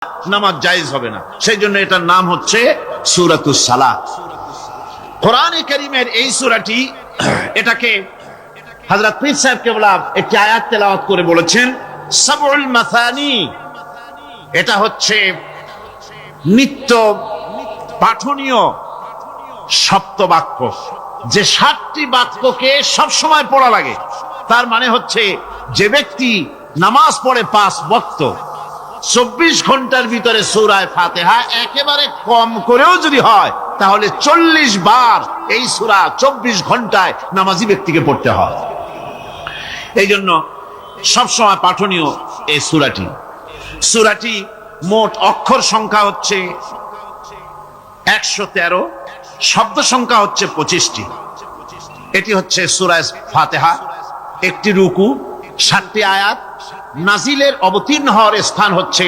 নামাজ জায়েজ হবে না। সেই জন্য এটার নাম হচ্ছে সূরাতুস সালাত। কোরআনে কারীমের এই সূরাটি, এটাকে হযরত পীর সাহেব কেবলা একটি আয়াত তেলাওয়াত করে বলেছেন সাবউল মাসানি। এটা হচ্ছে নিত্য পাঠনীয় সপ্তবাক্য, যে 7টি বাক্যকে সবসময় পড়া লাগে। তার মানে হচ্ছে যে ব্যক্তি নামাজ পড়ে 5 ওয়াক্ত 24 ঘন্টার ভিতরে সূরা ফাতিহা একেবারে কম করেও যদি হয়, তাহলে 40 বার এই সূরা 24 ঘন্টায় নামাজি ব্যক্তিকে পড়তে হয়। এই জন্য সবসময় পাঠনীয় এই সূরাটি। সূরাটি মোট অক্ষর সংখ্যা হচ্ছে 113, শব্দ সংখ্যা হচ্ছে 25টি। এটি হচ্ছে সূরা ফাতিহা। একটি রুকু, 7টি আয়াত। নাজিলের অবতীর্ণ হওয়ার স্থান হচ্ছে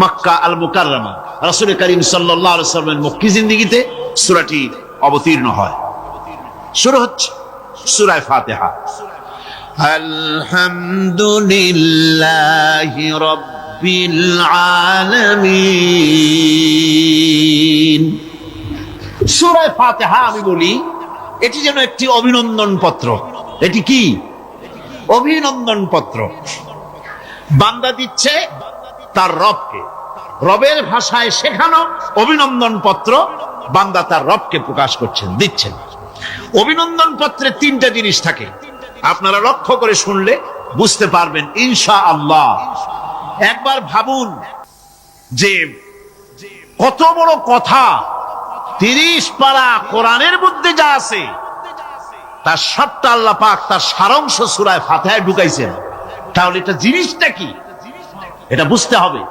মক্কা আল মুকাররমা। রাসূল করিম সাল্লাল্লাহু আলাইহি ওয়াসাল্লামের মক্কি জিন্দেগিতে সূরাটি অবতীর্ণ হয়। শুরু হচ্ছে সূরা ফাতিহা। আলহামদুলিল্লাহি রাব্বিল আলামিন। সূরা ফাতিহা আমি বলি এটি যেন একটি অভিনন্দন পত্র। এটি কি? অভিনন্দন পত্র। বান্দা দিচ্ছে তার রবকে, রবের ভাষায় শেখানো অভিনন্দন পত্র বান্দা তার রবকে প্রকাশ করছেন, দিচ্ছেন। অভিনন্দন পত্রে 3টা জিনিস থাকে, আপনারা লক্ষ্য করে শুনলে বুঝতে পারবেন ইনশাআল্লাহ। একবার ভাবুন যে কত বড় কথা 30 পারা কোরআনের মধ্যে যা আছে তার সবটা আল্লাহ পাক তার সারাংশ সূরা ফাতিহায় ঢুকাইছেন। তাহলে এটা জিনিসটা কি এটা বুঝতে হবে,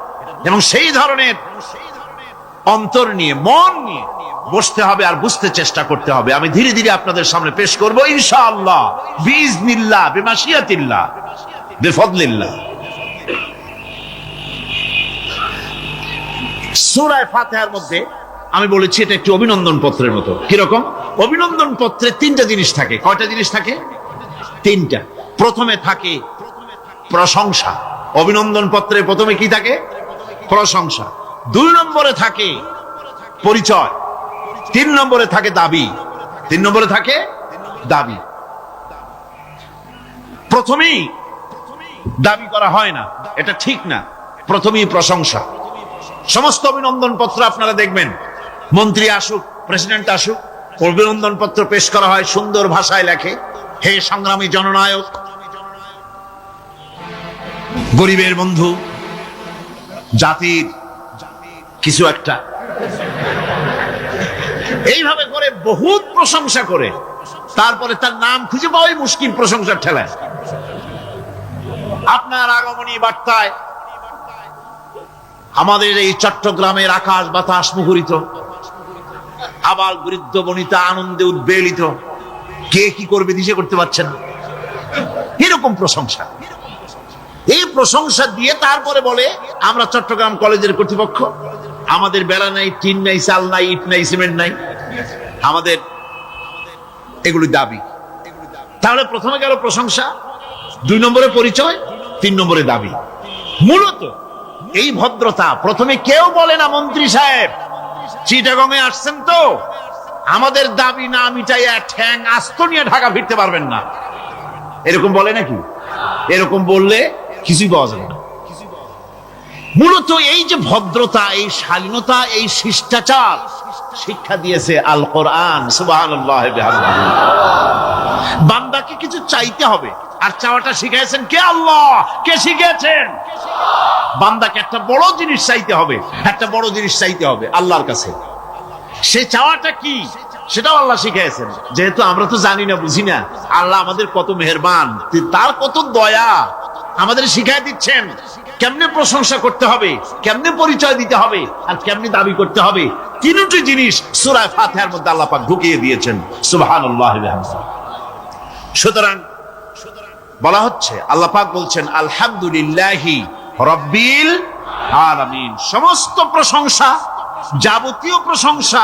এবং সেই ধরনের অন্তর নিয়ে, মন নিয়ে বসতে হবে আর বুঝতে চেষ্টা করতে হবে। আমি ধীরে ধীরে আপনাদের সামনে পেশ করব ইনশাআল্লাহ, বিইজনিল্লাহ, বিমাশিয়াতিল্লাহ, বিফদলিল্লাহ। সূরা ফাতিহার মধ্যে আমি বলেছি এটা একটি অভিনন্দন পত্রের মতো। কিরকম? অভিনন্দন পত্রে 3টা জিনিস থাকে। কয়টা জিনিস থাকে? 3টা। প্রথমে থাকে প্রশংসা। অভিনন্দন পত্রে প্রথমে কি থাকে? প্রশংসা। 2 নম্বরে থাকে পরিচয়। 3 নম্বরে থাকে দাবি। 3 নম্বরে থাকে দাবি। প্রথমেই দাবি করা হয় না, এটা ঠিক না। প্রথমেই প্রশংসা। সমস্ত অভিনন্দন পত্র আপনারা দেখবেন, মন্ত্রী আসুক, প্রেসিডেন্ট আসুক, অভিনন্দন পত্র পেশ করা হয়, সুন্দর ভাষায় লেখে, হে সংগ্রামী জননায়ক, গরিবের বন্ধু, জাতির কিছু একটা, এইভাবে করে বহুত প্রশংসা করে তারপরে তার নাম খুঁজে পাওয়াই মুশকিল প্রশংসার ঠেলায়। আপনার আগমনী বার্তায় আমাদের এই চট্টগ্রামের আকাশ বাতাস মুখরিত, আবাল বৃদ্ধ বনিতা আনন্দে উদ্বেলিত, কে কি করবে দিশে করতে পারছেন। এরকম প্রশংসা। এই প্রশংসা দিয়ে তারপরে বলে আমরা চট্টগ্রাম কলেজের কর্তৃপক্ষ, আমাদের বেড়া নাই, টিন নাই, চাল নাই, ইট নাই, সিমেন্ট নাই, আমাদের এগুলি দাবি। তাহলে প্রথমে গেল প্রশংসা, 2 নম্বরে পরিচয়, 3 নম্বরে দাবি। মূলত এই ভদ্রতা প্রথমে কেউ বলে না, মন্ত্রী সাহেব চিটাগং এ আসছেন তো, আমাদের দাবি না মিটাইয়া ঠ্যাং আস্ত নিয়ে ঢাকা ফিরতে পারবেন না, এরকম বলে নাকি? এরকম বললে কিছুই পাওয়া যাবে না। মূলত এই যে ভদ্রতা, এই শালীনতা, এই শিষ্টাচার শিক্ষা দিয়েছে আল কোরআন। সুবহানাল্লাহ বিহামদিহি। বান্দাকে কিছু চাইতে হবে, আর চাওয়াটা শিখাইছেন কে? আল্লাহ। কে শিখিয়েছেন? বান্দাকে একটা বড় জিনিস চাইতে হবে, একটা বড় জিনিস চাইতে হবে আল্লাহর কাছে। সে চাওয়াটা কি সেটাও আল্লাহ শিখিয়েছেন। যেহেতু আমরা তো জানি না, বুঝি না, আল্লাহ আমাদের কত মেহেরবান, তার কত দয়া, আমাদের শিখাই দিচ্ছেন কেমনে প্রশংসা করতে হবে, কেমনে পরিচয় দিতে হবে, আর কেমনে দাবি করতে হবে। 3টি জিনিস সূরা ফাতিহার মধ্যে আল্লাহ পাক ঢুকিয়ে দিয়েছেন। সুবহানাল্লাহ বিহামদিহি। সুতরাং বলা হচ্ছে, আল্লাহ পাক বলছেন আলহামদুলিল্লাহি রাব্বিল আলামিন। সমস্ত প্রশংসা, যাবতীয় প্রশংসা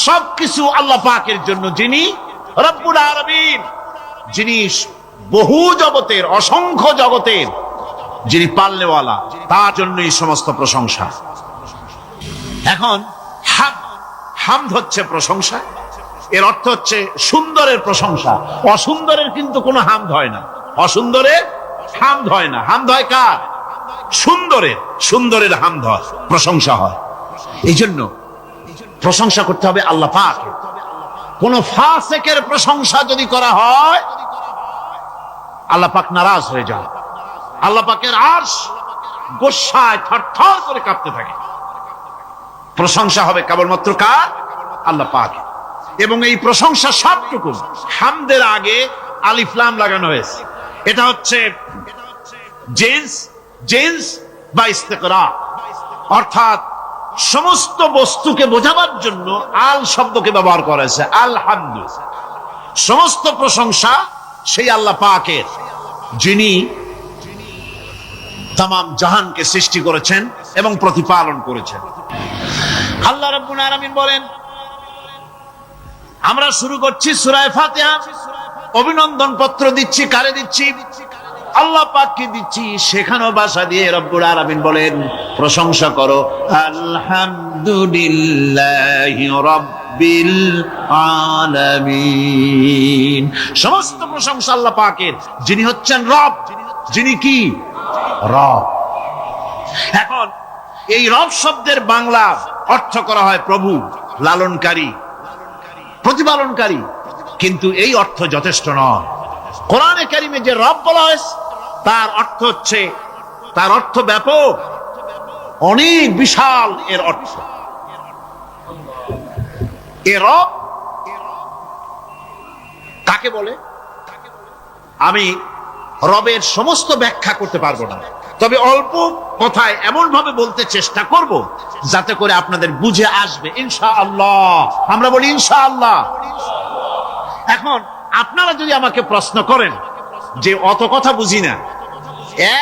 সবকিছু আল্লাহ পাকের জন্য, যিনি রব্বুল আলামিন, যিনি বহু জগতের, অসংখ্য জগতের যিনি পালনেওয়ালা, তার জন্যই সমস্ত প্রশংসা। এখন হামদ হচ্ছে প্রশংসা, এর অর্থ হচ্ছে সুন্দরের প্রশংসা। অসুন্দরের কিন্তু কোনো হামদ হয় না, অসুন্দরের হামদ হয় না। হামদ হয় কার? সুন্দরের। সুন্দরের হামদ হয়, প্রশংসা হয়। এই জন্য প্রশংসা করতে হবে আল্লাহ পাকের। কোন ফাসিকের প্রশংসা যদি করা হয়, আল্লাহ পাক নারাজ হয়ে যায়। আল্লাহ পাকের আরশ গোসায় থরথর করে কাঁপতে থাকে। প্রশংসা হবে কেবলমাত্র কার? আল্লাহ পাকের। এবং এই প্রশংসা সবটুকু হামদের আগে আলিফ লাম লাগানো হয়েছে। এটা হচ্ছে জিন্স বা ইস্তিকরার, অর্থাৎ সমস্ত বস্তুকে বোঝাবার জন্য আল শব্দকে ব্যবহার করা হয়েছে। আলহামদু, সমস্ত প্রশংসা সেই আল্লাহ পাকের, যিনি তামাম জাহানকে সৃষ্টি করেছেন এবং প্রতিপালন করেছেন। আল্লাহ রাব্বুল আলামিন বলেন, আমরা শুরু করছি সূরা ফাতিহা। অভিনন্দন পত্র দিচ্ছি, কারে দিচ্ছি? আল্লাহ পাককে দিচ্ছি। সেখানেও ভাষা দিয়ে রব্বুল আলামিন বলেন, প্রশংসা করো আলহামদুলিল্লাহি রাব্বিল আলামিন। সমস্ত প্রশংসা আল্লাহ পাকের, যিনি হচ্ছেন রব। যিনি কি? রব। এখন এই রব শব্দের বাংলা অর্থ করা হয় প্রভু, লালনকারী, প্রতিপালনকারী। কিন্তু এই অর্থ যথেষ্ট নয়। কোরআনে কারিমে যে রব বলা হয়েছে তার অর্থ হচ্ছে, তার অর্থ ব্যাপক, অনেক বিশাল এর অর্থ। এ রব কাকে বলে আমি রবের সমস্ত ব্যাখ্যা করতে পারবো না, তবে অল্প কথায় এমন ভাবে বলতে চেষ্টা করব যাতে করে আপনাদের বুঝে আসবে ইনশাআল্লাহ। আমরা বলি ইনশাআল্লাহ। এখন আপনারা যদি আমাকে প্রশ্ন করেন যে অত কথা বুঝি না,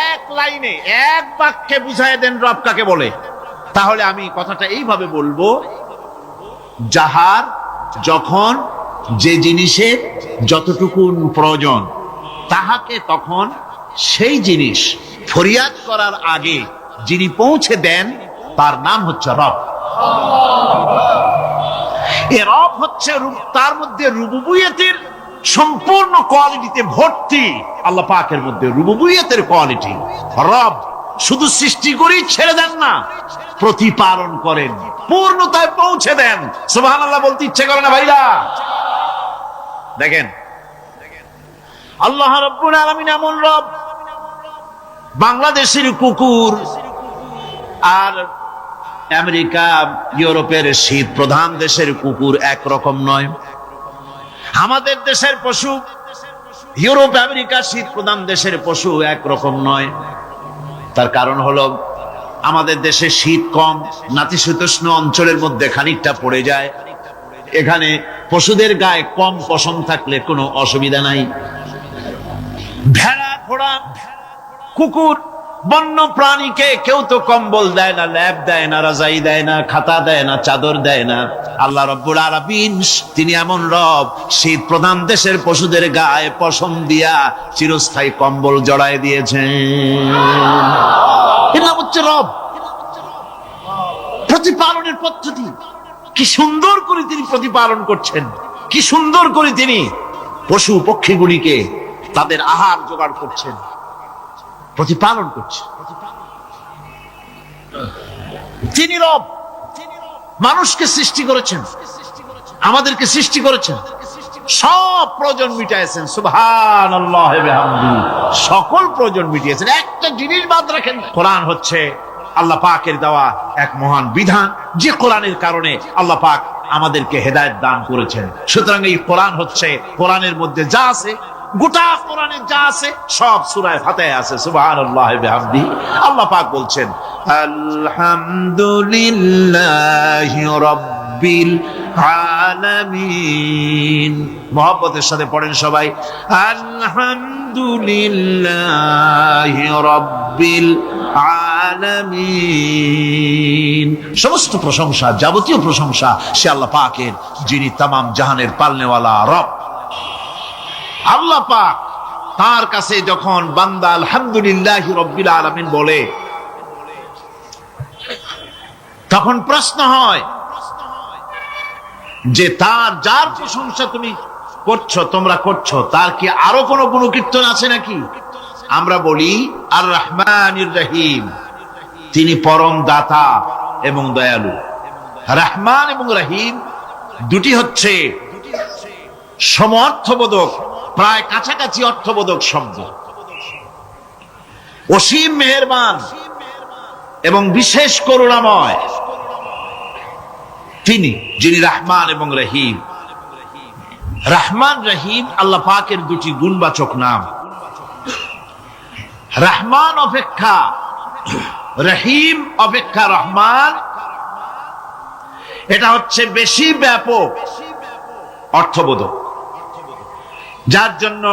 এক লাইনে এক বাক্যে বুঝায় দেন রব কাকে বলে, তাহলে আমি কথাটা এইভাবে বলবো, যাহার যখন যে জিনিসের যতটুকু প্রয়োজন তাহাকে তখন সেই জিনিস ফরিয়াদ করার আগে যিনি পৌঁছে দেন তার নাম হচ্ছে রব। এ রব হচ্ছে তার মধ্যে রুবুবিয়তের সম্পূর্ণ কোয়ালিটিতে ভর্তি। আল্লাহ পাকের মধ্যে রুবুবিয়তের কোয়ালিটি। রব শুধু সৃষ্টি করেই ছেড়ে দেন না, প্রতিপালন করেন, পূর্ণতায় পৌঁছে দেন। সুবহানাল্লাহ বলতে ইচ্ছে করে না ভাইরা? দেখেন আল্লাহ রাব্বুল আলামিন এমন রব, বাংলাদেশের কুকুর আর আমেরিকা ইউরোপের শীত প্রধান দেশের কুকুর একরকম নয়। আমাদের দেশের পশু ইউরোপ আমেরিকা শীত প্রধান দেশের পশু একরকম নয়। তার কারণ হলো আমাদের দেশে শীত কম, নাতিশীতোষ্ণ অঞ্চলের মধ্যে খানিকটা পড়ে যায়। এখানে পশুদের গায়ে কম পশম থাকলে কোনো অসুবিধা নাই। ভেড়া, ঘোড়া, কুকুর, বন্য প্রাণীকে কেউ তো কম্বল দেয় না, ল্যাপ দেয় না, রাজাই দেয় না, খাতা দেয় না, চাদর দেয় না। আল্লাহ রাব্বুল আলামিন তিনি এমন রব, শীত প্রধান দেশের পশুদের গায়ে পশম দিয়া চিরস্থায়ী কম্বল জড়ায় দিয়েছেন। এটা হচ্ছে রব। প্রতিপালনের পদ্ধতি কি সুন্দর করে তিনি প্রতিপালন করছেন, কি সুন্দর করে তিনি পশু পক্ষীগুলিকে তাদের আহার জোগাড় করছেন, প্রতিপালন করছে। তিনি রব, মানুষকে সৃষ্টি করেছেন, আমাদেরকে সৃষ্টি করেছেন, সব প্রয়োজন মিটাইছেন। সুবহানাল্লাহ ওয়া বিহামদিহি, সকল প্রয়োজন মিটিয়েছেন, একটা জিনিস বাদ রাখেন। কোরআন হচ্ছে আল্লাহ পাকের দেওয়া এক মহান বিধান, যে কোরআনের কারণে আল্লাহ পাক আমাদেরকে হেদায়েত দান করেছেন। সুতরাং এই কোরআন হচ্ছে, কোরআনের মধ্যে যা আছে, গোটা কোরআনে যা আছে সব সূরা ফাতিহায় আছে। সুবহানাল্লাহ ওয়া বিহামদিহি। আল্লাহ পাক বলছেন আলহামদুলিল্লাহি রাব্বিল আলামিন। মুহাব্বতের সাথে পড়েন সবাই, আলহামদুলিল্লাহি রাব্বিল আলামিন। সমস্ত প্রশংসা, যাবতীয় প্রশংসা সে আল্লাহ পাকের, যিনি তামাম জাহানের পালনেওয়ালা রব। আল্লাহ পাক তার কাছে যখন বান্দা আলহামদুলিল্লাহি রাব্বিল আলামিন বলে, তখন প্রশ্ন হয় যে তার যার প্রশংসা তুমি করছো, তোমরা করছো, তার কি আরো কোনো গুণকীর্তন আছে নাকি? আমরা বলি আর রহমানির রহিম, তিনি পরম দাতা এবং দয়ালু। রহমান এবং রহিম দুটি হচ্ছে সমঅর্থবোধক, প্রায় কাছাকাছি অর্থবোধক শব্দ। অসীম মেহেরবান এবং বিশেষ করুণাময় তিনি, যিনি রহমান এবং রহিম। রহমান রহিম আল্লাহ পাকের দুটি গুণবাচক নাম। রহমান অপেক্ষা রহিম অপেক্ষা রহমান, এটা হচ্ছে বেশি ব্যাপক অর্থবোধক, যার জন্য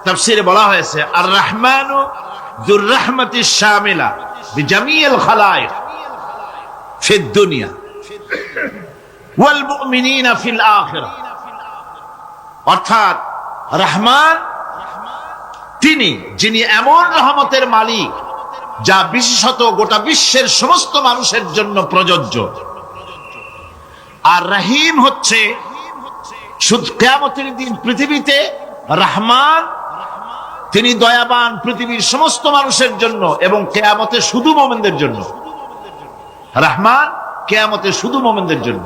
তাফসীরে বলা হয়েছে আর রহমানু যুর রাহমাতিশ শামিলা বিজামিল খালায়েক ফিদ দুনিয়া ওয়াল মুমিনিনা ফিল আখিরাহ। অর্থাৎ রহমান তিনি, যিনি এমন রহমতের মালিক যা বিশেষত গোটা বিশ্বের সমস্ত মানুষের জন্য প্রযোজ্য। আর রহিম হচ্ছে শুধু কিয়ামতের দিন পৃথিবীতে রহমান তিনি দয়াবান পৃথিবীর সমস্ত মানুষের জন্য, এবং কিয়ামতে শুধু মুমিনদের জন্য। রহমান কিয়ামতে শুধু মুমিনদের জন্য।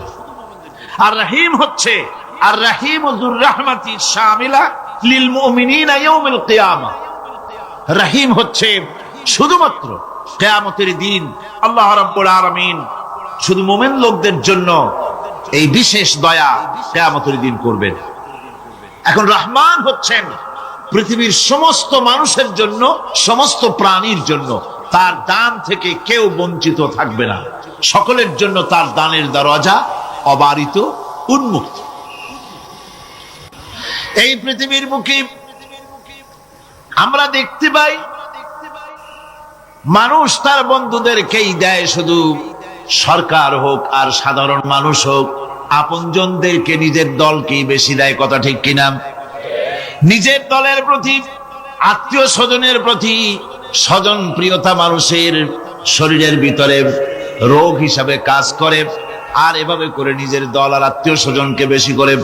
আর রহিম হচ্ছে আর রহিম যুর রাহমাতি শামিলা লিল মুমিনিনা ইয়াউমিল কিয়ামা। রহিম হচ্ছে শুধুমাত্র কিয়ামতের দিন আল্লাহ রাব্বুল আলামিন শুধু মুমিন লোকদের জন্য এই বিশেষ দয়া কিয়ামতের দিন করবেন। এখন রহমান হচ্ছেন পৃথিবীর সমস্ত মানুষের জন্য, সমস্ত প্রাণীর জন্য। তার দান থেকে কেউ বঞ্চিত থাকবে না, সকলের জন্য তার দানের দরজা অবারিত, উন্মুক্ত। এই পৃথিবীর মুখে আমরা দেখতে পাই মানুষ তার বন্ধুদেরকেই দেয়, শুধু সরকার হোক আর সাধারণ মানুষ হোক, আপনজনদেরকে নিজের দলকেই বেশি দেয়। কথা ঠিক কিনা? নিজের দলের প্রতি, আত্মীয় স্বজনের প্রতি স্বজন প্রিয়তা মানুষের শরীরের ভিতরে রোগ হিসাবে কাজ করে, আর এভাবে করে নিজের দল আর আত্মীয় স্বজনকে বেশি করে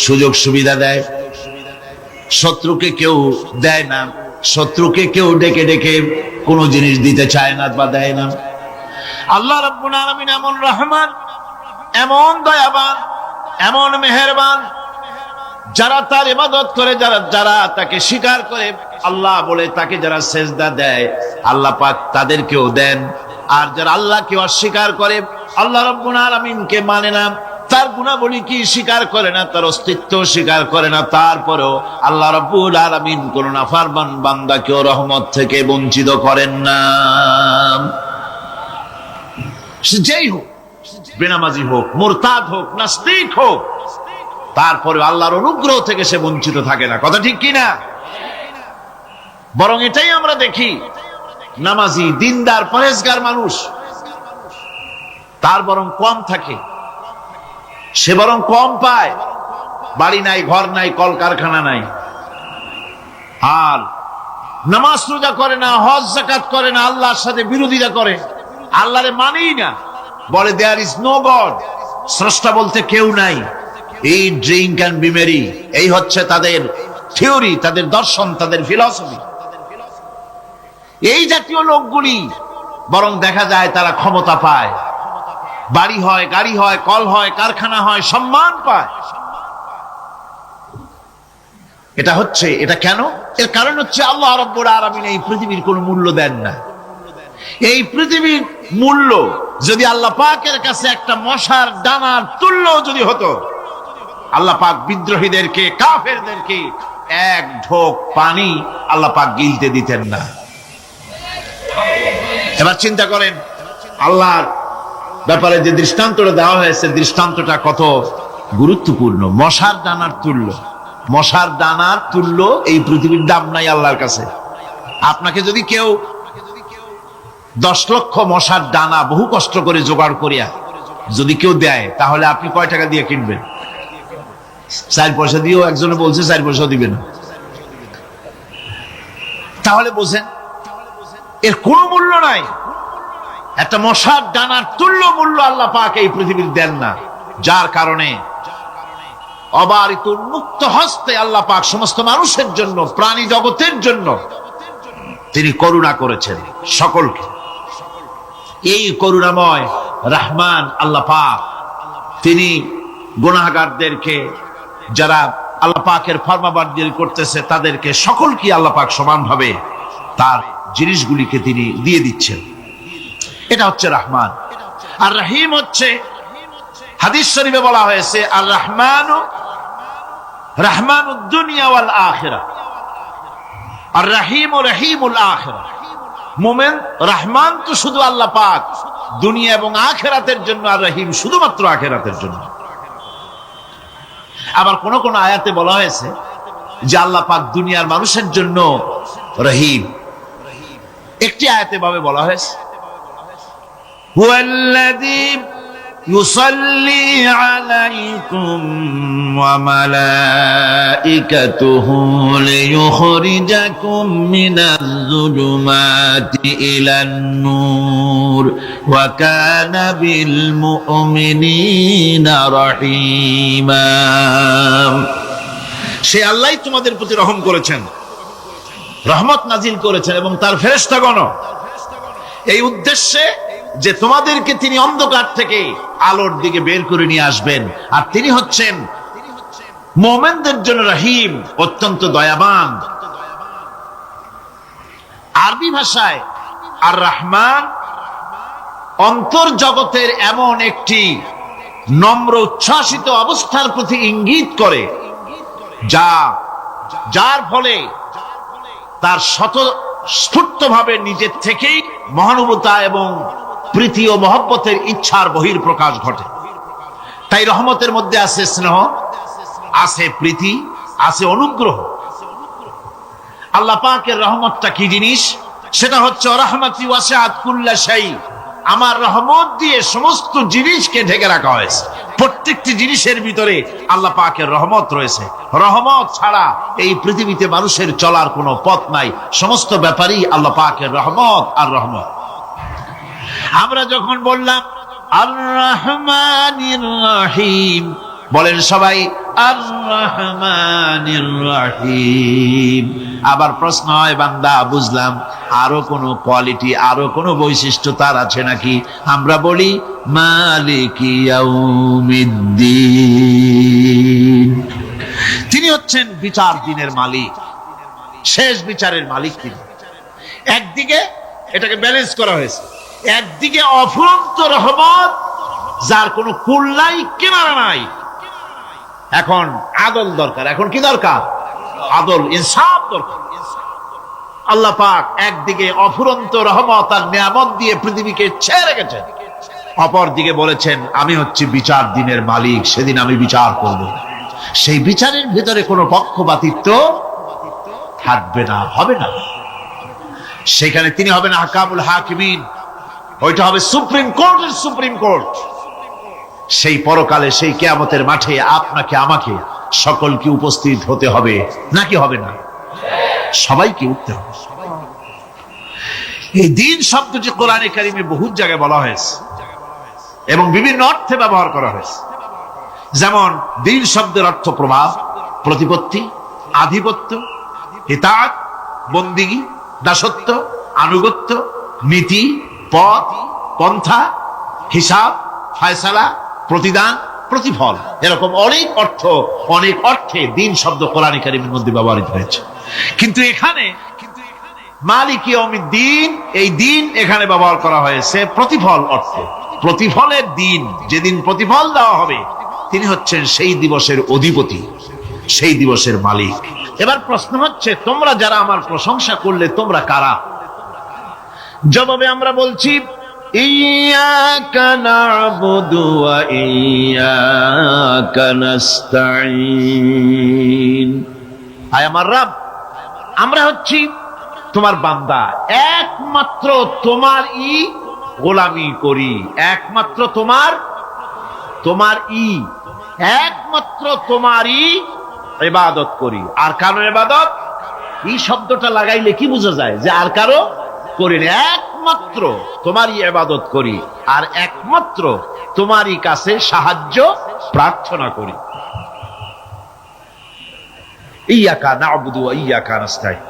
সুযোগ সুবিধা দেয়। শত্রুকে কেউ দেয় না, শত্রুকে কেউ ডেকে ডেকে কোনো জিনিস দিতে চায় না বা দেয় না। আল্লাহ রাব্বুল আলামিন এমন রহমান, এমন দয়াবান, এমন মেহেরবান, যারা তার ইবাদত করে, যারা তাকে স্বীকার করে, আল্লাহ বলে তাকে যারা সেজদা দেয়, আল্লাহ পাক তাদেরকেও দেন। আর যারা আল্লাহকে অস্বীকার করে, আল্লাহ রাব্বুল আলামিনকে মানে না, তার গুণাবলী কি স্বীকার করে না, তার অস্তিত্ব স্বীকার করে না, তারপরেও আল্লাহ রাব্বুল আলামিন কোন নাফরমান বান্দাকেও রহমত থেকে বঞ্চিত করেন না। সে যেই হোক, বেনামাজি হোক, মুরতাদ হোক, নাস্তিক হোক, তারপরে আল্লাহর অনুগ্রহ থেকে সে বঞ্চিত থাকে না। কথা ঠিক কিনা? বরং এটাই আমরা দেখি, নামাজি, দিনদার, পরেজগার মানুষ তার বরং কম থাকে, সে বরং কম পায়। বাড়ি নাই, ঘর নাই, কলকারখানা নাই, আর নামাজ রোজা করে না, হজ যাকাত করে না, আল্লাহর সাথে বিরোধিতা করে, আল্লাহরে মানেই না, বলে দেয়ার ইজ নো গড, স্রষ্টা বলতে কেউ নাই। এই ড্রিঙ্ক অ্যান্ড বি মেরি, এই হচ্ছে তাদের থিওরি, তাদের দর্শন, তাদের ফিলসফি। এই জাতীয় লোকগুলি বরং দেখা যায় তারা ক্ষমতা পায়, বাড়ি হয়, গাড়ি হয়, কল হয়, কারখানা হয়, সম্মান পায়। এটা কেন? এর কারণ হচ্ছে আল্লাহ রাব্বুল আলামিন এই পৃথিবীর কোনো মূল্য দেন না। এই পৃথিবীর মূল্য যদি আল্লাহ পাকের কাছে একটা মশার ডানার তুল্য যদি হতো, আল্লাহ পাক বিদ্রোহীদেরকে, কাফেরদেরকে এক ঢোক পানি আল্লাহ পাক গিলতে দিতেন না। এবার চিন্তা করেন, আল্লাহর ব্যাপারে যে দৃষ্টান্তটা দেওয়া হয়েছে, দৃষ্টান্তটা কত গুরুত্বপূর্ণ। মশার দানার তুল্য, মশার দানার তুল্য এই পৃথিবীর দাম নাই আল্লাহর কাছে। আপনাকে যদি কেউ 10 লক্ষ মশার দানা বহু কষ্ট করে জোগাড় করিয়া যদি কেউ দেয়, তাহলে আপনি কয় টাকা দিয়ে কিনবেন? 4 পয়সা দিয়েও একজনে বলছে 4 পয়সা দিবে না। তাহলে বোঝেন এর কোনো মূল্য নাই। একটা মশার ডানার তুল্য মূল্য আল্লাহ পাক এই পৃথিবীর দেন না, যার কারণে অবারিত উন্মুক্ত হস্তে আল্লাহ পাক সমস্ত মানুষের জন্য, প্রাণী জগতের জন্য তিনি করুণা করেছেন সকলকে। এই করুণাময় রহমান আল্লাহ পাক তিনি গুনাহগারদেরকে, যারা আল্লাহ পাকের ফরমাবরদারি করতেছে, তাদেরকে সকলকে আল্লাহ পাক সমানভাবে তার জিনিসগুলিকে তিনি দিয়ে দিচ্ছেন। এটা হচ্ছে রহমান। আর রহিম হচ্ছে, হাদিস শরীফে বলা হয়েছে, আর রহমানু রহমানুদ দুনিয়া ওয়াল আখিরাহ, আর রহিমু রহিমুল আখিরাহ। মুমিন রহমান তো শুধু আল্লাহ পাক দুনিয়া এবং আখিরাতের জন্য, আর রহিম শুধুমাত্র আখিরাতের জন্য। আবার কোন কোন আয়াতে বলা হয়েছে যে আল্লাহ পাক দুনিয়ার মানুষের জন্য রহিম। একটি আয়াতে ভাবে বলা হয়েছে, হুয়াল্লাযী ইউসাল্লি আলাইকুম ওয়া মালাইকাতুহু লিয়ুখরিজাকুম মিনাজ যুলুমাতি ইলান নূর ওয়া কানা বিল মুমিনিনা রহিমা। সে আল্লাহই তোমাদের প্রতি রহম করেছেন, রহমত নাজিল করেছেন, এবং তার ফেরেশতাগণ এই উদ্দেশ্যে যে তোমাদেরকে তিনি অন্ধকার থেকে আলোর দিকে বের করে নিয়ে আসবেন। আর তিনি হচ্ছেন মুমিনদের জন্য রহিম, অত্যন্ত দয়াবান। আরবি ভাষায় আর রহমান অন্তর জগতের এমন একটি নম্র উচ্ছ্বাসিত অবস্থার প্রতি ইঙ্গিত করে, যার ফলে তার স্বতঃস্ফূর্তভাবে নিজের থেকেই মহানুভবতা এবং প্রীতি ও মহব্বতের ইচ্ছার বহির প্রকাশ ঘটে। তাই রহমতের মধ্যে আছে স্নেহ, আছে প্রীতি, আছে অনুগ্রহ। আল্লাহ পাকের রহমতটা কি জিনিস? সেটা হচ্ছে রাহমাতি ওয়াসিআত কুল্লা শাই। আমার রহমত দিয়ে সমস্ত জিনিসকে ঢেকে রাখা হয়েছে। প্রত্যেকটি জিনিসের ভিতরে আল্লাহ পাকের রহমত রয়েছে। রহমত ছাড়া এই পৃথিবীতে মানুষের চলার কোনো পথ নাই। সমস্ত ব্যাপারই আল্লাহ পাকের রহমত আর রহমত। আমরা যখন বললাম আর রহমানির রহিম, বলেন সবাই আর রহমানির রহিম। আবার প্রশ্ন হয়, বান্দা বুঝলাম, আরো কোনো কোয়ালিটি, আরো কোনো বৈশিষ্ট্য তার আছে নাকি? আমরা বলি মালিকি ইয়াউমিদ্দিন। তিনি হচ্ছেন বিচার দিনের মালিক, শেষ বিচারের মালিক তিনি। একদিকে এটাকে ব্যালেন্স করা হয়েছে, একদিকে অফুরন্ত রহমত, যার কোনো কুল নাই, কিনারা নাই। এখন আদল দরকার। এখন কি দরকার? আদল, ইনসাফ দরকার। আল্লাহ পাক একদিকে অফুরন্ত রহমত আর নিয়ামত দিয়ে পৃথিবীকে ছেড়ে রেখেছেন, অপর দিকে বলেছেন আমি হচ্ছি বিচার দিনের মালিক, সেদিন আমি বিচার করব। সেই বিচারের ভিতরে কোনো পক্ষপাতিত্ব থাকবে না, হবে না। সেখানে তিনি হবেন আহকামুল হাকিমিন, ওইটা হবে সুপ্রিম কোর্টের সুপ্রিম কোর্ট। সেই পরকালে, সেই কিয়ামতের মাঠে আপনাকে আমাকে সকলকে উপস্থিত হতে হবে, নাকি হবে না? সবাইকে উঠতে হবে। এই দিন শব্দটি কোরআনে কারিমে বহু জায়গায় বলা হয়েছে এবং বিভিন্ন অর্থে ব্যবহার করা হয়েছে। যেমন দিন শব্দের অর্থ প্রভাব, প্রতিপত্তি, আধিপত্য, ইতাআত, বন্দিগি, দাসত্ব, আনুগত্য, নীতি, পথ, পন্থা, হিসাব, ফয়সালা, প্রতিদান, প্রতিফল। এরকম অনেক অর্থ, অনেক অর্থে দিন শব্দ কোরআনে কারিমের মধ্যে ব্যবহৃত হয়েছে। কিন্তু এখানে মালিক ইয়াউমিদ্দিন, এই দিন এখানে ব্যবহার করা হয়েছে প্রতিফল অর্থে। প্রতিফলের দিন, যেদিন প্রতিফল দেওয়া হবে, তিনি হচ্ছেন সেই দিবসের অধিপতি, সেই দিবসের মালিক। এবার প্রশ্ন হচ্ছে, তোমরা যারা আমার প্রশংসা করলে তোমরা কারা? জবাবে আমরা বলছি ইয়াকা না'বুদু ওয়া ইয়াকা নাস্তাঈন। আয় আমার রব, আমরা হচ্ছি তোমার বান্দা, একমাত্র তোমারই গোলামি করি, একমাত্র তোমারই একমাত্র তোমারই ইবাদত করি। আর কারণ ইবাদত এই শব্দটা লাগাইলে কি বোঝা যায়? যে আর কারো করি না, একমাত্র তোমারই ইবাদত করি আর একমাত্র তোমারই কাছে সাহায্য প্রার্থনা করি। ইয়াকা না'বুদু ওয়া ইয়াকা নাস্তাইন।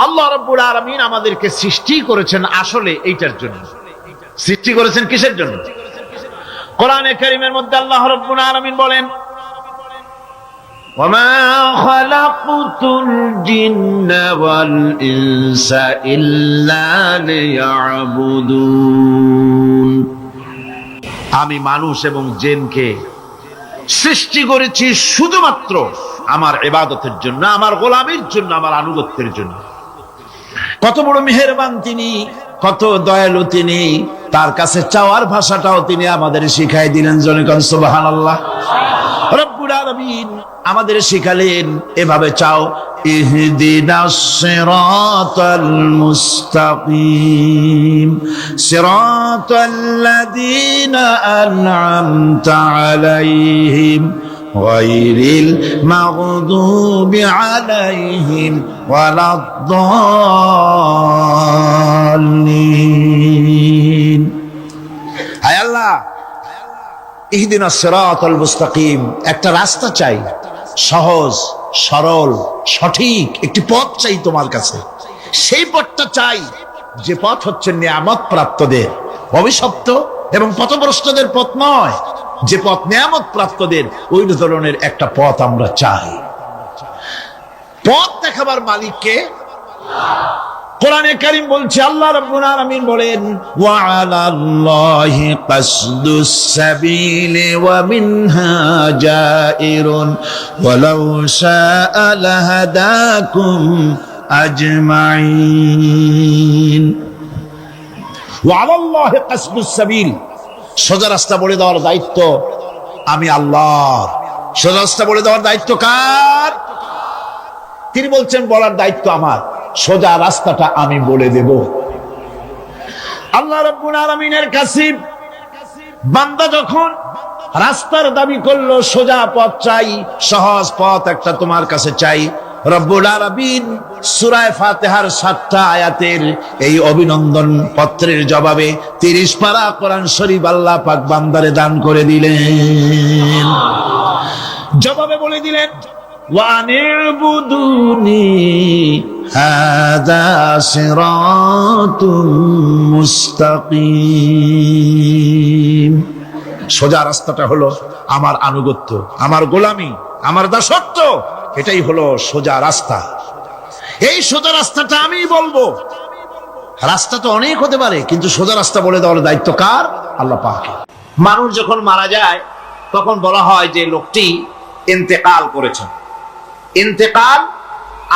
আল্লাহ রাব্বুল আলামিন আমাদেরকে সৃষ্টি করেছেন আসলে এইটার জন্য। সৃষ্টি করেছেন কিসের জন্য? কোরআনে কারীমের মধ্যে আল্লাহ রাব্বুল আলামিন বলেন, ওয়ামা খালাকতুল জিন্না ওয়াল ইনসা ইল্লা লিয়াবুদুন। আমি মানুষ এবং জিনকে সৃষ্টি করেছি শুধুমাত্র আমার ইবাদতের জন্য, আমার গোলামির জন্য, আমার আনুগত্যের জন্য। কত বড় মেহেরবান তিনি, কত দয়ালু তিনি। তার কাছে চাওয়ার ভাষাটাও তিনি আমাদের শিখাই দিলেন। জনে কোন সুবহানাল্লাহ। রব্বুল আলামিন আমাদের শিখালেন, এভাবে চাও, ইহদিনাস সিরাতাল মুস্তাকিম সিরাতাল্লাযীনা আন'আমতা আলাইহিম গায়রিল মাগদুবি আলাইহিম ওয়ালাদ-দাল্লিন। হায় আল্লাহ, ইহদিনাস সিরাতাল মুস্তাকিম, একটা রাস্তা চাই, সহজ সরল সঠিক একটি পথ চাই তোমার কাছে। সেই পথটা চাই যে পথ হচ্ছে নিয়ামত প্রাপ্তদের, অভিশপ্ত এবং পথভ্রষ্টদের পথ নয়। যে পথ নিয়ামত প্রাপ্তদের, ওই ধরনের একটা পথ আমরা চাই। পথ দেখাবার মালিককে কোরআনে কারীম বলছে, আল্লাহ রাব্বুল আলামিন বলেন, ওয়া আলাল্লাহি কাসদুস সাবিলি ওয়া মিনহা জাইরুন ওয়ালাউ শাআ লাহাদাকুম আজমাইন। ওয়া আলাল্লাহি কাসদুস সাবিল, সোজা রাস্তা বলে দেওয়ার দায়িত্ব আমি আল্লাহর। সোজা রাস্তা বলে দেওয়ার দায়িত্ব কার? তিনি বলছেন, বলার দায়িত্ব আমার, সোজা রাস্তাটা আমি বলে দেব। আল্লাহ রাব্বুল আলামিনের কাছে বান্দা যখন রাস্তার দাবি করলো, সোজা পথ চাই, সহজ পথ একটা তোমার কাছে চাই, রব্বুল আলামিন সূরা ফাতিহার 7টা আয়াতের এই অভিনন্দন পত্রের জবাবে 30 পারা কোরআন শরীফ আল্লাহ পাক বান্দারে দান করে দিলেন। জবাবে বলে দিলেন, ওয়ানি'বুদুনি হাযা সিরাতুম মুস্তাকিম। সোজা রাস্তাটা হলো আমার আনুগত্য, আমার গোলামি, আমার দাসত্ব। এটাই হলো সোজা রাস্তা। এই সোজা রাস্তাটা আমি বলবো। রাস্তা তো অনেক হতে পারে, কিন্তু সোজা রাস্তা বলে দেওয়ার দায়িত্ব কার? আল্লাহ পাকের। মানুষ যখন মারা যায় তখন বলা হয় যে লোকটি ইন্তেকাল করেছেন। ইন্তেকাল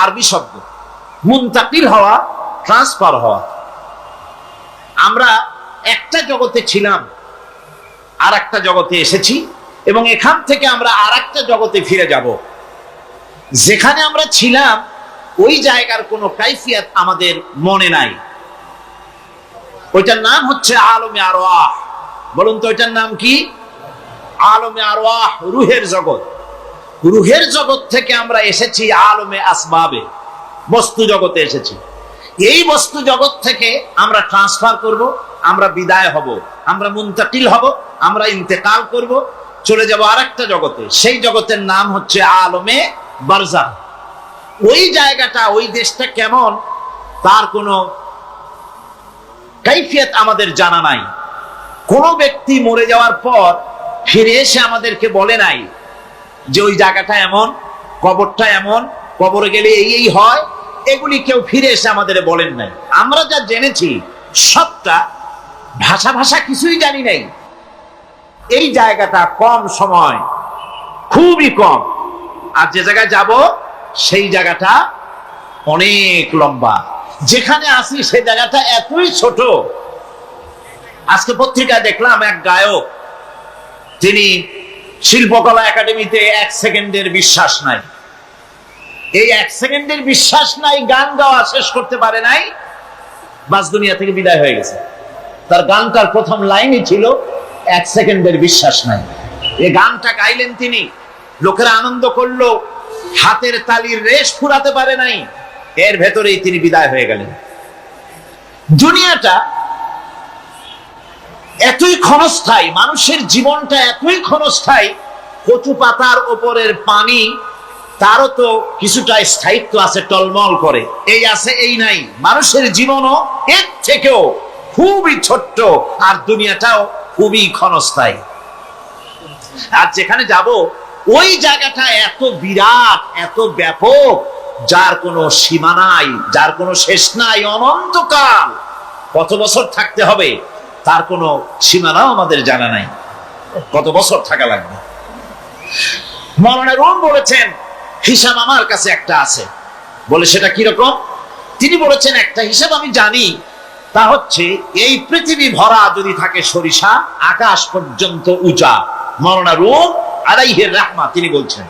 আরবি শব্দ, মুনতাকিল হওয়া, ট্রান্সফার হওয়া। আমরা একটা জগতে ছিলাম, আর একটা জগতে এসেছি, এবং এখান থেকে আমরা আর একটা জগতে ফিরে যাব। যেখানে আমরা ছিলাম ওই জায়গার কোনো কাইফিয়াত আমাদের মনে নাই। ওইটার নাম হচ্ছে আলমে আরওয়াহ। বলুন তো ওইটার নাম কি? আলমে আরওয়াহ, রুহের জগৎ। রুহের জগৎ থেকে আমরা এসেছি আলমে আসবাবে, বস্তু জগতে এসেছি। এই বস্তু জগৎ থেকে আমরা ট্রান্সফার করব, আমরা বিদায় হব, আমরা মুনতাকিল হব, আমরা ইন্তেকাল করব, চলে যাব আরেকটা জগতে। সেই জগতের নাম হচ্ছে আলমে বারজাখ। ওই জায়গাটা, ওই দেশটা কেমন তার কোনো কাইফিয়ত আমাদের জানা নাই। কোন ব্যক্তি মরে যাওয়ার পর ফিরে এসে আমাদেরকে বলে নাই যে ওই জায়গাটা এমন, কবরটা এমন, কবরে গেলে এই এই হয়। এগুলি কেউ ফিরে এসে আমাদের বলেন নাই। আমরা যা জেনেছি সবটা ভাষা ভাষা কিছুই জানি নাই। এই জায়গাটা কম সময়, খুবই কম। আর যে জায়গায় যাব সেই জায়গাটা অনেক লম্বা। যেখানে আসি সেই জায়গাটা এতই ছোট। আজকে পত্রিকায় দেখলাম এক গায়ক, তিনি শিল্পকলা একাডেমিতে 1 সেকেন্ডের বিশ্বাস নাই। এই 1 সেকেন্ডের বিশ্বাস নাই, গান গাওয়া শেষ করতে পারে নাই, বাস দুনিয়া থেকে বিদায় হয়ে গেছে। তার গানটার প্রথম লাইনই ছিল 1 সেকেন্ডের বিশ্বাস নাই। এই গানটা গাইলেন তিনি, লোকেরা আনন্দ করলো, হাতের তালির রেশ ফুরাতে পারে নাই, এর ভেতরেই তিনি বিদায় হয়ে গেলেন। দুনিয়াটা এতই ক্ষণস্থায়ী, মানুষের জীবনটা এতই ক্ষণস্থায়ী, কচু পাতার উপরের পানি তারও তো কিছুটা স্থায়িত্ব আছে, টলমল করে, এই আছে এই নাই। মানুষের জীবনও এর থেকেও খুবই ছোট্ট, আর দুনিয়াটাও খুবই ক্ষণস্থায়ী। আর যেখানে যাব ওই জায়গাটা এত বিরাট, এত ব্যাপক, যার কোনো সীমা নাই, যার কোনো শেষ নাই, অনন্তকাল কত বছর থাকতে হবে তার কোনো সীমানাও আমাদের জানা নাই, কত বছর থাকা লাগবে। মাওলানা রুম বলেছেন হিসাব আমার কাছে একটা আছে। বলে সেটা কিরকম? তিনি বলেছেন একটা হিসাব আমি জানি, তা হচ্ছে এই পৃথিবী ভরা যদি থাকে সরিষা, আকাশ পর্যন্ত উঁচা। মাওলানা রুম আলাইহির রাহমা তিনি বলছেন,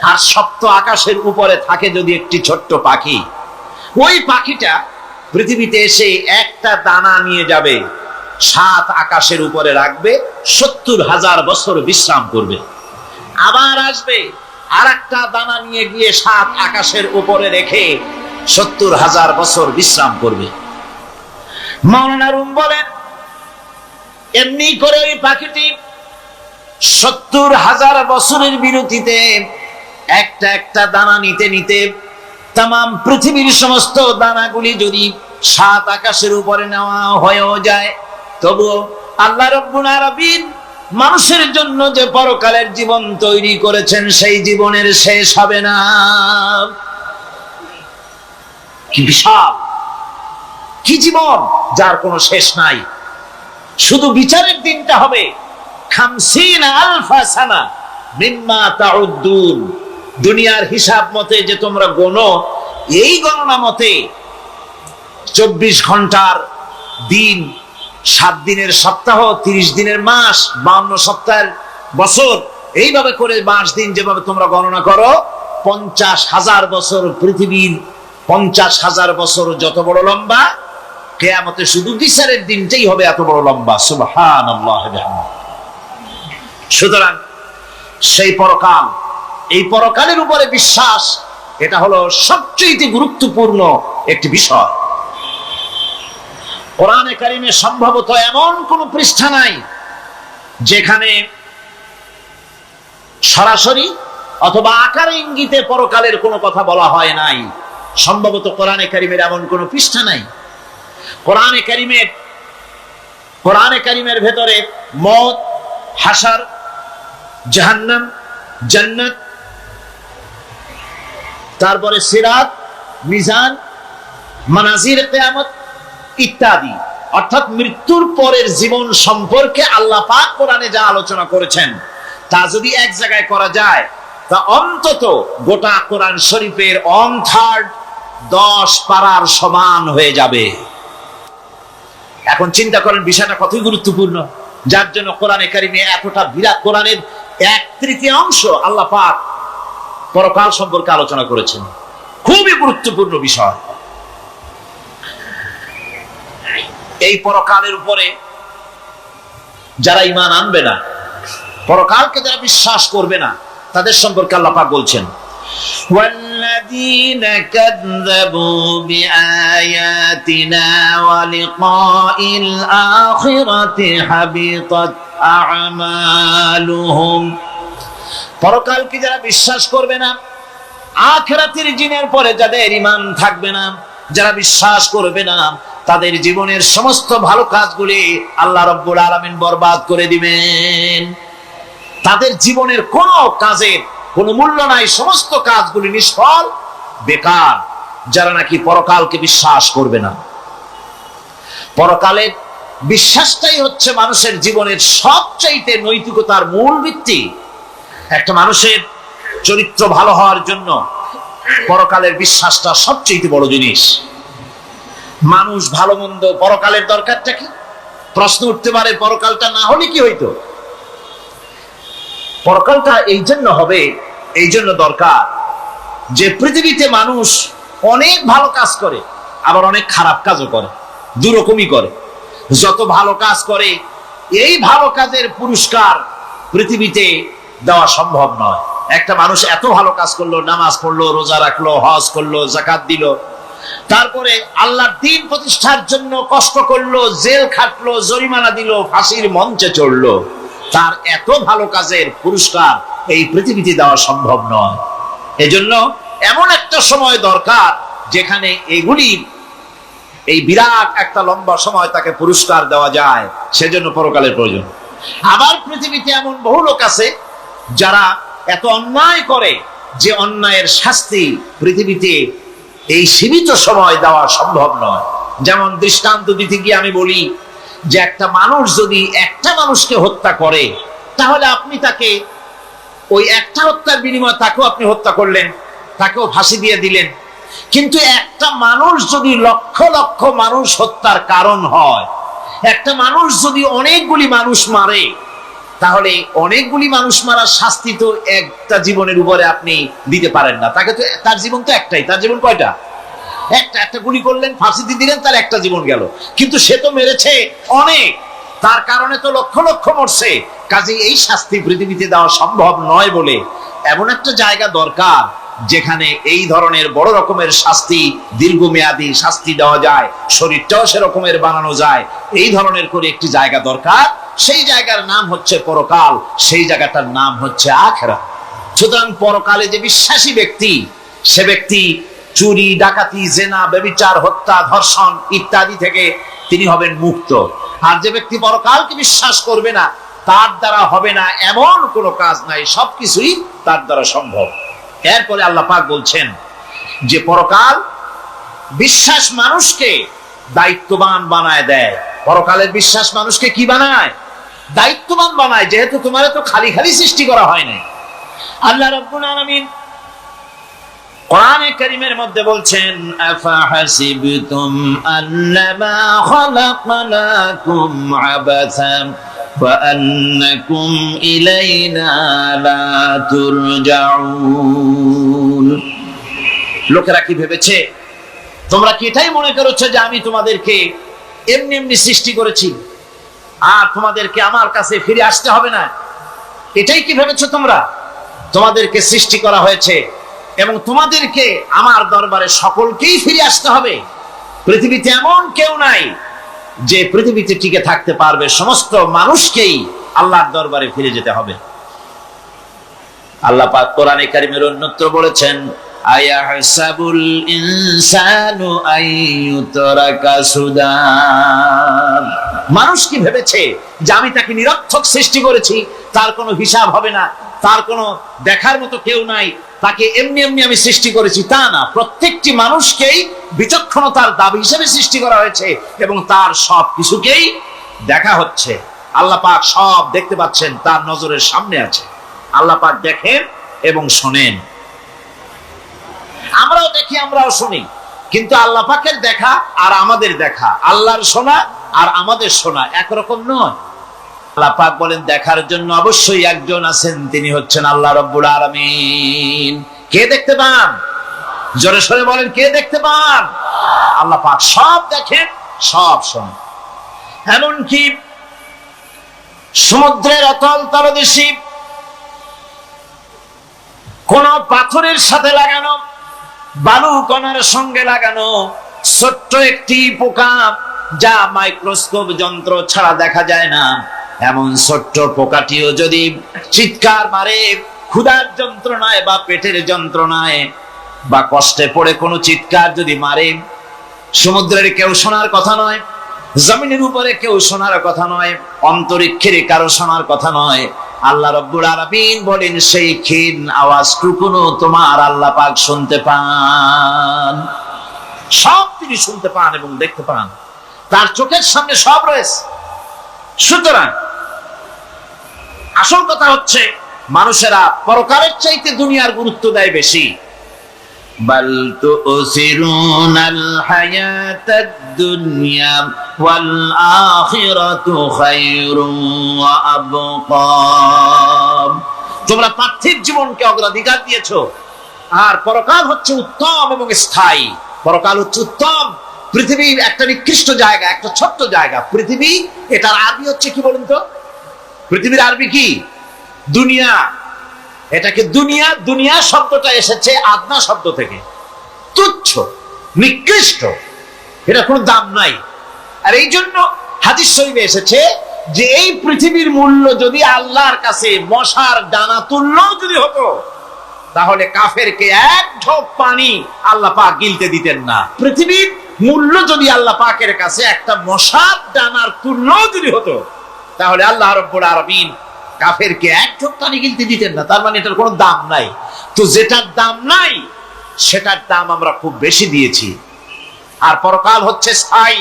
আর সপ্ত আকাশের উপরে থাকে যদি একটি ছোট্ট পাখি, ওই পাখিটা পৃথিবীতে এসে একটা দানা নিয়ে যাবে, 7 আকাশের উপরে রাখবে, 70,000 বছর বিশ্রাম করবে, আবার আসবে আর একটা দানা নিয়ে গিয়ে 7 আকাশের উপরে রেখে 70,000 বছর বিশ্রাম করবে। মাওলানা রুম বলেন এমনি করে ওই পাখিটি 70,000 বছরের বিরতিতে একটা একটা দানা নিতে নিতে তামাম পৃথিবীর সমস্ত দানাগুলি যদি 7 আকাশের উপরে নেওয়া হয়েও যায়, তবুও আল্লাহ রাব্বুল আলামিন মানুষের জন্য যে পরকালের জীবন তৈরি করেছেন সেই জীবনের শেষ হবে না। কি বিশাল, কি জীবন যার কোনো শেষ নাই। শুধু বিচারের দিনটা হবে 50,000 সানা মিম্মা তাউদ্দুন। দুনিয়ার হিসাব মতে যে তোমরা গণো, এই গণনা মতে 24 ঘন্টার দিন, 7 দিনের সপ্তাহ, 30 দিনের মাস, 52 সপ্তাহের বছর, এইভাবে করে মাস দিন যেভাবে তোমরা গণনা করো, 50,000 বছর পৃথিবীর 50,000 বছর যত বড় লম্বা, কিয়ামতে শুধু বিচারের দিনটাই হবে এত বড় লম্বা। সুবহানাল্লাহ। সুতরাং সেই পরকাল, এই পরকালের উপরে বিশ্বাস, এটা হলো সবচেয়ে গুরুত্বপূর্ণ একটি বিষয়। কোরআনে কারিমে সম্ভবত এমন কোন পৃষ্ঠা নাই যেখানে সরাসরি অথবা আকারে ইঙ্গিতে পরকালের কোনো কথা বলা হয় নাই। সম্ভবত কোরআনে কারিমের এমন কোন পৃষ্ঠা নাই। কোরআনে কারিমের ভেতরে মওত, হাসর, জাহান্নাম, জান্নাত, তারপরে সিরাত, মিজান, মানাজির কিয়ামত ইত্যাদি, অর্থাৎ মৃত্যুর পরের জীবন সম্পর্কে আল্লাহ পাক কোরআনে যা আলোচনা করেছেন তা যদি এক জায়গায় করা যায়, তা অন্তত গোটা কোরআন শরীফের 1/3 10 পারার সমান হয়ে যাবে। এখন চিন্তা করেন বিষয়টা কতই গুরুত্বপূর্ণ, যার জন্য কোরআনে কারিমে এতটা বিরাট, কোরআনের 1/3 আল্লাহ পাক পরকাল সম্পর্কে আলোচনা করেছেন। খুবই গুরুত্বপূর্ণ বিষয়। এই পরকালের উপরে যারা ঈমান আনবে না, পরকালকে যারা বিশ্বাস করবে না, তাদের সম্পর্কে আল্লাহ পাক বলছেন, والذين كذبوا بآياتنا ولقاء الآخرة حبطت أعمالهم। পরকালকে যারা বিশ্বাস করবে না, আখিরাতের দিনের পরে যাদের ঈমান থাকবে না, যারা বিশ্বাস করবে না, তাদের জীবনের সমস্ত ভালো কাজগুলি আল্লাহ রাব্বুল আলামিন বরবাদ করে দিবেন। তাদের জীবনের কোনো কাজের কোনো মূল্য নাই, সমস্ত কাজগুলি নিষ্ফল, বেকার, যারা নাকি পরকালকে বিশ্বাস করবে না। পরকালের বিশ্বাসটাই হচ্ছে মানুষের জীবনের সবচাইতে নৈতিকতার মূল ভিত্তি। একটা মানুষের চরিত্র ভালো হওয়ার জন্য পরকালের বিশ্বাসটা সবচেয়ে বড় জিনিস। মানুষ ভালো মন্দ, পরকালের দরকারটা কি? প্রশ্ন উঠতে পারে, পরকালটা না হলে কি হইতো? পরকালটা এই জন্য হবে, এই জন্য দরকার যে পৃথিবীতে মানুষ অনেক ভালো কাজ করে, আবার অনেক খারাপ কাজও করে, দুরকমই করে। যত ভালো কাজ করে, এই ভালো কাজের পুরস্কার পৃথিবীতে দেওয়া সম্ভব নয়। একটা মানুষ এত ভালো কাজ করলো, নামাজ পড়লো, রোজা রাখলো, হজ করলো, যাকাত দিল, তারপরে আল্লাহর দ্বীন প্রতিষ্ঠার জন্য কষ্ট করলো, জেল খাটলো, জরিমানা দিল, ফাঁসির মঞ্চে চড়লো, তার এত ভালো কাজের পুরস্কার এই পৃথিবীতে দেওয়া সম্ভব নয়। এজন্য এমন একটা সময় দরকার যেখানে এগুলির এই বিরাট একটা লম্বা সময় তাকে পুরস্কার দেওয়া যায়, সেজন্য পরকালের প্রয়োজন। আবার পৃথিবীতে এমন বহু লোক আছে যারা এত অন্যায় করে যে অন্যায়ের শাস্তি পৃথিবীতে এই সীমিত সময় দেওয়া সম্ভব নয়। যেমন দৃষ্টান্ত দিতে গিয়ে আমি বলি যে একটা মানুষ যদি একটা মানুষকে হত্যা করে, তাহলে আপনি তাকে ওই একটা হত্যার বিনিময়ে তাকেও আপনি হত্যা করলেন, তাকেও ফাঁসি দিয়ে দিলেন। কিন্তু একটা মানুষ যদি লক্ষ লক্ষ মানুষ হত্যার কারণ হয়, একটা মানুষ যদি অনেকগুলি মানুষ মারে, তাহলে অনেকগুলি মানুষ মারার শাস্তি তো একটা জীবনের উপরে আপনি দিতে পারেন না। তাকে তো, তার জীবন তো একটাই, তার জীবন কয়টা? একটা গুলি করলেন, ফাঁসি দিয়ে দিলেন, তার একটা জীবন গেল। কিন্তু সে তো মেরেছে অনেক, তার কারণে তো লক্ষ লক্ষ মরছে। কাজে এই শাস্তি পৃথিবীতে দেওয়া সম্ভব নয় বলে এমন একটা জায়গা দরকার যেখানে এই ধরনের বড় রকমের শাস্তি, দীর্ঘমেয়াদী শাস্তি দেওয়া যায়, শরীরটাও সেরকমের বানানো যায়, এই ধরনের করে একটি জায়গা দরকার। সেই জায়গার নাম হচ্ছে পরকাল, সেই জায়গাটার নাম হচ্ছে আখিরাত। সুতরাং পরকালে যে বিশ্বাসী ব্যক্তি, সে ব্যক্তি চুরি, ডাকাতি, জেনা, ব্যভিচার, হত্যা, ধর্ষণ ইত্যাদি থেকে তিনি হবেন মুক্ত। আর যে ব্যক্তি পরকালকে বিশ্বাস করবে না, তার দ্বারা হবে না এমন কোনো কাজ নাই, সবকিছুই তার দ্বারা সম্ভব। এরপরে আল্লাহ পাক বলছেন যে পরকাল বিশ্বাস মানুষকে দায়িত্ববান বানায় দেয়। পরকালের বিশ্বাস মানুষকে কি বানায়? দায়িত্ববান বানায়। যেহেতু তোমার তো খালি খালি সৃষ্টি করা হয় না। আল্লাহ রাব্বুল আলামিন কোরআনে কারীমের মধ্যে বলছেন, আফাহাসিবতুম আন্নামা খালাকনাকুম আবাসান ওয়া আন্নাকুম ইলাইনা লা তুরজাউন। লোকেরা কি ভেবেছে, তোমরা কি এটাই মনে করেছো যে আমি তোমাদেরকে এমনি এমনি সৃষ্টি করেছি আর তোমাদেরকে আমার কাছে ফিরে আসতে হবে না? এটাই কি ভেবেছো তোমরা? তোমাদেরকে সৃষ্টি করা হয়েছে এবং তোমাদেরকে আমার দরবারে সকলকেই ফিরে আসতে হবে। পৃথিবীতে এমন কেউ নাই যে পৃথিবীতে টিকে থাকতে পারবে, সমস্ত মানুষকেই আল্লাহর দরবারে ফিরে যেতে হবে। আল্লাহ পাক কোরআনে কারীমের অন্যত্র বলেছেন, আয়াহসাবুল ইনসানু আইয়ুতরাকা সুদা। মানুষ কি ভেবেছে যে আমি তাকে নিরর্থক সৃষ্টি করেছি, তার কোনো হিসাব হবে না, তার কোনো দেখার মতো কেউ নাই, তাকে এমনি এমনি আমি সৃষ্টি করেছি? তা না, প্রত্যেকটি মানুষকেই বিচক্ষণতার দাবি হিসেবে সৃষ্টি করা হয়েছে এবং তার সব কিছুকেই দেখা হচ্ছে। আল্লাহ পাক সব দেখতে পাচ্ছেন, তার নজরের সামনে আছে। আল্লাহ পাক দেখেন এবং শোনেন। আমরাও দেখি, আমরাও শুনি, কিন্তু আল্লাহ পাকের দেখা আর আমাদের দেখা, আল্লাহর শোনা আর আমাদের শোনা একরকম নয়। আল্লাহ পাক বলেন, দেখার জন্য অবশ্যই একজন আছেন, তিনি হচ্ছেন আল্লাহ রাব্বুল আলামিন। কে দেখতে পান? জোরে সরে বলেন, কে দেখতে পান? আল্লাহ পাক সব দেখেন, সব শোনেন। এমনকি সমুদ্রের অতল তলদেশে কোন পাথরের সাথে লাগানো, বালু কণার সঙ্গে লাগানো ছোট্ট একটি পোকা, যা মাইক্রোস্কোপ যন্ত্র ছাড়া দেখা যায় না, এমন ছোট্ট পোকাটিও যদি চিৎকার মারে ক্ষুধার যন্ত্রণায় বা পেটের যন্ত্রণায় বা কষ্টে পড়ে কোনো চিৎকার যদি মারে, সমুদ্রের কেউ শোনার কথা নয়, জমিনের উপরে কেউ শোনার কথা নয়, অন্তরিক্ষের কারো শোনার কথা নয়। আল্লাহ রাব্বুল আলামিন বলেন, সেই ক্ষীণ আওয়াজটুকুনো তোমার আল্লাহ পাক শুনতে পান। সব তিনি শুনতে পান এবং দেখতে পান, তার চোখের সামনে সব রয়েছে। সুতরাং আসল কথা হচ্ছে, মানুষেরা পরকালের চাইতে দুনিয়ার গুরুত্ব দেয় বেশি। বাল তুসিরুনাল হায়াতাদ দুনিয়া ওয়াল আখিরাতু খায়রুন ওয়া আবকা। তোমরা পার্থিব জীবনকে অগ্রাধিকার দিয়েছো, আর পরকাল হচ্ছে উত্তম এবং স্থায়ী। পরকাল হচ্ছে উত্তম। পৃথিবী একটা নিকৃষ্ট জায়গা, একটা ছোট্ট জায়গা পৃথিবী। এটার আরবি হচ্ছে কি বলুন তো? পৃথিবীর আরবি কি? দুনিয়া। এটাকে দুনিয়া, দুনিয়া শব্দটা এসেছে আদনা শব্দ থেকে, তুচ্ছ, নিকৃষ্ট, এটা কোনো দাম নাই। আর এই জন্য হাদিস শরীফে এসেছে যে এই পৃথিবীর মূল্য যদি আল্লাহর কাছে মশার ডানা তুল্য যদি হতো, তাহলে কাফেরকে এক ঢোক পানি আল্লাহ পাক গিলতে দিতেন না। পৃথিবীর মূল্য যদি আল্লাহ পাকের কাছে একটা মশার ডানার তুল্য যদি হতো, তাহলে আল্লাহ রাব্বুল আলামিন কাফেরকে এক ঢোক পানি গিলতে দিতেন না। তার মানে এটার কোনো দাম নাই। তো যেটার দাম নাই সেটার দাম আমরা খুব বেশি দিয়েছি। আর পরকাল হচ্ছে স্থায়ী,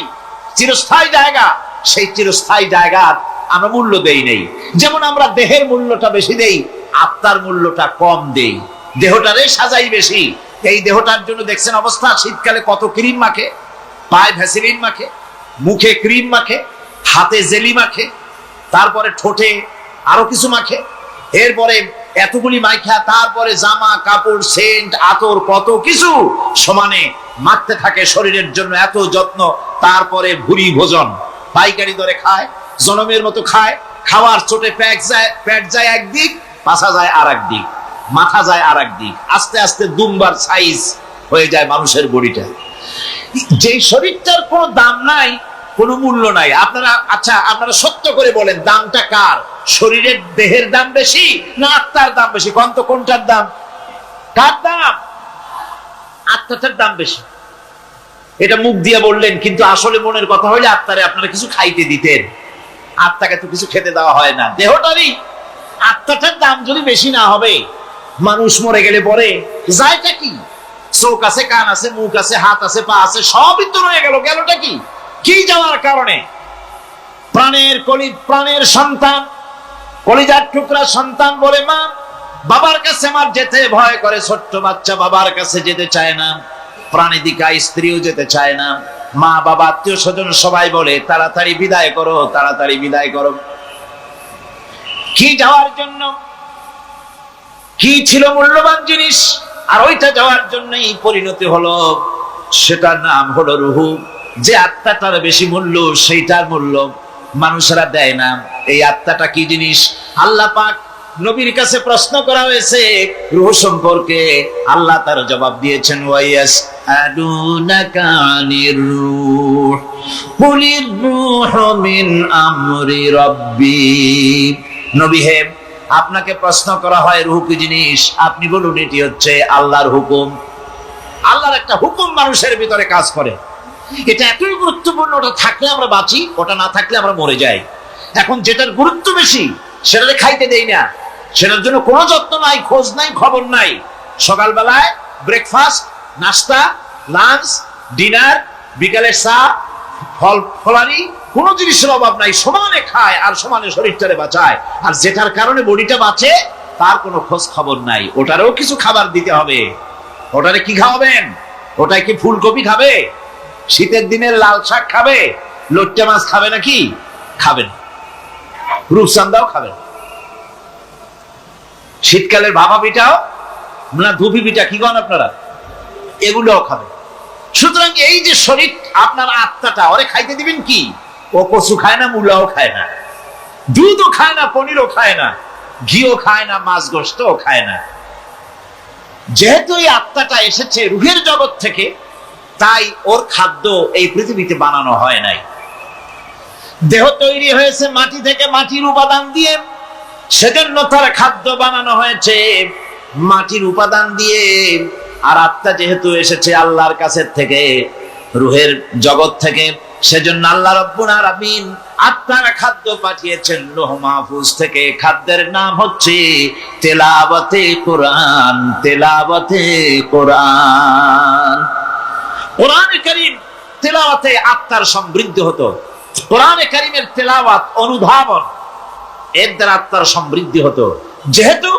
চিরস্থায়ী জায়গা, সেই চিরস্থায়ী জায়গার আমরা মূল্য দেই নেই। যেমন আমরা দেহের মূল্যটা বেশি দেই, আত্মার মূল্যটা কম দেই। দেহটারে সাজাই বেশি। এই দেহটার জন্য দেখছেন অবস্থা, শীতকালে কত ক্রিম মাখে, পায়ে ভ্যাসলিন মাখে, মুখে ক্রিম মাখে, হাতে জেলি মাখে, তারপরে ঠোঁটে আরো কিছু মাখে, এরপরে এতগুলি মাইখা তারপরে জামা কাপড় সেন্ট আতর কত কিছু সমানে মাখতে থাকে শরীরের জন্য, এত যত্ন। তারপরে ভুরি ভোজন পাইকারি দরে খায়, জনমের মতো খায়, খাওয়ার চোটে পেট যায় একদিক, পাছা যায় আর একদিক, মাথা যায় আর একদিক, আস্তে আস্তে দুমবার সাইজ হয়ে যায় মানুষের বডিটা। যে শরীরটার কোনো দাম নাই, কোনো মূল্য নাই। আপনারা সত্য করে বলেন, দামটা কার? শরীরের দেহের দাম বেশি না আত্মার দাম বেশি? কোনটার দাম? কার দাম? আত্মাটার দাম বেশি। এটা মুখ দিয়ে বললেন, কিন্তু আসলে মনের কথা হইলে আত্মারে আপনারা কিছু খাইতে দিতেন। আত্মাকে তো কিছু খেতে দেওয়া হয় না। দেহটারই আত্মাটার দাম যদি বেশি না হবে, মানুষ মরে গেলে পরে যায়টা কি? চোখ আছে, কান আছে, মুখ আছে, হাত আছে, পা আছে, সবই তো রয়ে গেল। গেলটা কি? কি যাওয়ার কারণে? প্রাণের সন্তান, কলিজার টুকরা সন্তান বলে, মা বাবার কাছে আমার যেতে ভয় করে। ছোট্ট বাচ্চা বাবার কাছে যেতে চায় না, প্রাণীদিকা স্ত্রীও যেতে চায় না। মা বাবা আত্মীয় স্বজন সবাই বলে, তাড়াতাড়ি বিদায় করো, তাড়াতাড়ি বিদায় করো। কি যাওয়ার জন্য? কি ছিল মূল্যবান জিনিস, আর ওইটা যাওয়ার জন্যই পরিণতি হলো। সেটার নাম হলো রুহু। যে আত্মাটার বেশি মূল্য, সেইটার মূল্য মানুষেরা দেয় না। এই আত্মাটা কি জিনিস? আল্লাহ পাক নবীর কাছে প্রশ্ন করা হয়েছে রূহ সম্পর্কে, আল্লাহ তার জবাব দিয়েছেন, ওয়াইয়াস আদুনাকা আনির রূহ কুলির রূহু মিন আমরি রাব্বি। নবী হে, আপনাকে প্রশ্ন করা হয় রূহ কি জিনিস, আপনি বলুন এটি হচ্ছে আল্লাহর হুকুম। আল্লাহর একটা হুকুম মানুষের ভিতরে কাজ করে। এটা এতই গুরুত্বপূর্ণ, ওটা থাকলে আমরা বাঁচি, ওটা না থাকলে আমরা মরে যাই। এখন যেটার গুরুত্ব বেশি সেটাকে খাইতে দেই না, সেটার জন্য কোনো যত্ন নাই, খোঁজ নাই, খবর নাই। সকালবেলায় ব্রেকফাস্ট, নাস্তা, লাঞ্চ, ডিনার, বিকালের চা, ফলারি, কোনো জিনিসের অভাব নাই, সমানে খায় আর সমানে শরীরটারে বাঁচায়। আর যেটার কারণে বডিটা বাঁচে তার কোনো খোঁজ খবর নাই। ওটারও কিছু খাবার দিতে হবে। ওটারে কি খাওয়াবেন? ওটাই কি ফুলকপি খাবে? শীতের দিনের লাল শাক খাবে? লট্টা মাছ খাবে নাকি? খাবেন। রূপচান্দাও খাবেন। শীতকালের ভাপা পিঠাও না, ধুপি পিঠা কি কন আপনারা, এগুলোও খাবেন। সুতরাং এই যে শরীর, আপনার আত্মাটা, ওরে খাইতে দিবেন কি? ও কচু খায় না, মূলাও খায় না, দুধও খায় না, পনিরও খায় না, ঘিও খায় না, মাছ গোশতও খায় না। যেহেতু এই আত্মাটা এসেছে রূহের জগৎ থেকে, তাই ওর খাদ্য এই পৃথিবীতে বানানো হয় নাই। দেহ তৈরি হয়েছে মাটি থেকে, মাটির উপাদান দিয়ে, সেজন্য তার খাদ্য বানানো হয়েছে মাটির উপাদান দিয়ে। আর আত্মা যেহেতু এসেছে আল্লাহর কাছে থেকে, রূহের জগৎ থেকে, সেজন্য আল্লাহ রাব্বুল আলামিন আত্মার খাদ্য পাঠিয়েছেন লৌহ মাহফুজ থেকে। খাদ্যের নাম হচ্ছে তেলাওয়াতে কোরআন। তেলাওয়াতে কোরআন। কোরআনে কারীম তেলাওয়াতে আত্মার সমৃদ্ধি হতো। কোরআনে কারীমের তেলাওয়াত, অনুধাবন, এর দ্বারা আত্মার সমৃদ্ধি হতো। যেহেতু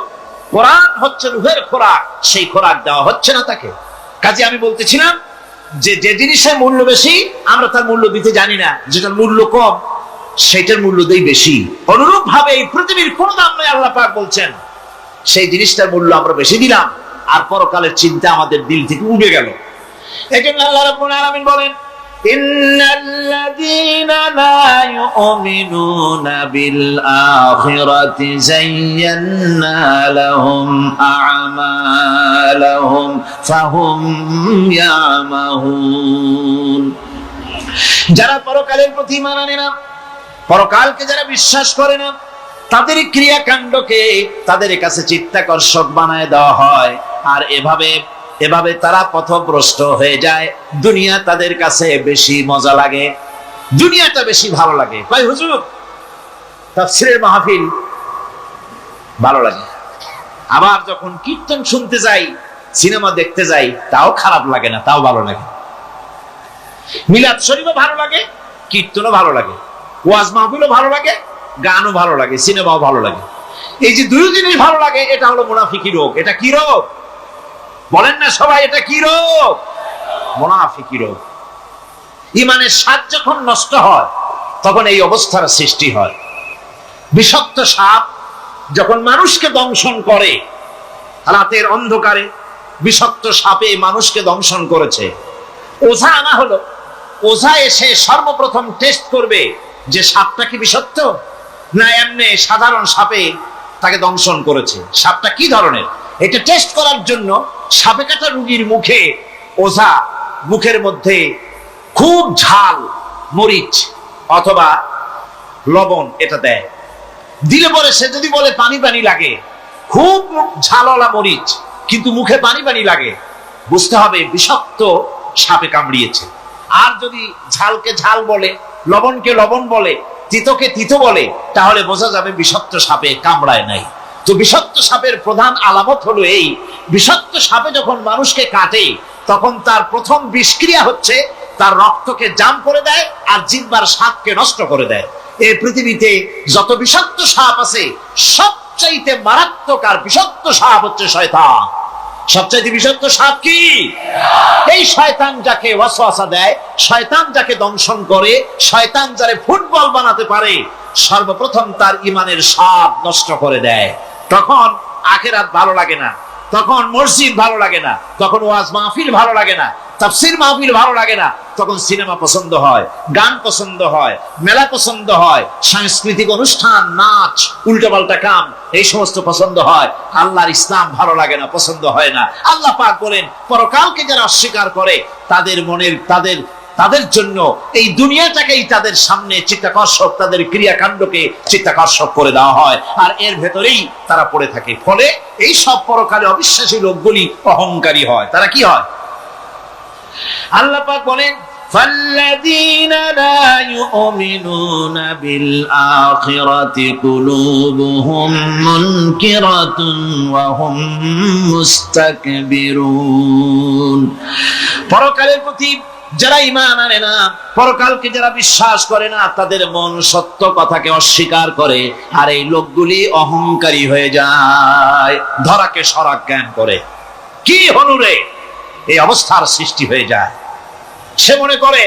কোরআন হচ্ছে রূহের খোরাক, সেই খোরাক দেওয়া হচ্ছে না তাকে। কাজে আমি বলতেছিলাম যে যে জিনিসের মূল্য বেশি আমরা তার মূল্য দিতে জানি না, যেটার মূল্য কম সেটার মূল্য দেই বেশি। অনুরূপ ভাবে এই পৃথিবীর কোনো দাম নয়, আল্লাহ পাক বলছেন, সেই জিনিসটার মূল্য আমরা বেশি দিলাম, আর পরকালের চিন্তা আমাদের দিল থেকে উবে গেল। এই জন্য আল্লাহ রাব্বুল আলামিন বলেন, ইন্নাল্লাযীনা লা ইউমিনুনা বিল আখিরাতি যায়্যান্না লাহুম আ'মালাহুম ফাহুম ইয়ামাহুন। যারা পরকালের প্রতি ঈমান আনে না, পরকালকে যারা বিশ্বাস করে না, তাদের ক্রিয়াকাণ্ডকে তাদের কাছে চিত্তাকর্ষক বানায় দেওয়া হয়, আর এভাবে তারা পথভ্রষ্ট হয়ে যায়। দুনিয়া তাদের কাছে বেশি মজা লাগে, দুনিয়াটা বেশি ভালো লাগে। কয় হুজুর তাফসীরের মাহফিল ভালো লাগে, আবার যখন কীর্তন শুনতে যাই, সিনেমা দেখতে যাই, তাও খারাপ লাগে না, তাও ভালো লাগে। মিলাদ শরীফও ভালো লাগে, কীর্তনও ভালো লাগে, ওয়াজ মাহফিলও ভালো লাগে, গানও ভালো লাগে, সিনেমাও ভালো লাগে। এই যে দুই জিনিস ভালো লাগে, এটা হলো মুনাফিকি রোগ। এটা কি রোগ বলেন না সবাই? এটা কি রোগ? মুনাফিকি রোগ। ঈমানের স্বাদ যখন নষ্ট হয়, তখন এই অবস্থার সৃষ্টি হয়। বিষাক্ত সাপ যখন মানুষকে দংশন করে, রাতের অন্ধকারে বিষাক্ত সাপে মানুষকে দংশন করেছে, ওঝা আনা হলো। ওঝা এসে সর্বপ্রথম টেস্ট করবে যে সাপটা কি বিষাক্ত না এমনি সাধারণ সাপে তাকে দংশন করেছে, সাপটা কি ধরনের। এটা টেস্ট করার জন্য সাপে কাটা রোগীর মুখে ওঝা মুখের মধ্যে খুব ঝাল মরিচ অথবা লবণ এটা দেয়। দিলে পরে সে যদি বলে পানি পানি লাগে, খুব ঝালওয়ালা মরিচ কিন্তু মুখে পানি পানি লাগে, বুঝতে হবে বিষাক্ত সাপে কামড়িয়েছে। আর যদি ঝালকে ঝাল বলে, লবণকে লবণ বলে, তিতকে তিতো বলে, তাহলে বোঝা যাবে বিষাক্ত সাপে কামড়ায় নাই। তো বিষাক্ত সাপের প্রধান আলামত হলো এই, বিষাক্ত সাপে যখন মানুষকে কাটে, তখন তার প্রথম বিষক্রিয়া হচ্ছে তার রক্তকে জাম করে দেয় আর জিহ্বার স্বাদকে নষ্ট করে দেয়। এই পৃথিবীতে যত বিষাক্ত সাপ আছে, সবচাইতে মারাত্মক আর বিষাক্ত সাপ হচ্ছে শয়তান। সবচাইতে বিষাক্ত সাপ কি? এই শয়তান যাকে ওয়াসওয়াসা দেয়, শয়তান যাকে দংশন করে, শয়তান যারে ফুটবল বানাতে পারে, সর্বপ্রথম তার ঈমানের স্বাদ নষ্ট করে দেয়। তখন আখিরাত ভালো লাগে না, তখন মসজিদ ভালো লাগে না, তখন ওয়াজ মাহফিল ভালো লাগে না, তাফসীর মাহফিল ভালো লাগে না, তখন সিনেমা পছন্দ হয়, গান পছন্দ হয়, মেলা পছন্দ হয়, সাংস্কৃতিক অনুষ্ঠান, নাচ, উল্টাপাল্টা কাম, এই সমস্ত পছন্দ হয়। আল্লাহর ইসলাম ভালো লাগে না, পছন্দ হয় না। আল্লাহ পাক বলেন, পরকালকে যারা অস্বীকার করে, তাদের মনের তাদের জন্য এই দুনিয়াটাকেই তাদের সামনে চিত্তাকর্ষক, তাদের ক্রিয়াকাণ্ডকে চিত্তাকর্ষক করে দেওয়া হয়, আর এর ভেতরেই তারা পড়ে থাকে। ফলে এই সব পরকালে অবিশ্বাসী লোকগুলি অহংকারী হয়। তারা কি হয়? আল্লাহ পাক বলেন, فَالَّذِينَ لَا يُؤْمِنُونَ بِالْآخِرَةِ قُلُوبُهُمْ مُنْكِرَةٌ وَهُمْ مُسْتَكْبِرُونَ। পরকালের প্রতি যারা ঈমান আনে না, পরকালকে যারা বিশ্বাস করে না, তাদের মন সত্য কথাকে অস্বীকার করে, আর এই লোকগুলি অহংকারী হয়ে যায়, ধরাকে সরা জ্ঞান করে। কি হনুরে এই অবস্থার সৃষ্টি হয়ে যায়। সে মনে করে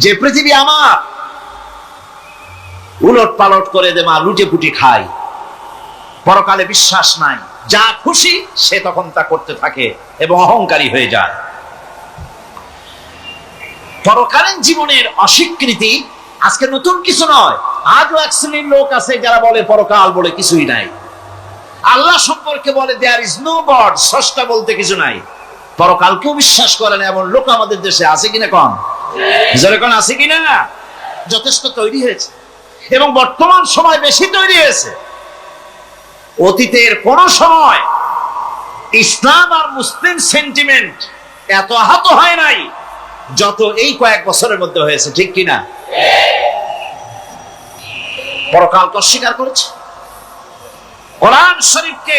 যে পৃথিবী আমার, উলট পালট করে দে মা, লুটে পুটি খাই। পরকালে বিশ্বাস নাই, যা খুশি সে তখন তা করতে থাকে এবং অহংকারী হয়ে যায়। পরকালীন জীবনের অস্বীকৃতি আজকে নতুন কিছু নয়। আজও এক শ্রেণীর লোক আছে যারা বলে পরকাল বলে কিছুই নাই। আল্লাহ সম্পর্কে বলে দেয়ার ইজ নো গড, স্রষ্টা বলতে কিছু নাই। পরকালকেও বিশ্বাস করে না এমন লোক আমাদের দেশে আছে কিনা? কম জোরে কোন আছে কিনা? যথেষ্ট তৈরি হয়েছে এবং বর্তমান সময় বেশি তৈরি হয়েছে। অতীতের কোন সময় ইসলাম আর মুসলিম সেন্টিমেন্ট এত আহত হয় নাই যত এই কয়েক বছরের মধ্যে হয়েছে, ঠিক কিনা? পরকালকে অস্বীকার করেছে, কোরআন শরীফকে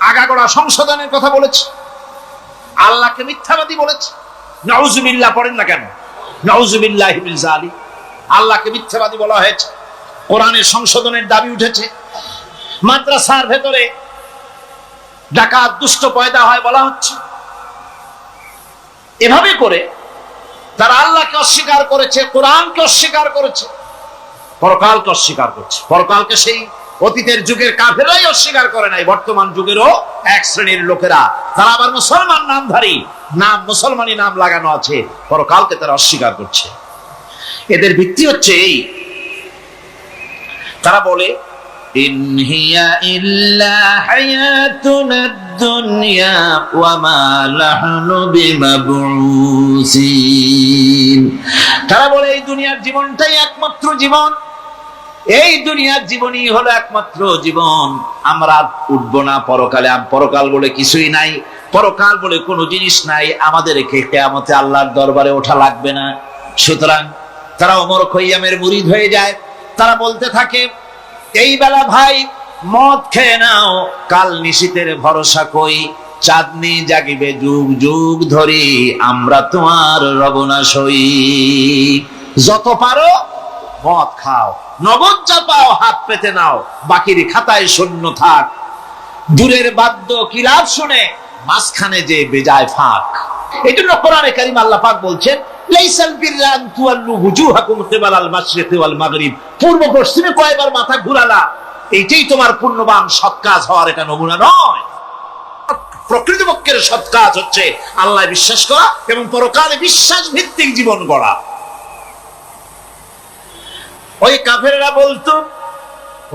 আগাগোড়া সংশোধনের কথা বলেছে, আল্লাহকে মিথ্যাবাদী বলেছে। নাউজুবিল্লাহ পড়েন না কেন? নাউজুবিল্লাহি মিন যালিক। আল্লাহকে মিথ্যাবাদী বলা হয়েছে, কোরআনের সংশোধনের দাবি উঠেছে, মাদ্রাসার ভেতরে ডাকাত দুষ্ট পয়দা হয় বলা হচ্ছে। এভাবে করে তারা আল্লাহকে অস্বীকার করেছে, কোরআনকে অস্বীকার করেছে, পরকালকে অস্বীকার করছে। পরকালকে সেই অতীতের যুগের কাফেররাই অস্বীকার করে নাই, বর্তমান যুগেরও এক শ্রেণীর লোকেরা, তারা আবার মুসলমান নামধারী, নাম, মুসলমানি নাম লাগানো আছে, পরকালকে তারা অস্বীকার করছে। এদের ভিত্তি হচ্ছে এই, তারা বলে ইন হিয়া ইল্লা হায়াতুনাদ দুনিয়া ওয়া মা নাহনু বিমাবউসিন। তারা বলে এই দুনিয়ার জীবনটাই একমাত্র জীবন, এই দুনিয়ার জীবনই হলো একমাত্র জীবন, আমরা উঠবো না পরকালে, পরকাল বলে কিছুই নাই, পরকাল বলে কোনো জিনিস নাই, আমাদেরকে কিয়ামতে আল্লাহর দরবারে ওঠা লাগবে না। সুতরাং তারা ওমর খৈয়ামের মুরিদ হয়ে যায়। তারা বলতে থাকে এই বেলা ভাই মদ খেয়ে নাও, কাল নিশীতের ভরসা কই, চাঁদনি জাগিবে যুগ যুগ ধরি, আমরা তোমার রবনা সই। যত পারো মদ খাও, নগদ যা পাও হাত পেতে নাও, বাকির খাতায় শূন্য থাক। দূরের বাদ্য কি লাভ শুনে, মাঝখানে যে বেজায় ফাঁক। এই জন্য কোরআনে কারীম আল্লাহ পাক বলছেন লাইসাল বিররা আন তুওয়াল্লু ওয়ুজুহাকুম কিবালাল মাশরিকি ওয়াল মাগরিব, পূর্ব পশ্চিমে কয়বার মাথা ঘুরালা, এইটাই তোমার পূর্ণবান সৎ কাজ হওয়ার এটা নমুনা নয়। প্রকৃতপক্ষের সৎ কাজ হচ্ছে আল্লাহ বিশ্বাস করা এবং পরকালে বিশ্বাস ভিত্তিক জীবন গড়া। ওই কাফেররা বলতো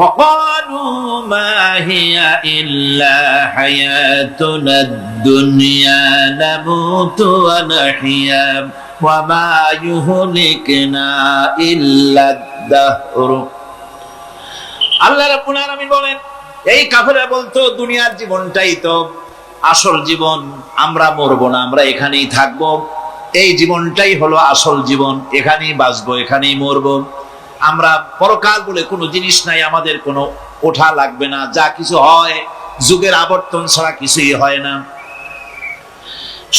وقالوا ما هي إلا حياتنا الدنيا نموت ونحيا وما يهلكنا إلا الدهر। আল্লাহ রাব্বুল আলামিন বলেন এই কাফেররা বলতো দুনিয়ার জীবনটাই তো আসল জীবন, আমরা মরবো না, আমরা এখানেই থাকবো, এই জীবনটাই হলো আসল জীবন, এখানেই বাঁচবো, এখানেই মরবো, আমরা পরকাল বলে কোনো জিনিস নাই, আমাদের কোনো ওঠা লাগবে না, যা কিছু হয় যুগের আবর্তন ছাড়া কিছুই হয় না।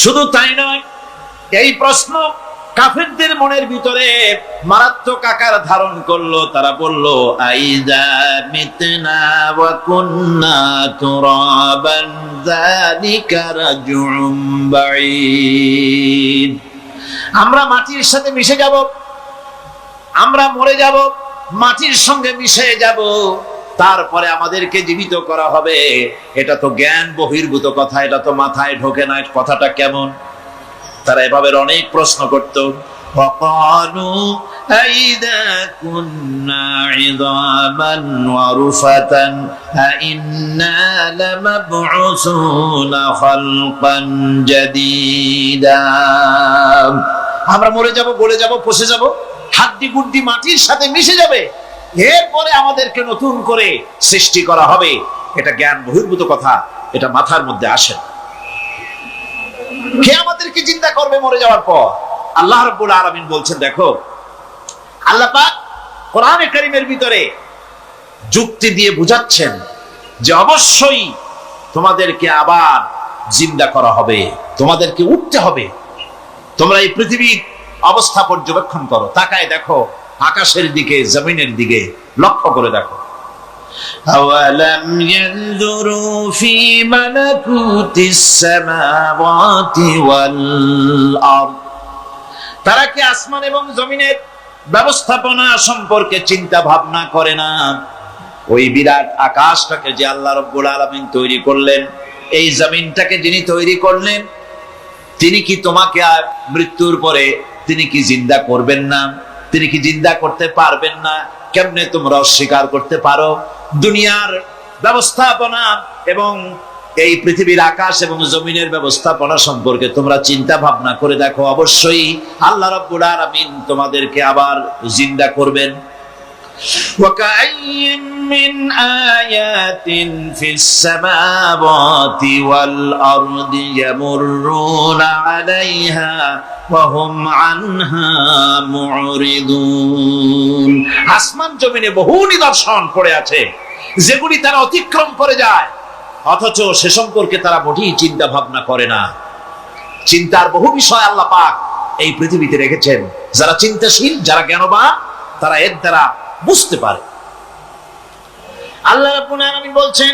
শুধু তাই নয়, এই প্রশ্ন কাফেরদের মনের ভিতরে মারাত্মক আকার ধারণ করলো। তারা বলল আইযা মিতনা ওয়া কুন্না তুরাবান যালিকা রাজউম বাঈদ, আমরা মাটির সাথে মিশে যাব, আমরা মরে যাব, মাটির সঙ্গে মিশে যাব, তারপরে আমাদেরকে জীবিত করা হবে। এটা তো জ্ঞান বহির্ভূত কথা, এটা তো মাথায় ঢোকে না, কথাটা কেমন? তারা এভাবে অনেক প্রশ্ন করত। وقالوا أئذا كنا عظاما ورفاتا أئنا لمبعوثون خلقا جديدا, আমরা মরে যাব, গলে যাব, পচে যাব, হাড্ডি গুড্ডি মাটির সাথে মিশে যাবে, এরপরে আমাদেরকে নতুন করে সৃষ্টি করা হবে। এটা জ্ঞান বহির্ভূত কথা, এটা মাথার মধ্যে আসে না। কে আমাদেরকে চিন্তা করবে মরে যাওয়ার পর? আল্লাহ রাব্বুল আলামিন বলছেন, দেখো আল্লাহ পাক কোরআনে কারীমের ভিতরে যুক্তি দিয়ে বুঝাচ্ছেন যে অবশ্যই তোমাদেরকে আবার জিন্দা করা হবে, তোমাদেরকে উঠতে হবে। তোমরা এই পৃথিবীর অবস্থা পর্যবেক্ষণ করো, তাকায় দেখো আকাশের দিকে, জমিনের দিকে লক্ষ্য করে দেখো। আওয়ালাম ইয়ানজুরু ফি মালাকুতিস সামাওয়াতি ওয়াল আরদ, তারা কি আসমান এবং জমিনের ব্যবস্থাপনা সম্পর্কে চিন্তা ভাবনা করে না? ওই বিরাট আকাশটাকে যে আল্লাহ রাব্বুল আলামিন তৈরি করলেন, এই জমিনটাকে যিনি তৈরি করলেন, তিনি কি তোমাকে আর মৃত্যুর পরে তিনি কি জিন্দা করবেন না? তিনি কি জিন্দা করতে পারবেন না? কেমনে তোমরা অস্বীকার করতে পারো? দুনিয়ার ব্যবস্থাপনা এবং এই পৃথিবীর আকাশ এবং জমিনের ব্যবস্থাপনা সম্পর্কে তোমরা চিন্তা ভাবনা করে দেখো, অবশ্যই আল্লাহ রাব্বুল আলামিন তোমাদেরকে আবার জিন্দা করবেন। وَكَأَيٍّ مِّنْ آيَاتٍ فِي السَّمَاوَاتِ وَالْأَرْضِ يَمُرُّونَ عَلَيْهَا وَهُمْ عَنْهَا مُعْرِضُونَ। আসমান জমিনে বহু নিদর্শন পড়ে আছে যেগুলি তারা অতিক্রম করে যায়, অথচ সে সম্পর্কে তারা মোটেই চিন্তা ভাবনা করে না। চিন্তার বহু বিষয় আল্লাহ পাক এই পৃথিবীতে রেখেছেন। যারা চিন্তাশীল, যারা জ্ঞানবান, তারা এর দ্বারা বুঝতে পারে। আল্লাহ রাব্বুল আলামিন বলছেন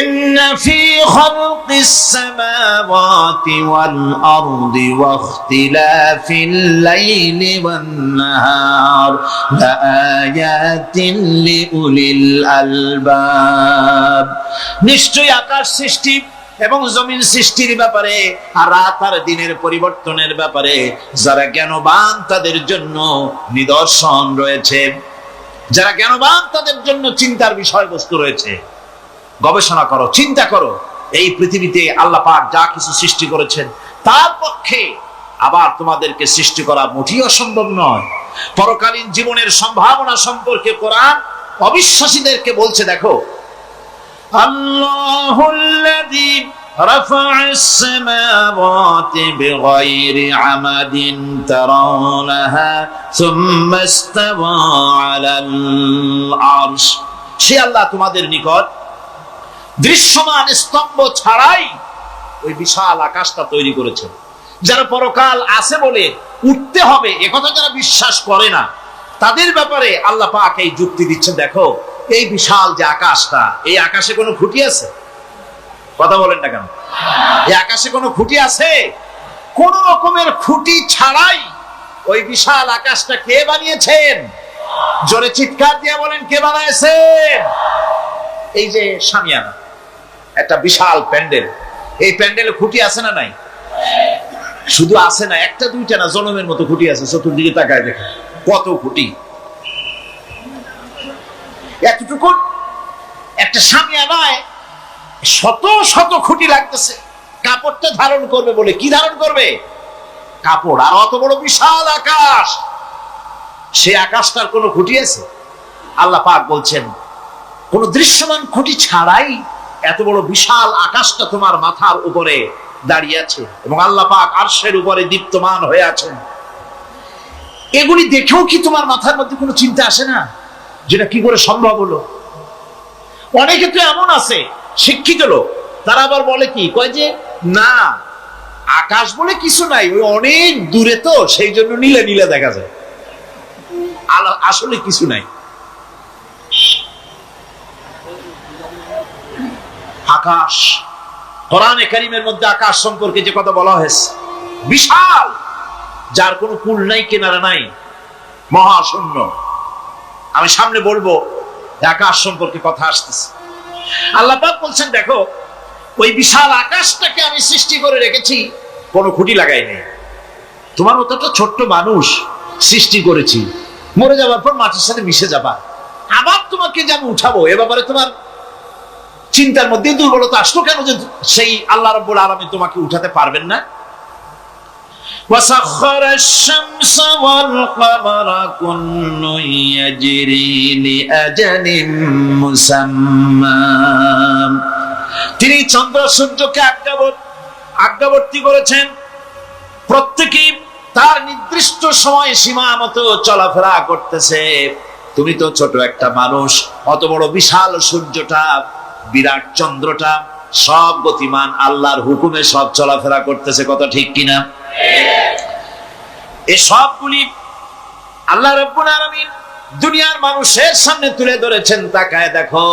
ইন্না ফি খালকিস সামাওয়াতি ওয়াল আরদি ওয়া ইখতিলাফিল লাইলি ওয়ান নাহার লাআয়াতিন লিউলিল আলবাব, নিশ্চয়ই আকাশ সৃষ্টি এবং জমিন সৃষ্টির ব্যাপারে আর রাত আর দিনের পরিবর্তনের ব্যাপারে যারা জ্ঞানবান তাদের জন্য নিদর্শন রয়েছে। যারা জ্ঞানবান তাদের জন্য চিন্তার বিষয়বস্তু রয়েছে। গবেষণা করো, চিন্তা করো, এই পৃথিবীতে আল্লাহ পাক যা কিছু সৃষ্টি করেছেন তার পক্ষে আবার তোমাদেরকে সৃষ্টি করা মোটেই অসম্ভব নয়। পরকালীন জীবনের সম্ভাবনা সম্পর্কে কোরআন অবিশ্বাসীদেরকে বলছে, দেখো, আল্লাহুল্লাযী রাফা'আস সামাওয়াতি বিগাইরি আমাদিন তারাউনাহা সুম্মা ইসতাওয়া আলাল আরশ। সে আল্লাহ তোমাদের নিকট দৃশ্যমান স্তম্ভ ছাড়াই ওই বিশাল আকাশটা তৈরি করেছে। যারা পরকাল আছে বলে উঠতে হবে একথা যারা বিশ্বাস করে না, তাদের ব্যাপারে আল্লাহ পাক এই যুক্তি দিচ্ছেন, দেখো এই বিশাল যে আকাশটা, এই আকাশে কোনো খুঁটি আছে? কথা বলেন না কেন? এই আকাশে কোনো খুঁটি আছে? কোন রকমের খুঁটি ছাড়াই ওই বিশাল আকাশটা কে বানিয়েছেন? জোরে চিৎকার দিয়ে বলেন, কে বানাইছেন? এই যে শামিয়ানা, একটা বিশাল প্যান্ডেল, এই প্যান্ডেলে খুঁটি আছে না নাই? শুধু আছে না, একটা দুইটা না, জনমের মতো খুঁটি আছে। চতুর্দিকে তাকায় দেখে কত খুঁটি। এতটুকু একটা শামিয়ানায় শত শত খুঁটি লাগতেছে কাপড়টা ধারণ করবে বলে। কি ধারণ করবে? কাপড়। আর অত বড় বিশাল আকাশ, সে আকাশটার কোনো খুঁটি আছে? আল্লাহ পাক বলছেন, কোন দৃশ্যমান খুঁটি ছাড়াই এত বড় বিশাল আকাশটা তোমার মাথার উপরে দাঁড়িয়ে আছে এবং আল্লাহ পাক আরশের উপরে দীপ্তমান হয়ে আছেন। এগুলি দেখেও কি তোমার মাথার মধ্যে কোনো চিন্তা আসে না যেটা কি করে সম্ভব হলো? অনেকে তো এমন আছে শিক্ষিত লোক, তারা আবার বলে কি, কয় যে না, আকাশ বলে কিছু নাই, ওই অনেক দূরে তো সেই জন্য নীলে নীলে দেখা যায়, আসলে কিছু নাই। আকাশ, কোরআনে কারীমের মধ্যে আকাশ সম্পর্কে যে কথা বলা হয়েছে, বিশাল, যার কোনো কূল নাই, কিনারা নাই, মহাশূন্য। আমি সামনে বলবো আকাশ সম্পর্কে কথা আসতেছে। আল্লাহ পাক বলছেন, দেখো ওই বিশাল আকাশটাকে আমি সৃষ্টি করে রেখেছি, কোনো খুঁটি লাগাই নেই। তোমার মতো একটা ছোট্ট মানুষ সৃষ্টি করেছি, মরে যাওয়ার পর মাটির সাথে মিশে যাবা, আবার তোমাকে যে আমি উঠাবো, এ ব্যাপারে তোমার চিন্তার মধ্যে দুর্বলতা আসলো কেন যে সেই আল্লাহ রাব্বুল আলামিন তোমাকে উঠাতে পারবেন না? وسخر الشمس والقمر كل يجري لأجل مسمى। তিনি চন্দ্র সূর্যকে আজ্ঞাবর্তী করেছেন, প্রত্যেকেই তার নির্দিষ্ট সময় সীমা মতো চলাফেরা করতেছে। তুমি তো ছোট একটা মানুষ, অত বড় বিশাল সূর্যটা, বিরাট চন্দ্রটা, সব গতিমান, আল্লাহর হুকুমে সব চলাফেরা করতেছে, কথা ঠিক কিনা? এই সবগুলি আল্লাহ রাব্বুল আলামিন দুনিয়ার মানুষের সামনে তুলে ধরেছেন। তাকায় দেখো,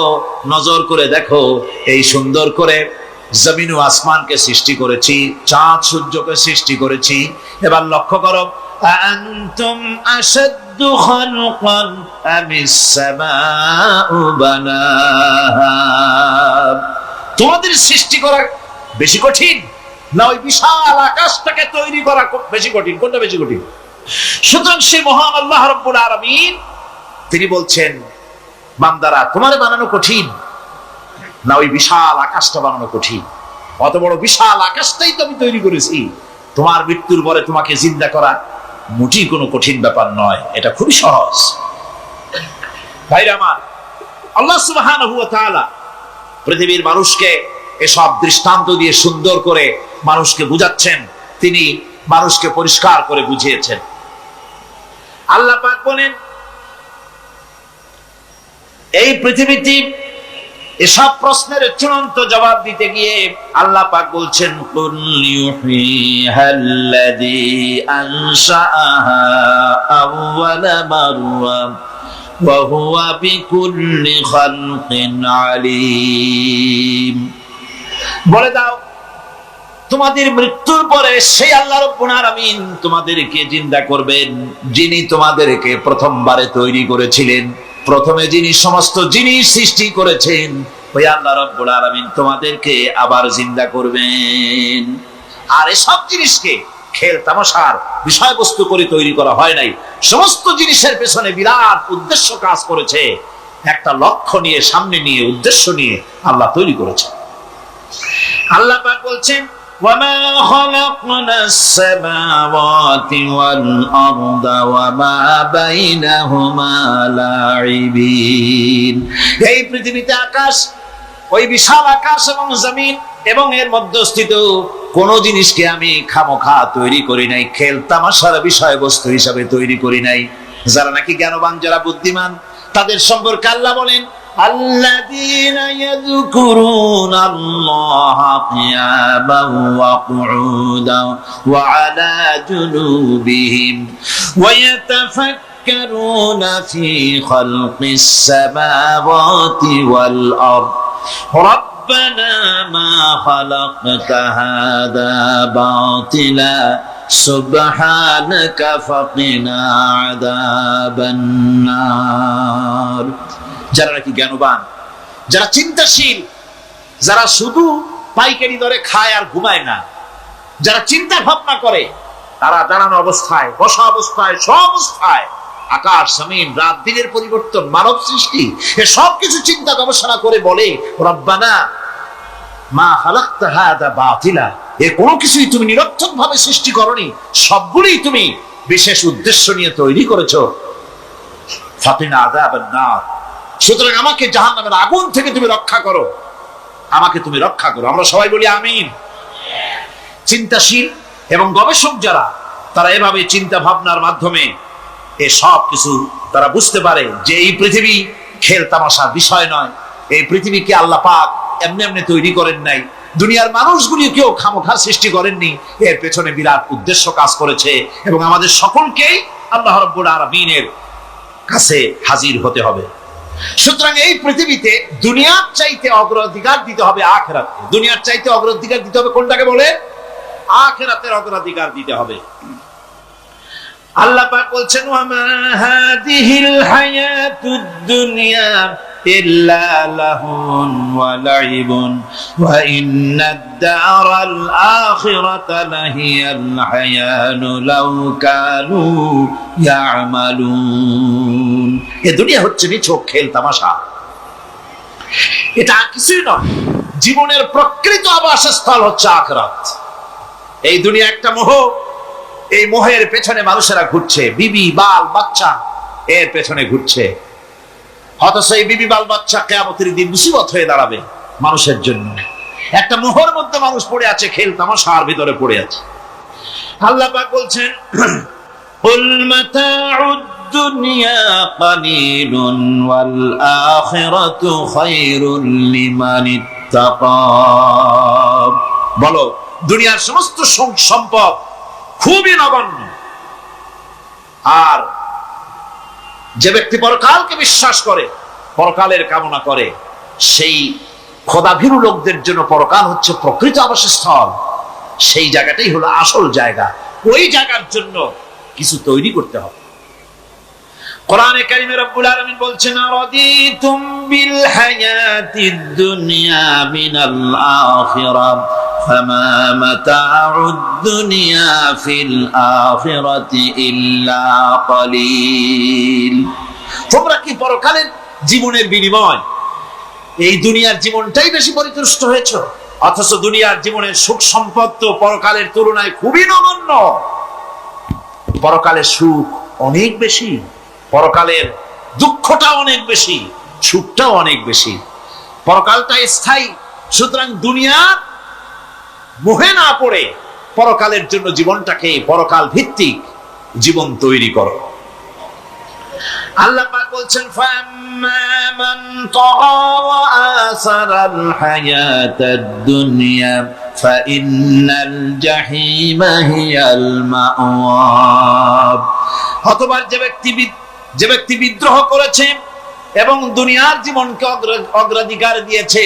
নজর করে দেখো, এই সুন্দর করে জমিন ও আসমানকে সৃষ্টি করেছি, চাঁদ সূর্যকে সৃষ্টি করেছি। এবার লক্ষ্য করো, আনতুম আশাদ্দু খালকান আমিস সামাউ বানাহা। তোমাদের সৃষ্টি করা বেশি কঠিন না ওই বিশাল আকাশটাকে তৈরি করা বেশি কঠিন? কোনটা বেশি কঠিন? সুতরাং সেই মহান আল্লাহ রাব্বুল আলামিন তিনি বলছেন, বান্দারা তোমারে বানানো কঠিন না ওই বিশাল আকাশটা বানানো কঠিন? অত বড় বিশাল আকাশটাই তো আমি তৈরি করেছি, তোমার মৃত্যুর পরে তোমাকে জিন্দা করা মোটেই কোনো কঠিন ব্যাপার নয়, এটা খুবই সহজ। ভাইরা আমার, আল্লাহ সুবহানাহু ওয়া তাআলা পৃথিবীর মানুষকে এসব দৃষ্টান্ত দিয়ে সুন্দর করে মানুষকে বুঝাচ্ছেন, তিনি মানুষকে পরিষ্কার করে বুঝিয়েছেন। আল্লাহ পাক বলেন, এই পৃথিবীতে এসব প্রশ্নের চূড়ান্ত জবাব দিতে গিয়ে আল্লাহ পাক বলছেন, কুল ইউহিহাল্লাযী আনশাআহা আউওয়ালা মাররা ওয়া হুয়া বিকুল্লি খালকিন আলীম। বলে দাও, তোমাদের মৃত্যুর পরে সেই আল্লাহ রাব্বুল আলামিন তোমাদেরকে জিন্দা করবেন, যিনি তোমাদেরকে প্রথমবারে তৈরি করেছিলেন, প্রথমে যিনি সমস্ত জিনিস সৃষ্টি করেছেন, ওই আল্লাহ রাব্বুল আলামিন তোমাদেরকে আবার জিন্দা করবেন। আর এসব জিনিসকে খেল তামাশার বিষয়বস্তু করে তৈরি করা হয় নাই। সমস্ত জিনিসের পেছনে বিরাট উদ্দেশ্য কাজ করেছে, একটা লক্ষ্য নিয়ে, সামনে নিয়ে, উদ্দেশ্য নিয়ে আল্লাহ তৈরি করেছে। আল্লাহ পাক বলছেন ওয়ামা খালাকনাস সামাওয়াতি ওয়াল আরদা ওয়ামা বাইনাহুমা লাইবিন। এই পৃথিবীতে আকাশ, ওই বিশাল আকাশ এবং জমিন এবং এর মধ্যস্থিত কোন জিনিসকে আমি খামোখা তৈরি করি নাই, খেল তামাশার বিষয়বস্তু হিসাবে তৈরি করি নাই। যারা নাকি জ্ঞানবান, যারা বুদ্ধিমান, তাদের সম্পর্কে আল্লাহ বলেন আল্লাযীনা ইয়াযকুরুনাল্লাহা কিয়ামান ওয়া কুউদান ওয়া আলা জুনুবিহিম ওয়া ইয়াতাফাক্কারুনা ফি খালকিস সামাওয়াতি ওয়াল আরদ ربنا ما خلقت هذا باطلا سبحانك فقنا عذاب النار। যারা নাকি জ্ঞানবান, যারা চিন্তাশীল, যারা শুধু পাইকারি দরে খায় আর ঘুমায় না, যারা চিন্তা ভাবনা করে, তারা দাঁড়ানো অবস্থায়, বসা অবস্থায়, সব অবস্থায়, আকাশ জমিন, রাত দিনের পরিবর্তন, মানব সৃষ্টি, এ সব কিছু চিন্তা গবেষণা করে বলে রব্বানা মা খালাকতা হাযা বাতিলা, এ কোনো কিছুই তুমি নিরর্থক ভাবে সৃষ্টি করনি, সবগুলোই তুমি বিশেষ উদ্দেশ্য নিয়ে তৈরি করেছো। ফাকিনা আযাবান নার, সুতরাং আমাকে জাহান্নামের আগুন থেকে তুমি রক্ষা করো, আমাকে তুমি রক্ষা করো। আমরা সবাই বলি আমিন। চিন্তাশীল এবং গবেষক যারা, তারা এভাবে চিন্তা ভাবনার মাধ্যমে এ সব কিছু তারা বুঝতে পারে যে এই পৃথিবী খেল তামাশার বিষয় নয়। এই পৃথিবীকে আল্লাহ পাক এমনি এমনি তৈরি করেন নাই, দুনিয়ার মানুষগুলিকেও খামোখা সৃষ্টি করেননি, এর পেছনে বিরাট উদ্দেশ্য কাজ করেছে এবং আমাদের সকলকেই আল্লাহ রাব্বুল আলামিনের কাছে হাজির হতে হবে। সুতরাং এই পৃথিবীতে দুনিয়ার চাইতে অগ্রাধিকার দিতে হবে আখিরাতকে। দুনিয়ার চাইতে অগ্রাধিকার দিতে হবে কোনটাকে বলে? আখিরাতের অগ্রাধিকার দিতে হবে। আল্লাহ পাক বলছেন ওয়ামা হাদিহিল হায়াতুদ দুনিয়া ইল্লা লাহুন ওয়া লাইবুন ওয়া ইন্নাদ দারাল আখিরাতা লাহিয়াল হায়ানু লাউ কানু ইয়ামালুন। এই দুনিয়া হচ্ছে নিছক খেল তামাশা, এটা কিছুই নয়। জীবনের প্রকৃত আবাসস্থল হচ্ছে আখিরাত। এই দুনিয়া একটা মোহ, এই মোহের পেছনে মানুষেরা ঘুরছে, বিবি বাল বাচ্চা এর পেছনে ঘুরছে। অথচ এই বিবি বাল বাচ্চা কিয়ামতের দিন মুসিবত হয়ে দাঁড়াবে মানুষের জন্য। একটা মোহর মধ্যে মানুষ পড়ে আছে, খেল তামাশার ভিতরে পড়ে আছে। আল্লাহ পাক বলছেন কুল মাতাউদ দুনিয়া কালিলুন ওয়াল আখিরাতু খায়রুল লিমান ইত্তাকা। বলো, দুনিয়ার সমস্ত সম্পদ খুবই নগণ্য, আর যে ব্যক্তি পরকালকে বিশ্বাস করে, পরকালের কামনা করে, সেই খোদাভীরু লোকদের জন্য পরকাল হচ্ছে প্রকৃত আবাসস্থল। সেই জায়গাটাই হলো আসল জায়গা। ওই জায়গার জন্য কিছু তৈরি করতে হবে। কোরআনে কারিমে রব্বুল আলামিন বলছেন রাদিতুম বিল হায়াতিদ দুনিয়া মিনাল আখিরাহ ফামা মাতাউদ দুনিয়া ফিল আখিরাতি ইল্লা কালিল। তোমরা কি পরকালের জীবনের বিনিময় এই দুনিয়ার জীবনটাই বেশি পরিতুষ্ট হয়েছো? অথচ দুনিয়ার জীবনের সুখ সম্পদ তো পরকালের তুলনায় খুবই নগণ্য। পরকালের সুখ অনেক বেশি, পরকালের দুঃখটা অনেক বেশি, সুখটাও অনেক বেশি। পরকালটা স্থায়ী, সুতরাং দুনিয়ার মোহে না পড়ে পরকালের জন্য জীবনটাকে পরকাল ভিত্তিক জীবন তৈরি করো। আল্লাহ পাক বলছেন ফাম্মা মান তাগা ওয়া আসারাল হায়াতাদ দুনিয়া ফাইন্নাল জাহিমা হিয়াল মাওয়া। অথবা যে ব্যক্তি বিদ্রোহ করেছে এবং দুনিয়ার জীবনকে অগ্রাধিকার দিয়েছে,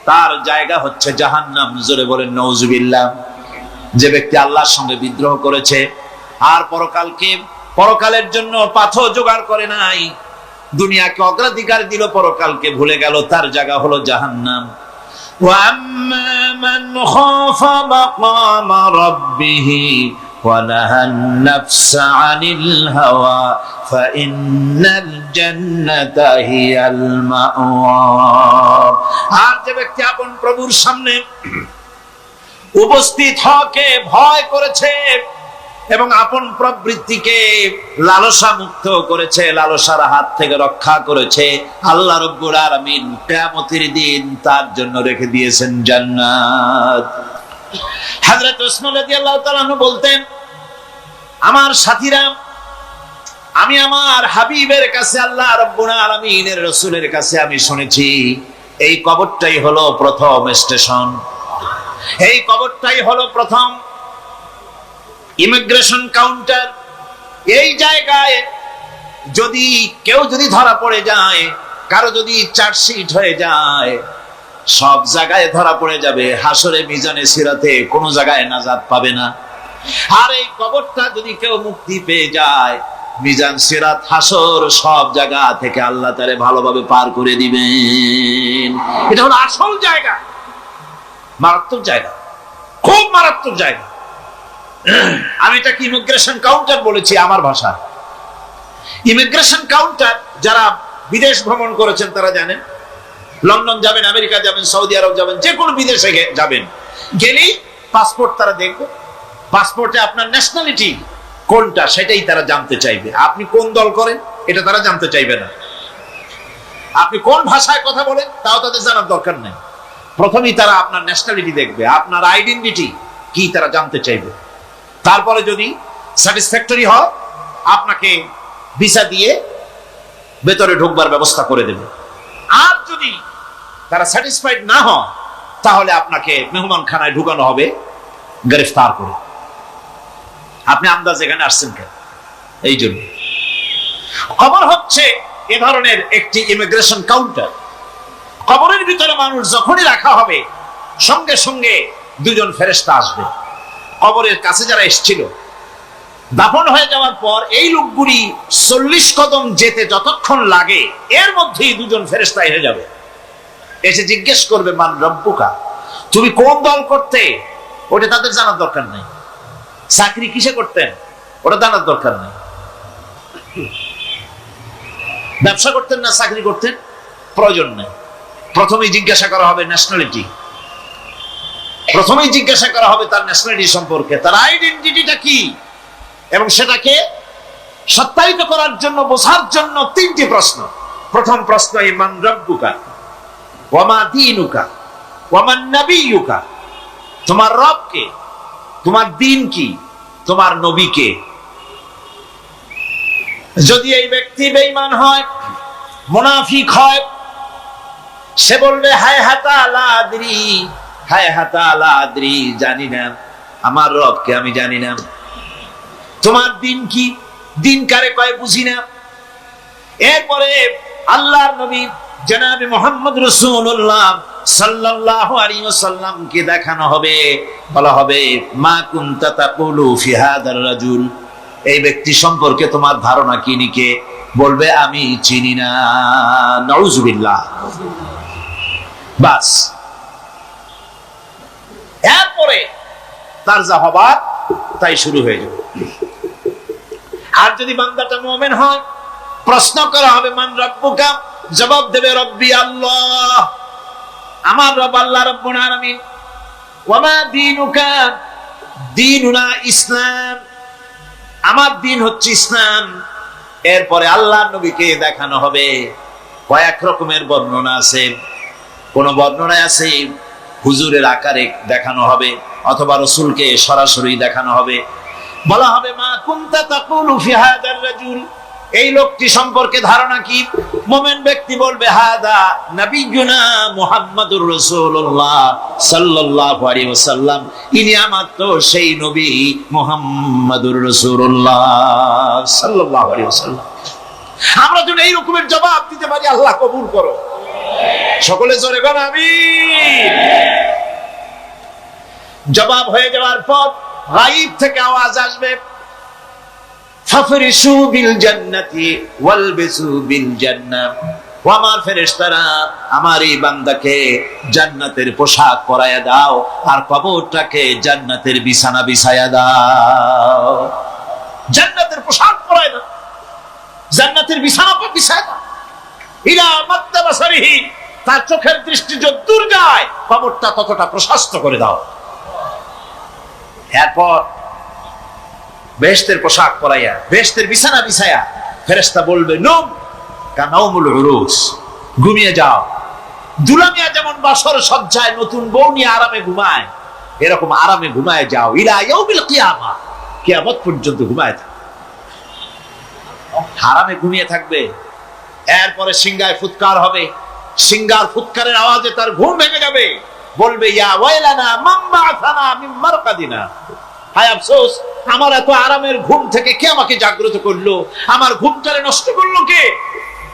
তার জায়গা হচ্ছে জাহান্নাম। জোরে বলেন নাউজুবিল্লাহ। যে ব্যক্তি আল্লাহর সঙ্গে বিদ্রোহ করেছে আর পরকালের জন্য পাথর জোগাড় করে নাই, দুনিয়াকে অগ্রাধিকার দিল, পরকালকে ভুলে গেল, তার জায়গা হলো জাহান্নাম। وَأَمَّا مَنْ خَافَ مَقَامَ رَبِّهِ وَنَهَى النَّفْسَ عَنِ الْهَوَى فَإِنَّ الْجَنَّةَ هِيَ الْمَأْوَى। আর যে ব্যক্তি আপন প্রভুর সামনে উপস্থিত হওয়াকে ভয় করেছে এবং আপন প্রবৃত্তিকে লালসা মুক্ত করেছে, লালসার হাত থেকে রক্ষা করেছে, আল্লাহ রাব্বুল আলামিন কিয়ামতের দিন তার জন্য রেখে দিয়েছেন জান্নাত। হযরত উসমান রাদিয়াল্লাহু তাআলা আনহু বলতেন, আমার সাথীরা, আমি আমার হাবিবের কাছে, আল্লাহ রাব্বুল আলামিনের রাসূলের কাছে আমি শুনেছি এই কবরটাই হলো প্রথম স্টেশন, এই কবরটাই হলো প্রথম ইমিগ্রেশন কাউন্টার। এই জায়গায় যদি কেউ ধরা পড়ে যায়, কারো যদি চার্জশিট হয়ে যায়, সব জায়গায় ধরা পড়ে যাবে, হাসরে মিজানে সিরাতে কোনো জায়গায় নাজাত পাবে না। আর এই কবরটা যদি কেউ মুক্তি পেয়ে যায়, মিজান সিরাত হাসর সব জায়গা থেকে আল্লাহ তাআলা ভালোভাবে পার করে দিবেন। এটা হলো আসল জায়গা, মারাত্মক জায়গা, খুব মারাত্মক জায়গা। আমি এটাকে ইমিগ্রেশন কাউন্টার বলেছি আমার ভাষা। ইমিগ্রেশন কাউন্টার যারা বিদেশ ভ্রমণ করেছেন তারা জানেন, লন্ডন যাবেন, আমেরিকা যাবেন, সৌদি আরব যাবেন, যে কোনো বিদেশে যাবেন, গেলেই পাসপোর্ট তারা দেখবে, পাসপোর্টে আপনার ন্যাশনালিটি কোনটা সেটাই তারা জানতে চাইবে। আপনি কোন দল করেন এটা তারা জানতে চাইবে না, আপনি কোন ভাষায় কথা বলেন তাও তাদের জানার দরকার নেই। প্রথমেই তারা আপনার ন্যাশনালিটি দেখবে, আপনার আইডেন্টিটি কি তারা জানতে চাইবে। তারপরে যদি স্যাটিসফ্যাক্টরি হয়, আপনাকে ভিসা দিয়ে ভেতরে ঢোকবার ব্যবস্থা করে দেবে। আর যদি তারা স্যাটিসফাইড না হয়, তাহলে আপনাকে মেহমানখানায় ঢুকানো হবে গ্রেফতার করে। আপনি আন্দাজ এখানে আসছেন কেন? এই জন্য কবর হচ্ছে এ ধরনের একটি ইমিগ্রেশন কাউন্টার। কবরের ভিতরে মানুষ যখনই রাখা হবে, সঙ্গে সঙ্গে দুজন ফেরেশতা আসবে। কবরের কাছে যারা এসেছিল, দাফন হয়ে যাওয়ার পর এই লোকগুলি 40 কদম যেতে যতক্ষণ লাগে, এর মধ্যেই দুজন ফেরেশতা এসে যাবে, এসে জিজ্ঞেস করবে, মান রব্বুকা, তুমি কোন দল করতে? ওটা তাদের জানার দরকার নেই। চাকরি কিসে করতেন ওটা জানার দরকার নেই। ব্যবসা করতেন না চাকরি করতেন প্রয়োজন নেই। প্রথমেই জিজ্ঞাসা করা হবে ন্যাশনালিটি, প্রথমেই জিজ্ঞাসা করা হবে তার ন্যাশনালিটি সম্পর্কে, তার আইডেন্টিটিটা কি, এবং সেটাকে সত্যায়িত করার জন্য, বোঝার জন্য 3টি প্রশ্ন। প্রথম প্রশ্ন, মান রব্বুকা ওয়া মা দীনুকা ওয়া মান নাবিয়ুকা, তোমার রব কে, তোমার দ্বীন কি, তোমার নবী কে। যদি এই ব্যক্তি বেঈমান হয়, মুনাফিক হয়, সে বলবে হায় হাতা লা আদরি, হায় হাতা লা আদরি, জানি না, আমার রবকে আমি জানি না। তোমার দিন কি, দিন কারে কয় বুঝি না। এরপরে আল্লাহর নবী জনাবে মুহাম্মদ রাসূলুল্লাহ সাল্লাল্লাহু আলাইহি ওয়াসাল্লাম কে দেখানো হবে, বলা হবে মা কুনতা তাকুলু ফি হাদার রাজুল, এই ব্যক্তি সম্পর্কে তোমার ধারণা কি নিকে, বলবে আমি চিনি না। নাউযুবিল্লাহ। বাস, এরপরে তার যা হবার তাই শুরু হয়ে যাবে। আর যদি বান্দাটা মুমিন হয়, প্রশ্ন করা হবে মান রব্বুকা, জবাব দেবে রব্বি আল্লাহ, আমার রব আল্লাহ রাব্বুল আলামিন। ওয়া মা দীনুকা, দীনুনা ইসলাম, আমার দিন হচ্ছে ইসলাম। এরপরে আল্লাহর নবীকে দেখানো হবে। কয়েক রকমের বর্ণনা আছে, কোন বর্ণনায় আছে হুজুরের আকারে দেখানো হবে, অথবা রাসূলকে সরাসরি দেখানো হবে। বলা হবে মা কুনতা তাকুলু ফি হাদার রাজুল, এই লোকটি সম্পর্কে ধারণা কি। মুমিন ব্যক্তি বলবে হাদা নবিয়ুনা মুহাম্মাদুর রাসূলুল্লাহ সাল্লাল্লাহু আলাইহি ওয়াসাল্লাম, ইনি আমার তো সেই নবী মুহাম্মাদুর রাসূলুল্লাহ সাল্লাল্লাহু আলাইহি ওয়াসাল্লাম। আমরা যদি এই রকমের জবাব দিতে পারি, আল্লাহ কবুল করো। সকলে জোরে বলেন আমিন। জবাব হয়ে যাওয়ার পর গায়ব থেকে আওয়াজ আসবে, ফাফরিশু বিল জান্নাতি ওয়ালবিসু বিল জান্নাহ, ও আমার ফেরেশতারা, আমার এই বান্দাকে জান্নাতের পোশাক পরায়া দাও আর কবরটাকে জান্নাতের বিছানা বিছায়া দাও। জান্নাতের পোশাক পরায় দাও, জান্নাতের বিছানা বিছায়া দাও। ইলা মাত্তাবাসারিহি, তার চোখের দৃষ্টি যতদূর যায় কবরটা ততটা প্রশস্ত করে দাও। এরপর বেহেশতের পোশাক পরাইয়া বেহেশতের বিছানা বিছায়া ফেরেশতা বলবে, নুম কানাউমুল উরুস, ঘুমিয়ে যাও। দুলামিয়া যেমন বাসর সজ্জায় নতুন বউ নিয়ে আরামে ঘুমায়, এরকম আরামে ঘুমায় যাও। ইলা ইয়াউমিল কিয়ামা, কিয়ামত পর্যন্ত ঘুমায় থাকবে, আরামে ঘুমিয়ে থাকবে। এরপরে সিংহায় ফুৎকার হবে, সিংহার ফুৎকারের আওয়াজে তার ঘুম ভেঙে যাবে। বলবে, ইয়া ওয়াইলানা মান বা'আসানা মিন মারকাদিনা, হায় আফসোস, আমার এত আরামের ঘুম থেকে কে আমাকে জাগ্রত করলো, আমার ঘুমটারে নষ্ট করলো কে?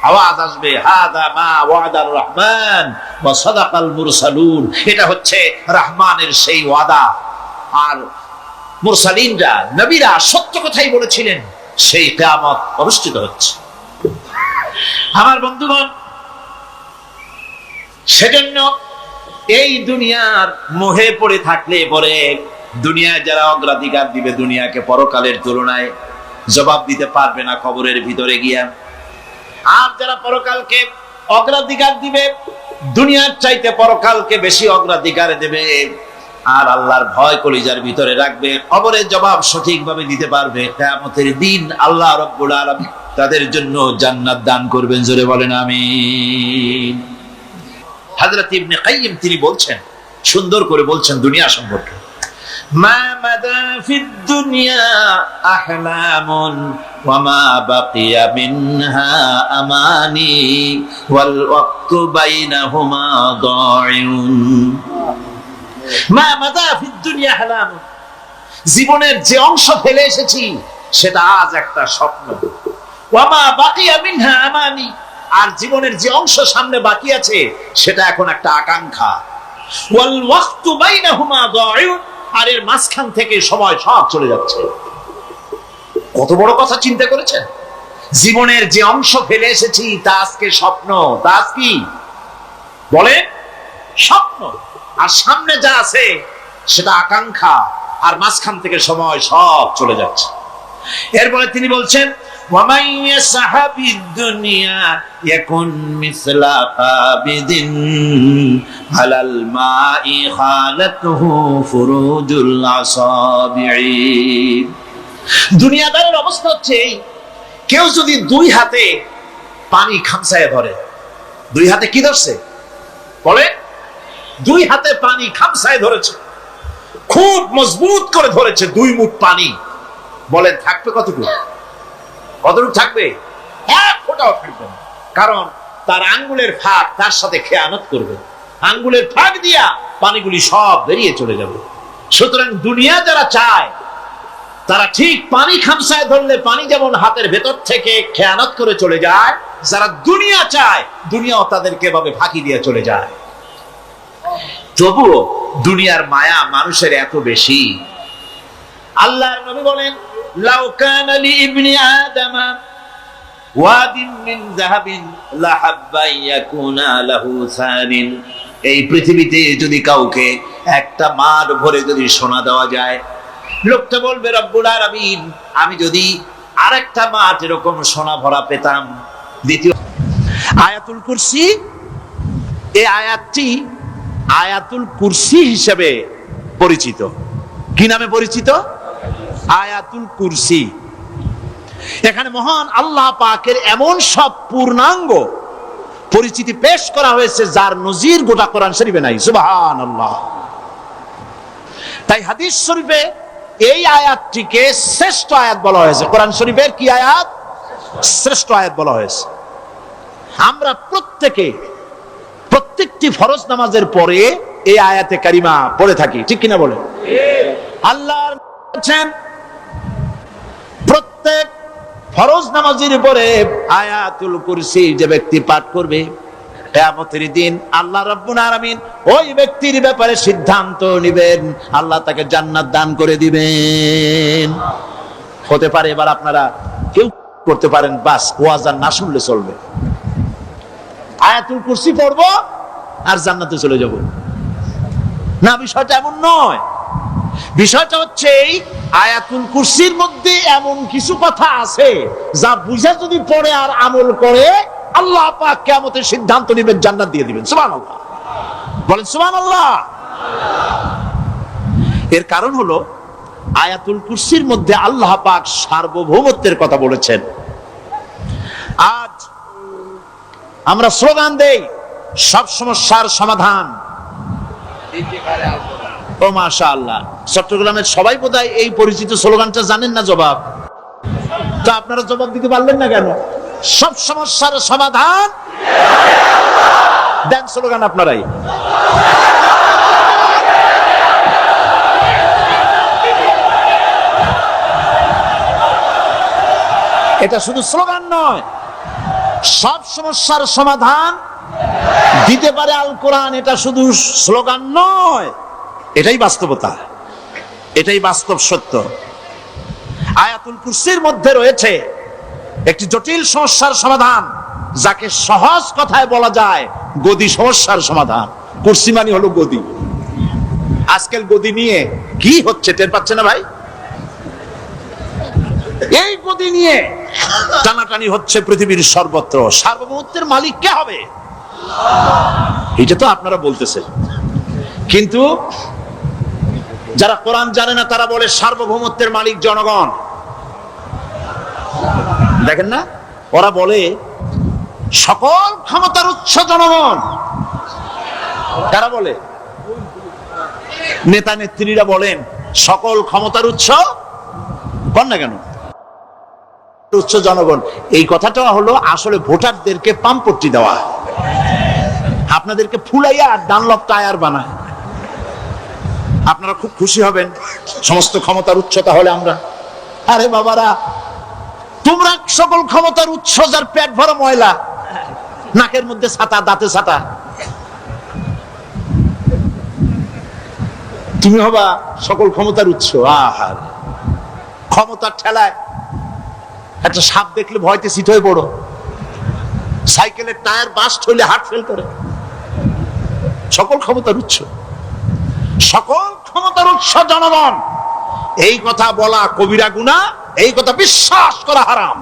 আওয়াজ আসবে, হাদা মা ওয়াদার রহমান ওয়া সাদাকাল মুরসালুন, এটা হচ্ছে রহমানের সেই ওয়াদা, আর মুরসালিনরা নবীরা সত্য কথাই বলেছিলেন, সেই কিয়ামত অনুষ্ঠিত হচ্ছে। আমার বন্ধুগণ, সেজন্য এই দুনিয়ার মোহে পড়ে থাকলে পরে দুনিয়ায় যারা অগ্রাধিকার দিবে দুনিয়াকে পরকালের তুলনায়, জবাব দিতে পারবে না কবরের ভিতরে গিয়া। আর যারা পরকালকে অগ্রাধিকার দিবে, দুনিয়ার চাইতে পরকালকে বেশি অগ্রাধিকার দেবে, আর আল্লাহর ভয় কলিজার ভিতরে রাখবে, কবরের জবাব সঠিকভাবে দিতে পারবে, কিয়ামতের দিন আল্লাহ রাব্বুল আলামিন তাদের জন্য জান্নাত দান করবেন। জোরে বলেন আমিন। হযরত ইবনে কাইয়্যিম তিনি বলছেন, সুন্দর করে বলছেন দুনিয়া সম্পর্কে, মা মাদা ফিদ দুনিয়া আহলামুন ওয়া মা বাকিয়া মিনহা আমানি ওয়াল ওয়াক্তু বাইনাহুমা দাইউন। মা মাদা ফিদ দুনিয়া আহলামুন, জীবনের যে অংশ ফেলে এসেছি সেটা আজ একটা স্বপ্ন। ওয়া মা বাকিয়া মিনহা আমানি, আর জীবনের যে অংশ সামনে বাকি আছে সেটা এখন একটা আকাঙ্ক্ষা। ওয়াল ওয়াক্তু বাইনাহুমা দাইউন, আর এর মাঝখান থেকে সময় সব চলে যাচ্ছে। কত বড় কথা চিন্তা করেছেন? জীবনের যে অংশ ফেলে এসেছি তা আজকে স্বপ্ন, তা আজ কি বলে? স্বপ্ন। আর সামনে যা আছে সেটা আকাঙ্ক্ষা, আর মাঝখান থেকে সময় সব চলে যাচ্ছে। এরপরে তিনি বলছেন, وَمَنْ يَسْعَ فِي الدُّنْيَا يَكُنْ مِثْلَ قَابِضٍ عَلَى الْمَاءِ خَالَتْهُ فُرُوجُ الْأَصَابِعِ। দুনিয়াদারের অবস্থা হচ্ছে, কেউ যদি দুই হাতে পানি খামসায় ধরে, দুই হাতে কি ধরছে বলে? দুই হাতে পানি খামসায় ধরেছে, খুব মজবুত করে ধরেছে, দুই মুঠ পানি, বলেন থাকবে কতটুকু? কতটুকু থাকবে? এক ফোঁটাও থাকবে না, কারণ তার আঙ্গুলের ফাঁক তার সাথে খেয়ানত করবে, আঙ্গুলের ফাঁক দিয়া পানিগুলি সব বেরিয়ে চলে যাবে। সুতরাং দুনিয়া যারা চায় তারা ঠিক পানি খামসায় ধরলে পানি যেমন হাতের ভেতর থেকে খেয়ানত করে চলে যায়, যারা দুনিয়া চায় দুনিয়াও তাদেরকে এভাবে ফাঁকি দিয়ে চলে যায়। তবুও দুনিয়ার মায়া মানুষের এত বেশি। আল্লাহর নবী বলেন, লাউ কানা লি ইবনি আদম ওয়াদিন মিন যাহাবিন লাহাব্বা ইয়াকুনা লাহু সানিন, এই পৃথিবীতে যদি কাউকে একটা মাঠ ভরে যদি সোনা দেওয়া যায়, লোকটা বলবে, রব্বুল আলামিন, আমি যদি আরেকটা মাঠ এরকম সোনা ভরা পেতাম। দ্বিতীয় আয়াতুল কুরসি, এই আয়াতটি আয়াতুল কুরসি হিসেবে পরিচিত। কি নামে পরিচিত? আয়াতুল কুরসি। এখানে মহান আল্লাহ পাকের এমন সব পূর্ণাঙ্গ পরিচিতি পেশ করা হয়েছে যার নজির গোটা কোরআন শরীফে নাই। সুবহানাল্লাহ। তাই হাদিস শরীফে এই আয়াতটিকে শ্রেষ্ঠ আয়াত বলা হয়েছে। কোরআন শরীফের কি আয়াত? শ্রেষ্ঠ আয়াত বলা হয়েছে। আমরা প্রত্যেকটি ফরজ নামাজের পরে এই আয়াতে কারিমা পড়ে থাকি, ঠিক কিনা বলে? আল্লাহ বলেন, প্রত্যেক ফরজ নামাজের পরে আয়াতুল কুরসি যে ব্যক্তি পাঠ করবে, কিয়ামতের দিন আল্লাহ রাব্বুল আলামিন ওই ব্যক্তির ব্যাপারে সিদ্ধান্ত নেবেন, আল্লাহ তাকে জান্নাত দান করে দিবেন। হতে পারে এবার আপনারা কেউ করতে পারেন, বাস ওয়াজ আর না শুনলে চলবে, আয়াতুল কুরসি পড়বো আর জান্নাতে চলে যাব। না, বিষয়টা এমন নয়। বিষয়টা হচ্ছে এই আয়াতুল কুরসির মধ্যে এমন কিছু কথা আছে যা বুঝে যদি পড়ে আর আমল করে, আল্লাহ পাক কিয়ামতের সিদ্ধান্ত নেবেন, জান্নাত দিয়ে দিবেন। সুবহানাল্লাহ, বলেন সুবহানাল্লাহ। এর কারণ হলো আয়াতুল কুরসির মধ্যে আল্লাহ পাক সার্বভৌমত্বের কথা বলেছেন। আজ আমরা স্লোগান দেই সব সমস্যার সমাধান। ও মাশাআল্লাহ, চট্টগ্রামের সবাই বোধহয় এই পরিচিত স্লোগানটা জানেন না। জবাব তো আপনারা জবাব দিতে পারলেন না কেন? সব সমস্যার সমাধান দেন স্লোগান আপনারাই। এটা শুধু স্লোগান নয়, সব সমস্যার সমাধান দিতে পারে আল কোরআন। এটা শুধু স্লোগান নয়, এটাই বাস্তবতা, এটাই বাস্তব সত্য। আয়াতুল কুরসির মধ্যে রয়েছে একটি জটিল সমস্যার সমাধান, যাকে সহজ কথায় বলা যায় গদি সমস্যার সমাধান। কুরসি মানে হলো গদি। আজকাল গদি নিয়ে কি হচ্ছে টের পাচ্ছে না ভাই? এই গদি নিয়ে টানাটানি হচ্ছে পৃথিবীর সর্বত্র। সার্বভৌমত্বের মালিক কে হবে? এটা তো আপনারা বলতেছেন, কিন্তু যারা কোরআন জানে না তারা বলে সার্বভৌমত্বের মালিক জনগণ। দেখেন না, ওরা বলে সকল ক্ষমতার উৎস জনগণ। তারা বলে, নেতা নেত্রীরা বলেন সকল ক্ষমতার উৎস, বল না কেন উৎস জনগণ। এই কথাটা হলো আসলে ভোটারদেরকে পাম্পট্টি দেওয়া, আপনাদেরকে ফুলাইয়া ডানলপ টায়ার বানায়। আপনারা খুব খুশি হবেন সমস্ত ক্ষমতার উৎস তাহলে আমরা। আরে বাবারা, তোমরা সকল ক্ষমতার উৎস যার পেট ভরা ময়লা, নাকের মধ্যে ছাতা, দাঁতে ছাতা, তুমি হবা সকল ক্ষমতার উৎস। আহার, ক্ষমতার ঠেলায় একটা সাপ দেখলে ভয়তে সিট হয়ে পড়ো, সাইকেলের টায়ার বাস্ট হইলে হার্ট ফেল করে। সকল ক্ষমতার উৎস, সকল ক্ষমতার উৎস জনগণ, এই কথা বলা কবিরা গুনাহ, এই কথা বিশ্বাস করা হারাম,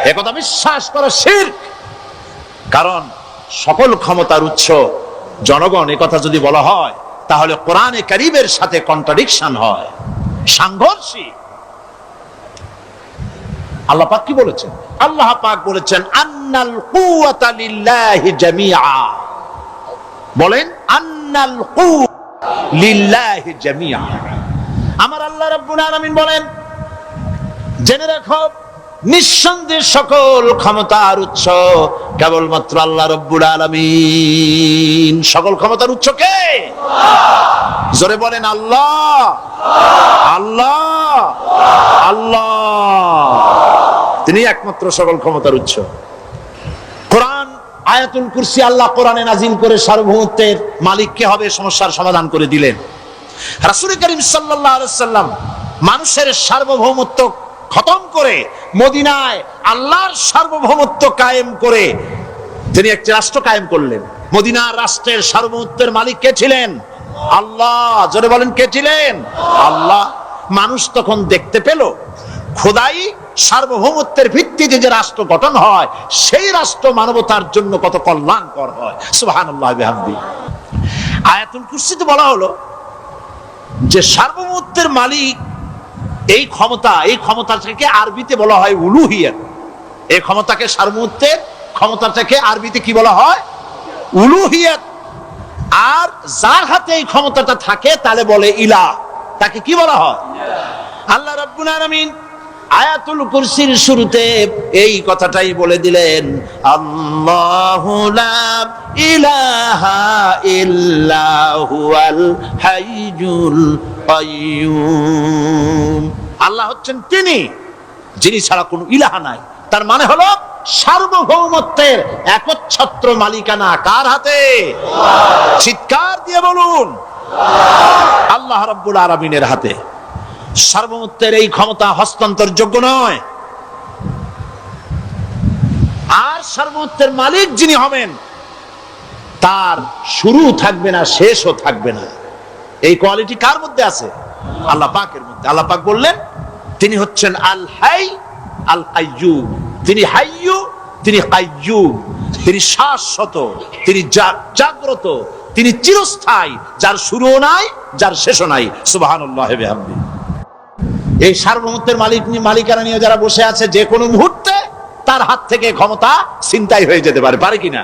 এই কথা বিশ্বাস করা শিরক। কারণ সকল ক্ষমতার উৎস জনগণ এই কথা যদি বলা হয় তাহলে কোরআনে কারীমের সাথে কন্ট্রাডিকশন হয়, সাংঘর্ষিক। আল্লাহ পাক কি বলেছেন? আল্লাহ পাক বলেছেন আন্নাল কুওয়াতা লিল্লাহি জামিআ। বলেন আন্নাল কুওয়াতা লিল্লাহি জামিআ। আমার আল্লাহ রাব্বুল আলামিন বলেন, জেনে রাখো নিঃসন্দেহে সকল ক্ষমতার উৎস কেবলমাত্র আল্লাহ রাব্বুল আলামিন। সকল ক্ষমতার উৎস কে? জোরে বলেন আল্লাহ, আল্লাহ, আল্লাহ। তিনি একমাত্র সকল ক্ষমতার উৎস। কোরআন আয়াতুল কুরসি আল্লাহ কোরআনে নাজিল করে সার্বভৌমত্বের মালিক কে হবে সমস্যার সমাধান করে দিলেন। রাসূল করিম সাল্লাল্লাহু আলাইহি ওয়াসাল্লাম মানুষের সার্বভৌমত্ব খতম করে মদিনায় আল্লাহর সার্বভৌমত্ব কায়েম করে তিনি একটি রাষ্ট্র কায়েম করলেন। মদিনার রাষ্ট্রের সার্বভৌমত্বের মালিক কে ছিলেন? আল্লাহ। জোরে বলেন কে ছিলেন? আল্লাহ। মানুষ তখন দেখতে পেল খোদাই সার্বভৌমত্বের ভিত্তিতে যে রাষ্ট্র গঠন হয় সেই রাষ্ট্র মানবতার জন্য কত কল্যাণকর হয়। সুবহানাল্লাহ বিহামদি। আয়াতুল কুরসিতে বলা হলো যে সার্বভৌমত্বের মালিক এই ক্ষমতাটাকে আরবিতে বলা হয় উলুহিয়াত। এই ক্ষমতাকে সার্বভৌমত্বের ক্ষমতাটাকে আরবিতে কি বলা হয়? উলুহিয়াত। আর যার হাতে এই ক্ষমতাটা থাকে তাহলে বলে ইলাহ, তাকে কি বলা হয়? আল্লাহ রাব্বুল আলামিন আয়াতুল কুরসির শুরুতে এই কথাটাই বলে দিলেন, আল্লাহু লা ইলাহা ইল্লা হুয়াল হাইয়ুল কাইয়্যুম। আল্লাহ হচ্ছেন তিনি যিনি ছাড়া কোনো ইলাহা নাই। তার মানে হলো সার্বভৌমত্বের একচ্ছত্র মালিকানা কার হাতে? চিৎকার দিয়ে বলুন, আল্লাহ রাব্বুল আলামিনের হাতে। সার্বভৌমত্বের এই ক্ষমতা হস্তান্তরযোগ্য নয়। আর সার্বভৌমত্বের মালিক যিনি হবেন তার শুরু থাকবে না, শেষও থাকবে না। এই কোয়ালিটি কার মধ্যে আছে? আল্লাহ পাকের মধ্যে। আল্লাহ পাক বললেন তিনি হচ্ছেন আল হাই আল কাইয়্যুম। তিনি হাইয়্যু, তিনি কাইয়্যুম। তিনি শাশ্বত, তিনি জাগ্রত, তিনি চিরস্থায়ী, যার শুরুও নাই, যার শেষও নাই। সুবহানাল্লাহ ওয়া বিহামদিহি। এই সার্বভৌমত্বের মালিকানা নিয়ে যারা বসে আছে, যে কোনো মুহূর্তে তার হাত থেকে ক্ষমতা ছিনতাই হয়ে যেতে পারে, পারে কিনা?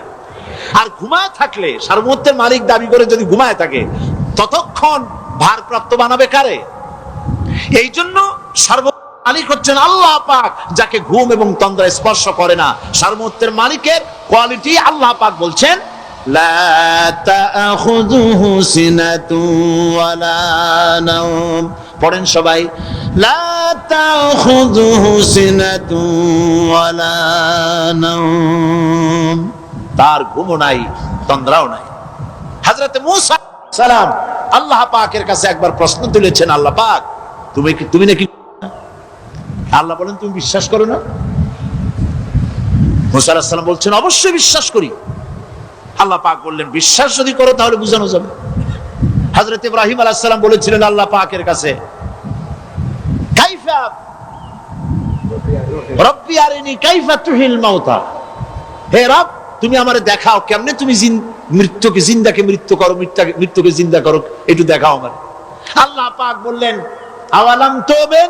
আর ঘুমায় থাকলে, সার্বভৌমত্বের মালিক দাবি করে যদি ঘুমায় থাকে, ততক্ষণ ভারপ্রাপ্ত বানাবে কারে? এই জন্য সার্বভৌমত্বের মালিক হচ্ছেন আল্লাহ পাক, যাকে ঘুম এবং তন্দ্রা স্পর্শ করে না। সার্বভৌমত্বের মালিকের কোয়ালিটি আল্লাহ পাক বলছেন লা তাখুযুহু সিনাতুন ওয়ালা নাওম। পড়েন সবাই, লা তাখুযুহু সিনাতুন ওয়ালা নাওম। তার ঘুমও নাই, তন্দ্রাও নাই। হযরত মূসা সালাম আল্লাহ পাকের কাছে একবার প্রশ্ন তুলেছেন, আল্লাহ পাক তুমি নাকি? আল্লাহ বলেন তুমি বিশ্বাস করো না? মূসা আলাইহিস সালাম বলছেন অবশ্যই বিশ্বাস করি। আল্লাহ পাক বললেন বিশ্বাস যদি করো তাহলে বুঝানো যাবে। হযরত ইব্রাহিম আলাইহিস সালাম বলেছিলেন আল্লাহ পাকের কাছে, কাইফা রব্বি আরিনি কাইফা তুহিল মাউতা। হে রব, তুমি আমারে দেখাও কেমনে তুমি মৃত্যুকে জিন্দাকে মৃত্যু করো, মৃত্যুকে জিন্দা করো, একটু দেখাও আমারে। আল্লাহ পাক বললেন আওয়ালাম তুমিন,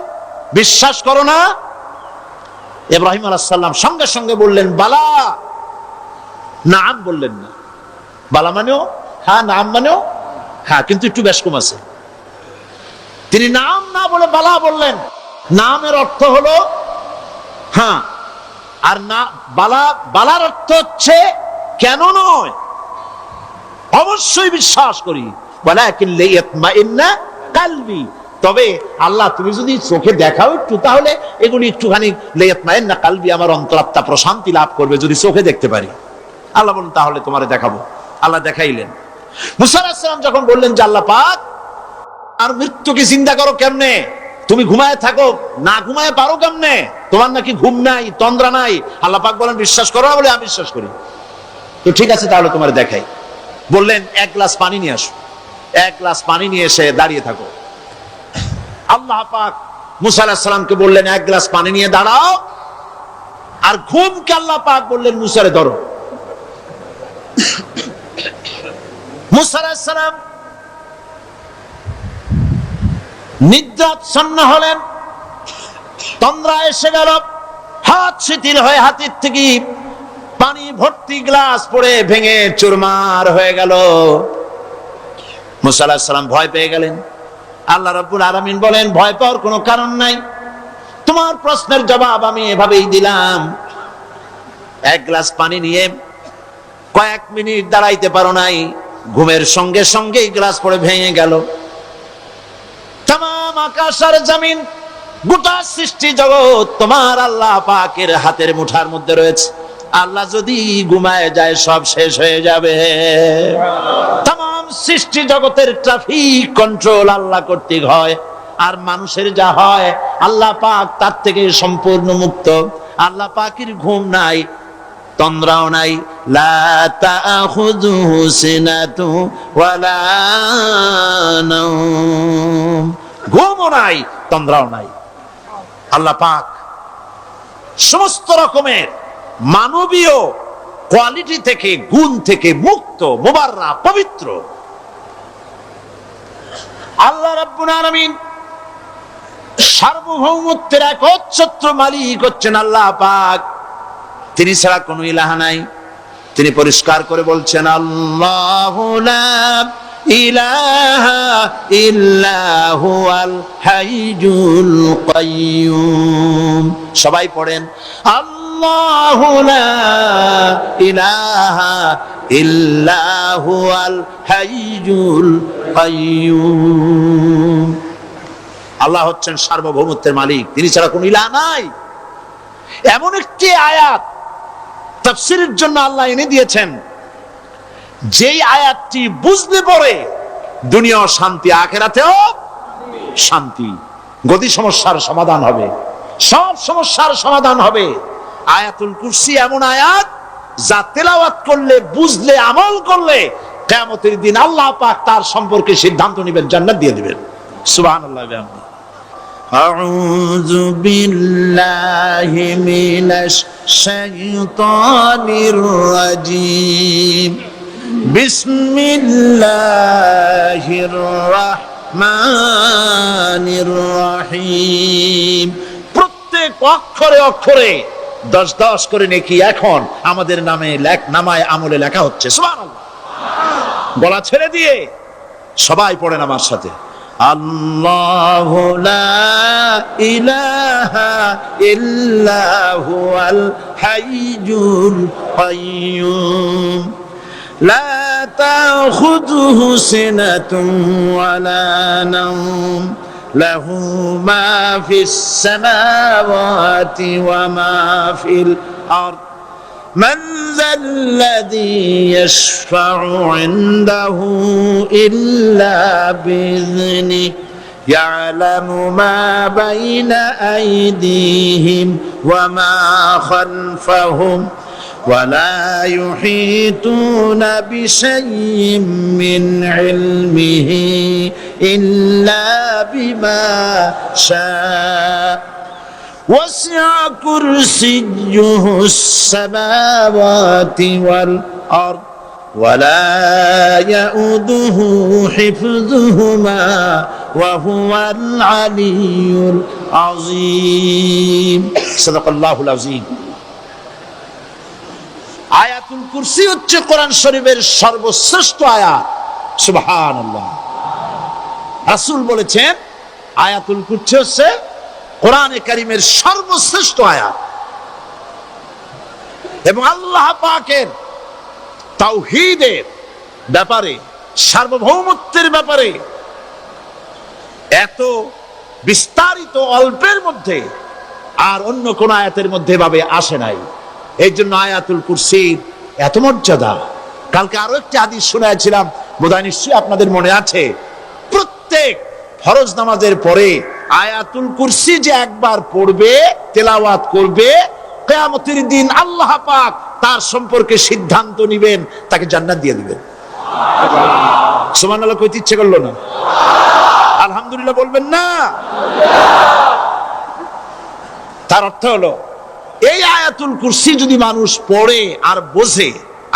বিশ্বাস করো না? ইব্রাহিম আলাইহিস সালাম সঙ্গে সঙ্গে বললেন বালা। নাম বললেন না। বালা মানেও হ্যাঁ, নাম মানেও হ্যাঁ, কিন্তু একটু বেশ কম আছে। তিনি নাম না বলে বালা বললেন। নামের অর্থ হলো হ্যাঁ, আর না বালার অর্থ হচ্ছে কেন নয়, অবশ্যই বিশ্বাস করি। ওয়ালাকিন লিয়াতমাইন্না কলবি। তবে আল্লাহ তুমি যদি চোখে দেখাও একটু, তাহলে এগুলি একটুখানি লিয়াতমাইন্না কলবি, আমার অন্তরাত্মা প্রশান্তি লাভ করবে যদি চোখে দেখতে পারি। আল্লাহ বলেন তাহলে তোমারে দেখাবো। আল্লাহ দেখাইলেন। মূসা আলাইহিস সালাম যখন বললেন যে আল্লাহ পাক আর মৃত্যুকে চিন্তা করো কেমনে, তুমি ঘুমায় থাকো, না ঘুমায় পারো কেমনে, তোমার নাকি ঘুম নাই, তন্দ্রা নাই? আল্লাহ পাক বলেন বিশ্বাস করো না? বলে আমি বিশ্বাস করি। তো ঠিক আছে তাহলে তোমার দেখাই। বললেন এক গ্লাস পানি নিয়ে আসো। এক গ্লাস পানি নিয়ে এসে দাঁড়িয়ে থাকো। আল্লাহ পাক মূসা আলাইহিস সালামকে বললেন এক গ্লাস পানি নিয়ে দাঁড়াও। আর ঘুমকে আল্লাহ পাক বললেন মূসারে ধরো। মূসা আলাইহিস সালাম নিদ্রাচ্ছন্ন হলেন, তন্দ্রা এসে গেল, হাত শিথিল হয়ে হাতের থেকে পানি ভর্তি গ্লাস পড়ে ভেঙে চুরমার হয়ে গেল। মূসা আলাইহিস সালাম ভয় পেয়ে গেলেন। আল্লাহ রাব্বুল আলামিন বলেন ভয় পাওয়ার কোনো কারণ নাই, তোমার প্রশ্নের জবাব আমি এভাবেই দিলাম। এক গ্লাস পানি নিয়ে কয়েক মিনিট দাঁড়াইতে পারো নাই, ঘুমের সঙ্গে সঙ্গে গ্লাস পড়ে ভেঙে গেল। তামাম আকাশ আর জমিন, গোটা সৃষ্টি জগৎ তোমার আল্লাহ পাকের হাতের মুঠার মধ্যে রয়েছে। আল্লাহ যদি ঘুমায় যায় সব শেষ হয়ে যাবে। তামাম সৃষ্টি জগতের ট্রাফিক কন্ট্রোল আল্লাহ কর্তৃক হয়। আর মানুষের যা হয় আল্লাহ পাক তার থেকে সম্পূর্ণ মুক্ত। আল্লাহ পাকের ঘুম নাই, তন্দ্রাও নাই। লা তাখুযুহু সিনাতুন ওয়ালা নাওম। ঘুমও নাই, তন্দ্রাও নাই। আল্লাহ পাক সমস্ত রকমের মানবীয় কোয়ালিটি থেকে, গুণ থেকে মুক্ত, মুবাররা, পবিত্র। আল্লাহ রাব্বুল আলামিন সার্বভৌমত্বের একচ্ছত্র মালিক হচ্ছেন আল্লাহ পাক। তিনি ছাড়া কোনো ইলাহ নাই। তিনি পরিষ্কার করে বলছেন আল্লাহু লা ইলাহা ইল্লা হুয়াল হাইয়ুল কাইয়্যুম। সবাই পড়েন আল্লাহু লা ইলাহা ইল্লা হুয়াল হাইয়ুল কাইয়্যুম। আল্লাহ হচ্ছেন সার্বভৌমত্বের মালিক, তিনি ছাড়া কোনো ইলাহ নাই। এমন একটি আয়াত তাফসীরের জন্য আল্লাহ এনে দিয়েছেন, যেই আয়াতটি বুঝলে পরে দুনিয়াও শান্তি, আখিরাতেও শান্তি। গদি সমস্যার সমাধান হবে, সব সমস্যার সমাধান হবে। আয়াতুল কুরসি এমন আয়াত যা তেলাওয়াত করলে, বুঝলে, আমল করলে কিয়ামতের দিন আল্লাহ পাক তার সম্পর্কে সিদ্ধান্ত নেবেন, জান্নাত দিয়ে দিবেন। সুবহানাল্লাহ। আউযু বিল্লাহি মিনাশ শাইতানির রাজীম। বিসমিল্লাহির রাহমানির রহিম। প্রত্যেক অক্ষরে অক্ষরে 10 করে নেকি এখন আমাদের নামায় আমলে লেখা হচ্ছে। সুবহানাল্লাহ। গলা ছেড়ে দিয়ে সবাই পড়েন আমার সাথে, আল্লাহু লা ইলাহা ইল্লা হুয়াল হাইয়ুল কাইয়্যুম লা তাখুযুহু সিনাতুন ওয়ালা নাওম লাহু মা ফিস সামাওয়াতি ওয়া মা ফিল আরদ من ذا الذي يشفع عنده إلا بإذنه يعلم ما بين أيديهم وما خلفهم ولا يحيطون بشيء من علمه إلا بما شاء وسع كرسيه السماوات والأرض ولا يؤوده حفظهما وهو العلي العظيم صدق الله العظيم। আয়াতুল কুরসি হচ্ছে কোরআন শরীফের সর্বশ্রেষ্ঠ আয়াত। সুবহানাল্লাহ। রাসূল বলেছেন আয়াতুল কুরসি হচ্ছে কোরআনে কারীমের সর্বশ্রেষ্ঠ আয়াত। এবং আল্লাহ পাকের তাওহীদের ব্যাপারে, সার্বভৌমত্বের ব্যাপারে এত বিস্তারিত অল্পের মধ্যে আর অন্য কোন আয়াতের মধ্যে ভাবে আসে নাই। এই জন্য আয়াতুল কুরসির এত মর্যাদা। কালকে আরো একটি হাদিস শুনেছিলাম, বোধহয় নিশ্চয়ই আপনাদের মনে আছে, প্রত্যেক ফরজ নামাজের পরে আয়াতুল কুরসি যে একবার পড়বে, তেলাওয়াত করবে, কিয়ামতের দিন আল্লাহ পাক তার সম্পর্কে সিদ্ধান্ত নেবেন, তাকে জান্নাত দিয়ে দিবেন। সুবহানাল্লাহ কইতে ইচ্ছে করলো না? আলহামদুলিল্লাহ বলবেন না? তার অর্থ হলো এই আয়াতুল কুরসি যদি মানুষ পড়ে আর বোঝে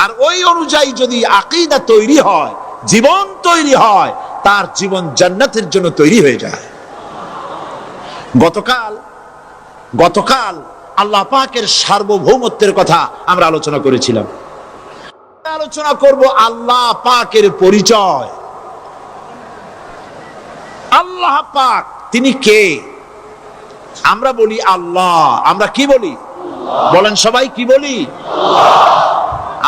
আর ওই অনুযায়ী যদি আকীদা তৈরি হয়, জীবন তৈরি হয়, তার জীবন জান্নাতের জন্য তৈরি হয়ে যায়। গতকাল আল্লাহ পাকের সার্বভৌমত্বের কথা আমরা আলোচনা করেছিলাম। আলোচনা করব আল্লাহ পাকের পরিচয়। আল্লাহ পাক তিনি কে? আমরা বলি আল্লাহ। আমরা কি বলি? বলেন সবাই, কি বলি?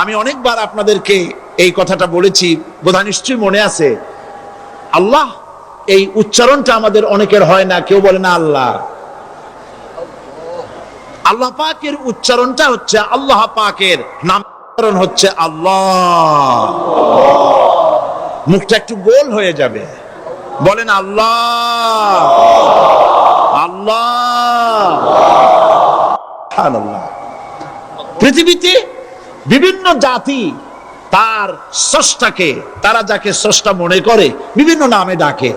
আমি অনেকবার আপনাদেরকে এই কথাটা বলেছি, বোধহয় নিশ্চয়ই মনে আছে। আল্লাহ এই উচ্চারণটা আমাদের অনেকের হয় না, কেউ বলে না আল্লাহ। আল্লাহ পাকের উচ্চারণটা হচ্ছে, আল্লাহ পাকের নামকরণ হচ্ছে আল্লাহ। মুখটা একটু গোল হয়ে যাবে, বলেন আল্লাহ আল্লাহ আল্লাহ। পৃথিবীতে বিভিন্ন জাতি তার স্রষ্টাকে, তারা যাকে স্রষ্টা মনে করে, বিভিন্ন নামে ডাকে।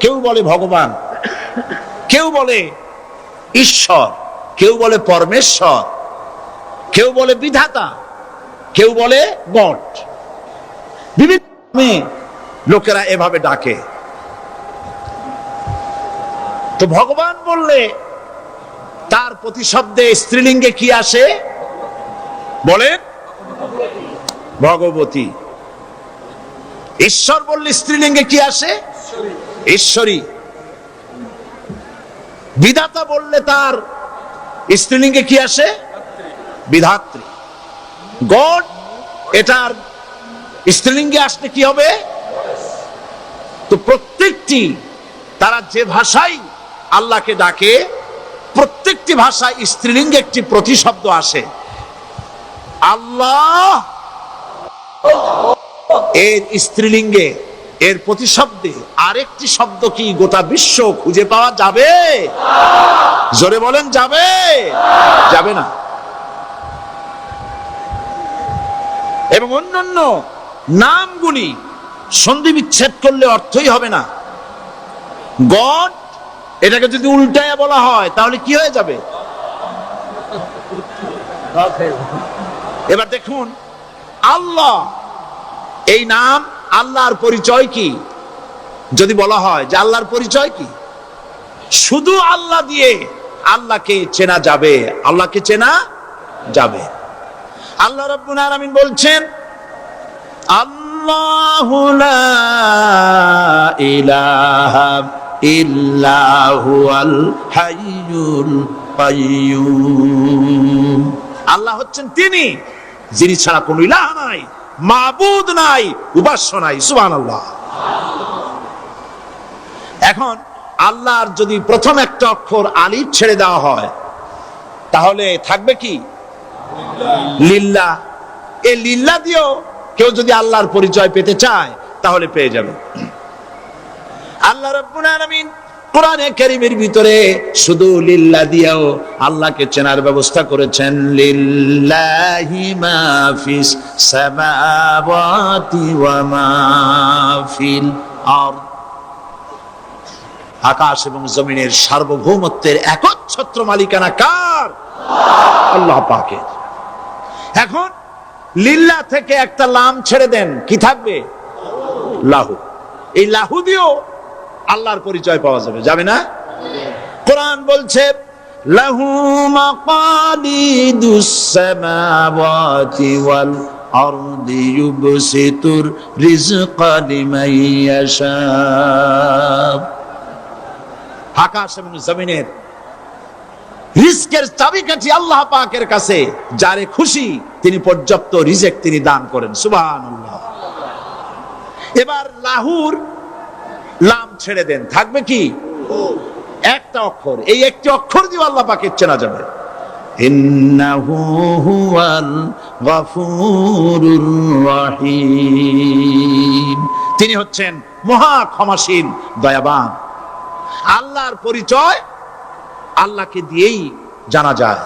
কেউ বলে ভগবান, কেউ বলে ঈশ্বর, কেউ বলে পরমেশ্বর, কেউ বলে বিধাতা, কেউ বলে গড। বিভিন্ন নামে লোকেরা এভাবে ডাকে। তো ভগবান বললে তার প্রতিশব্দে স্ত্রীলিঙ্গে কি আসে? বলেন ভগবতী। ঈশ্বর বললে স্ত্রীলিঙ্গে কি আসে? ঈশ্বরী। বিধাতা বললে তার স্ত্রীলিঙ্গে কি আসে? বিধাত্রী। গড, এটার স্ত্রীলিঙ্গে আসলে কি হবে? তো প্রত্যেকটি, তারা যে ভাষায় আল্লাহকে ডাকে, প্রত্যেকটি ভাষায় স্ত্রীলিঙ্গে একটি প্রতিশব্দ আসে। আল্লাহ এর স্ত্রীলিঙ্গে এর প্রতিশব্দে আরেকটি শব্দ কি গোটা বিশ্ব খুঁজে পাওয়া যাবে? জোরে বলেন, যাবে? যাবে না। এবং অন্যান্য নামগুলি সন্ধি বিচ্ছেদ করলে অর্থই হবে না। গড এটাকে যদি উল্টায় বলা হয় তাহলে কি হয়ে যাবে? এবার দেখুন, আল্লাহ এই নাম, আল্লাহর পরিচয় কি? যদি বলা হয় যে আল্লাহর পরিচয় কি, শুধু আল্লাহ দিয়ে আল্লাহকে চেনা যাবে, আল্লাহকে চেনা যাবে। আল্লাহ রাব্বুল আলামিন বলছেন, আল্লাহু লা ইলাহা ইল্লা হুয়াল হাইয়ুল কাইয়্যুম। আল্লাহ হচ্ছেন তিনি যিনি ছাড়া কোনো ইলাহ নাই, মাবুদ নাই, উপাস্য নাই। সুবহানাল্লাহ। এখন আল্লাহর যদি প্রথম একটা অক্ষর আলিফ ছেড়ে দেওয়া হয় তাহলে থাকবে কি? লিল্লাহ। এই লিল্লাহ দিয়েও কেউ যদি আল্লাহর পরিচয় পেতে চায় তাহলে পেয়ে যাবে। আল্লাহ রাব্বুল আলামিন কোরআনে কারীমের ভিতরে শুধু লিল্লাহ দিয়েও আল্লাহকে চেনার ব্যবস্থা করেছেন। লিল্লাহি মা ফিস সামাওয়াতি ওয়া মা ফিল আরদ। আকাশ এবং জমিনের সার্বভৌমত্বের একচ্ছত্র মালিকানা কার? আল্লাহ পাকের। এখন লিল্লাহ থেকে একটা লাম ছেড়ে দেন, কি থাকবে? লাহু। এই লাহু দিয়েও আল্লাহর পরিচয় পাওয়া যাবে, যাবে না? কোরআন বলছে, লাহু মাকালিদুস সামাওয়াতি ওয়াল আরদি ইউবসিতুর রিজকা লিমান ইয়াশা। আকাশ এবং জমিনের রিজকের চাবিকাঠি আল্লাহ পাকের কাছে, যারে খুশি তিনি পর্যাপ্ত রিজেক তিনি দান করেন। সুবহানাল্লাহ। এবার লাহুর লাম ছেড়ে দেন, থাকবে কি? একটা অক্ষর। এই একটি অক্ষর দিয়ে আল্লাহ পাকের চেনা যাবে। ইন্নাহু হুয়াল গফুরুর রহিম। তিনি হচ্ছেন মহা ক্ষমাশীল, দয়াবান। আল্লাহর পরিচয় আল্লাহকে দিয়েই জানা যায়।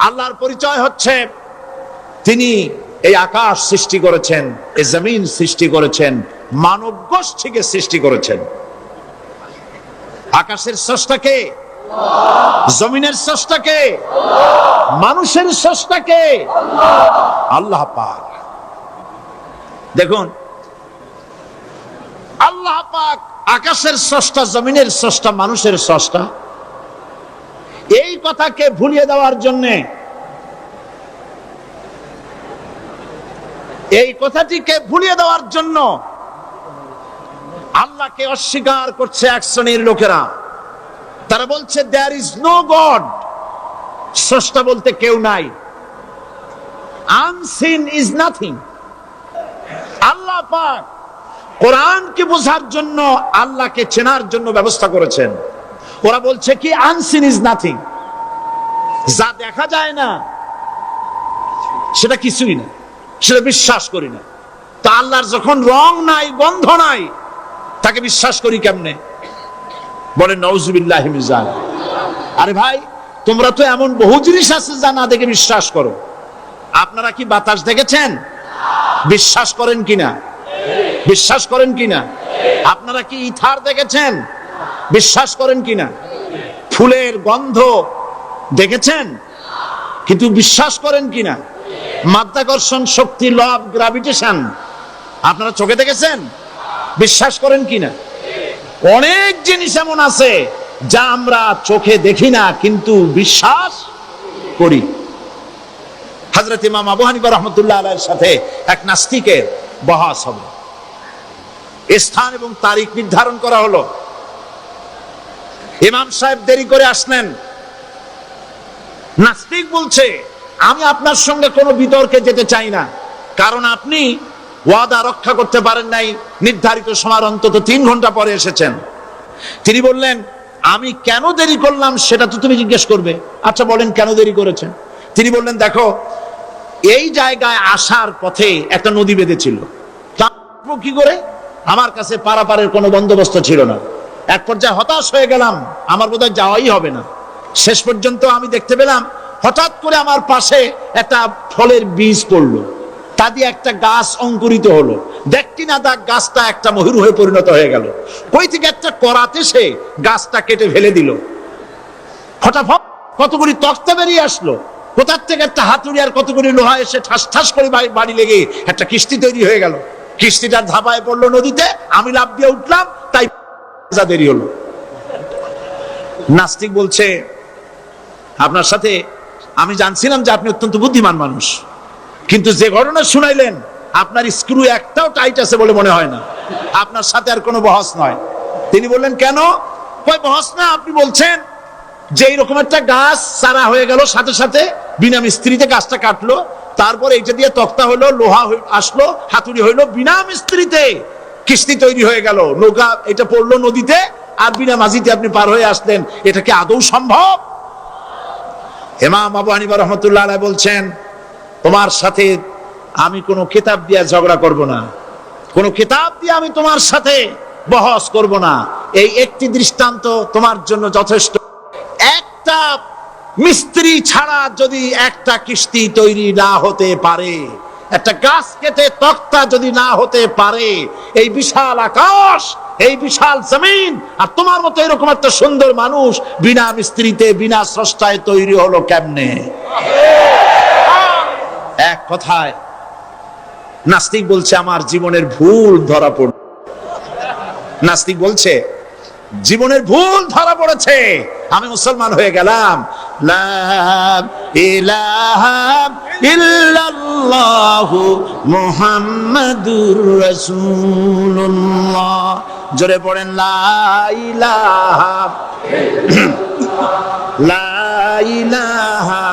আল্লাহর পরিচয় হচ্ছে তিনি এই আকাশ সৃষ্টি করেছেন, এই জমিন সৃষ্টি করেছেন, মানব গোষ্ঠীকে সৃষ্টি করেছেন। আকাশের স্রষ্টা কে? জমিনের স্রষ্টা কে? মানুষের স্রষ্টা কে? আল্লাহ পাক। দেখুন, আল্লাহ পাক আকাশের স্রষ্টা, জমিনের স্রষ্টা, মানুষের স্রষ্টা। এই কথাকে ভুলিয়ে দেওয়ার জন্য, এই কথাটিকে ভুলিয়ে দেওয়ার জন্য আল্লাহকে অস্বীকার করছে এক শ্রেণীর লোকেরা। তারা বলছে দেয়ার ইজ নো গড, স্রষ্টা বলতে কেউ নাই। Unseen is nothing. আল্লাহ পাক কোরআনকে বোঝার জন্য, আল্লাহকে চেনার জন্য ব্যবস্থা করেছেন। ওরা বলছে কি আনসিন ইজ নাথিং, যা দেখা যায় না সেটা কিছুই না, সেটা বিশ্বাস করি না। তা আল্লাহর যখন রং নাই, গন্ধ নাই, তাকে বিশ্বাস করি কেমনে? বলে নাউজুবিল্লাহি মিন যালিক। আরে ভাই, তোমরা তো এমন বহু জিনিস আছে যা না দেখে বিশ্বাস করো। আপনারা কি বাতাস দেখেছেন? বিশ্বাস করেন কিনা? বিশ্বাস করেন কিনা? আপনারা কি ইথার দেখেছেন? বিশ্বাস করেন কিনা? ফুলের গন্ধ দেখেছেন কিন্তু বিশ্বাস করেন কিনা? মাধ্যাকর্ষণ শক্তি, ল অফ গ্রাভিটেশন আপনারা চোখে দেখেছেন? বিশ্বাস করেন কিনা? অনেক জিনিস এমন আছে যা আমরা চোখে দেখি না কিন্তু বিশ্বাস করি। হযরত ইমাম আবু হানিফা রাহমাতুল্লাহ আলাইহির সাথে এক নাস্তিকের বহস হবে। স্থান এবং তারিখ নির্ধারণ করা হলো। ইমাম সাহেব দেরি করে আসলেন। নাস্তিক বলছে, আমি আপনার সঙ্গে কোনো বিতর্কে যেতে চাই না, কারণ আপনি ওয়াদা রক্ষা করতে পারেন নাই, নির্ধারিত সময় অন্তত 3 ঘন্টা পরে এসেছেন। তিনি বললেন, আমি কেন দেরি করলাম সেটা তো তুমি জিজ্ঞেস করবে। আচ্ছা বলেন কেন দেরি করেছেন? তিনি বললেন, দেখো, এই জায়গায় আসার পথে একটা নদী বেঁধেছিল, তা কি করে? আমার কাছে পারাপারের কোনো বন্দোবস্ত ছিল না। এক পর্যায়ে হতাশ হয়ে গেলাম, আমার বোধহয় যাওয়াই হবে না। শেষ পর্যন্ত আমি দেখতে পেলাম হঠাৎ করে আমার পাশে একটা ফলের বীজ পড়লো, তা দিয়ে একটা গাছ অঙ্কুরিত হলো। দেখটি না দেখ গাছটা একটা ময়ূর হয়ে পরিণত হয়ে গেল। কই থেকে একটা করাতে সে গাছটা কেটে ফেলে দিল। ফটাফট কতগুলি তক্তা বেরিয়ে আসলো, কোথার থেকে একটা হাতুড়ি আর কতগুলি লোহা এসে ঠাস ঠাস করে বাড়ি লেগে একটা কিস্তি তৈরি হয়ে গেল। কিস্তিটা ধাপায় পড়লো নদীতে, আমি লাফ দিয়ে উঠলাম, তাই দেরি হলো। নাস্তিক বলছে, আপনার সাথে আমি জানছিলাম যে আপনি অত্যন্ত বুদ্ধিমান মানুষ, কিন্তু যে ঘটনা শুনাইলেন আপনার স্ক্রু একটাও টাইট আছে বলে মনে হয় না, আপনার সাথে আর কোনো বহস নয়। তিনি বললেন, কেন? কয় বহস না, আপনি বলছেন যে এইরকম একটা গাছ চারা হয়ে গেল, সাথে সাথে বিনা মিস্ত্রিতে গাছটা কাটলো, তারপরে এটা দিয়ে তক্তা হলো, লোহা আসলো, হাতুড়ি হইলো, বিনা মিস্ত্রিতে কিস্তি তৈরি হয়ে গেল, নৌকা এটা পড়লো নদীতে, আর বিনা মাঝিতে আপনি পার হয়ে আসলেন। এটা কি আদৌ সম্ভব? ইমাম আবু হানিফা রাহমাতুল্লাহ আলাইহি বলছেন, তোমার সাথে আমি কোনো কিতাব দিয়ে ঝগড়া করব না, কোনো কিতাব দিয়ে আমি তোমার সাথে বহস করব না। এই একটি দৃষ্টান্ত তোমার জন্য যথেষ্ট। একটা মিস্ত্রি ছাড়া যদি একটা কিস্তি তৈরি না হতে পারে, একটা গাছ কেটে তক্তা যদি না হতে পারে, এই বিশাল আকাশ, এই বিশাল জমিন, আর তোমার মতো এরকম একটা সুন্দর মানুষ বিনা মিস্ত্রিতে বিনা স্রষ্টায় তৈরি হলো কেমনে? এক কথায় নাস্তিক বলছে আমার জীবনের ভুল ধরা পড়ল। নাস্তিক বলছে জীবনের ভুল ধরা পড়েছে, আমি মুসলমান হয়ে গেলাম। লা ইলাহা ইল্লাল্লাহু মুহাম্মাদুর রাসূলুল্লাহ। জোরে পড়েন, লা ইলাহা লা ইলাহা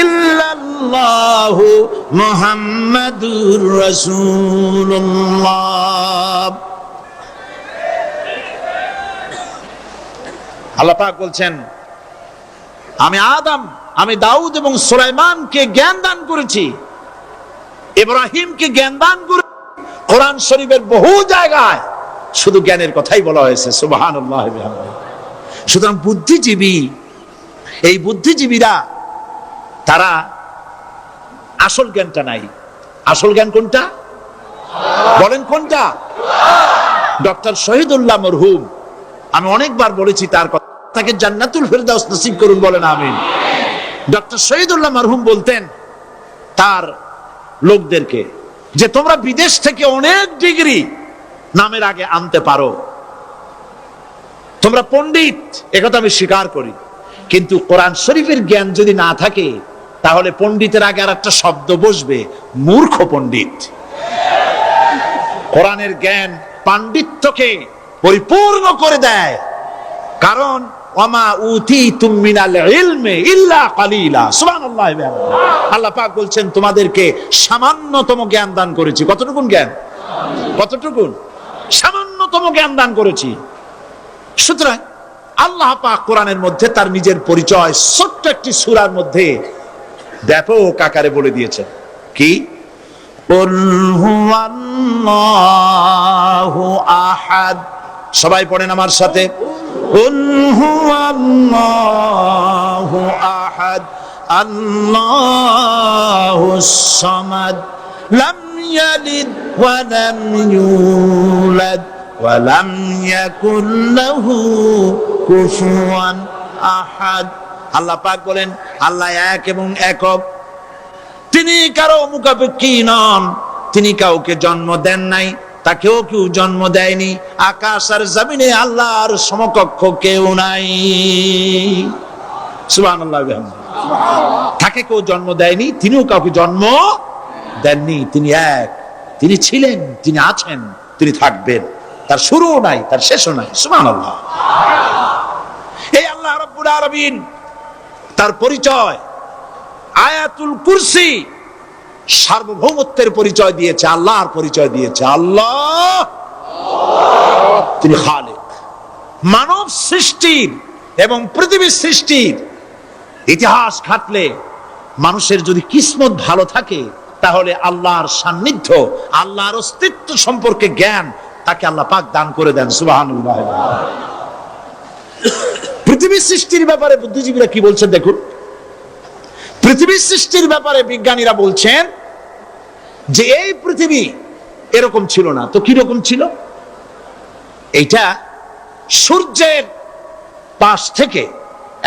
ইল্লাল্লাহু মুহাম্মাদুর রাসূলুল্লাহ। আল্লাহ পাক বলছেন, আমি আদম, আমি দাউদ এবং সুলাইমানকে জ্ঞান দান করেছি, ইব্রাহিমকে জ্ঞান দান করেছি। কোরআন শরীফের বহু জায়গায় শুধু জ্ঞানের কথাই বলা হয়েছে। সুবহানাল্লাহ। সুতরাং বুদ্ধিজীবী, এই বুদ্ধিজীবীরা তারা আসল জ্ঞানটা নাই। আসল জ্ঞান কোনটা বলেন? কোনটা? ডক্টর শহীদুল্লাহ মরহুম, আমি অনেকবার বলেছি তার কথা, তাকে জান্নাতুল ফেরদাউস নসিব করুন, বলেন আমিন। ডক্টর শহীদুল্লাহ মরহুম বলতেন তার লোকদেরকে যে তোমরা বিদেশ থেকে অনেক ডিগ্রি নামের আগে আনতে পারো, তোমরা পণ্ডিত, একথা আমি স্বীকার করি, কিন্তু কোরআন শরীফের জ্ঞান যদি না থাকে তাহলে পণ্ডিতের আগে আর একটা শব্দ বসবে, মূর্খ পণ্ডিত। কোরআনের জ্ঞান পাণ্ডিত্যকে পরিপূর্ণ করে দেয়, কারণ ওয়ামা উতীতুম মিনাল ইলমি ইল্লা কালিলা। সুবহানাল্লাহ। আল্লাহ পাক বলছেন তোমাদেরকে সামান্যতম জ্ঞান দান করেছি। কতটুকুন জ্ঞান? কতটুকুন? সামান্যতম জ্ঞান দান করেছি। সুতরাং আল্লাহ পাক কোরআনের মধ্যে তার নিজের পরিচয় ছোট্ট একটি সূরার মধ্যে ব্যাপক আকারে বলে দিয়েছেন। কি? কুল হুয়াল্লাহু আহাদ। সবাই পড়েন আমার সাথে, কুল হুয়াল্লাহু আহাদ আল্লাহুস সামাদ লাম ইয়ালিদ ওয়া লাম ইউলাদ ওয়া লাম ইয়াকুল লাহু কুফুয়ান আহাদ। আল্লাহ পাক বলেন আল্লাহ এক এবং একক, তিনি কারো মুখাপেক্ষী নন, তিনি কাউকে জন্ম দেন নাই, তাকেও কেউ জন্ম দেয়নি। আকাশ আর জমিনে আল্লাহর সমকক্ষ কেউ নাই। সুবহানাল্লাহ। তাকে কেউ জন্ম দেয়নি, তিনিও কাউকে জন্ম দেননি। তিনি এক, তিনি ছিলেন, তিনি আছেন, তিনি থাকবেন। তার শুরুও নাই, তার শেষও নাই। সুবহানাল্লাহ। এই আল্লাহ রাব্বুল আলামিন তার পরিচয় আয়াতুল কুরসি সার্বভৌমত্বের পরিচয় দিয়েছে, আল্লাহর পরিচয় দিয়েছে। আল্লাহ তিনি খালিক, মানব সৃষ্টির এবং পৃথিবীর সৃষ্টির ইতিহাস ঘাটলে মানুষের যদি কিসমত ভালো থাকে, তাহলে আল্লাহর সান্নিধ্য, আল্লাহর অস্তিত্ব সম্পর্কে জ্ঞান তাকে আল্লাহ পাক দান করে দেন। সুবহানাল্লাহ। পৃথিবীর সৃষ্টির ব্যাপারে বুদ্ধিজীবীরা কি বলছেন দেখুন। পৃথিবীর সৃষ্টির ব্যাপারে বিজ্ঞানীরা বলছেন যে এই পৃথিবী এরকম ছিল না। তো কি রকম ছিল? এইটা সূর্যের পাশ থেকে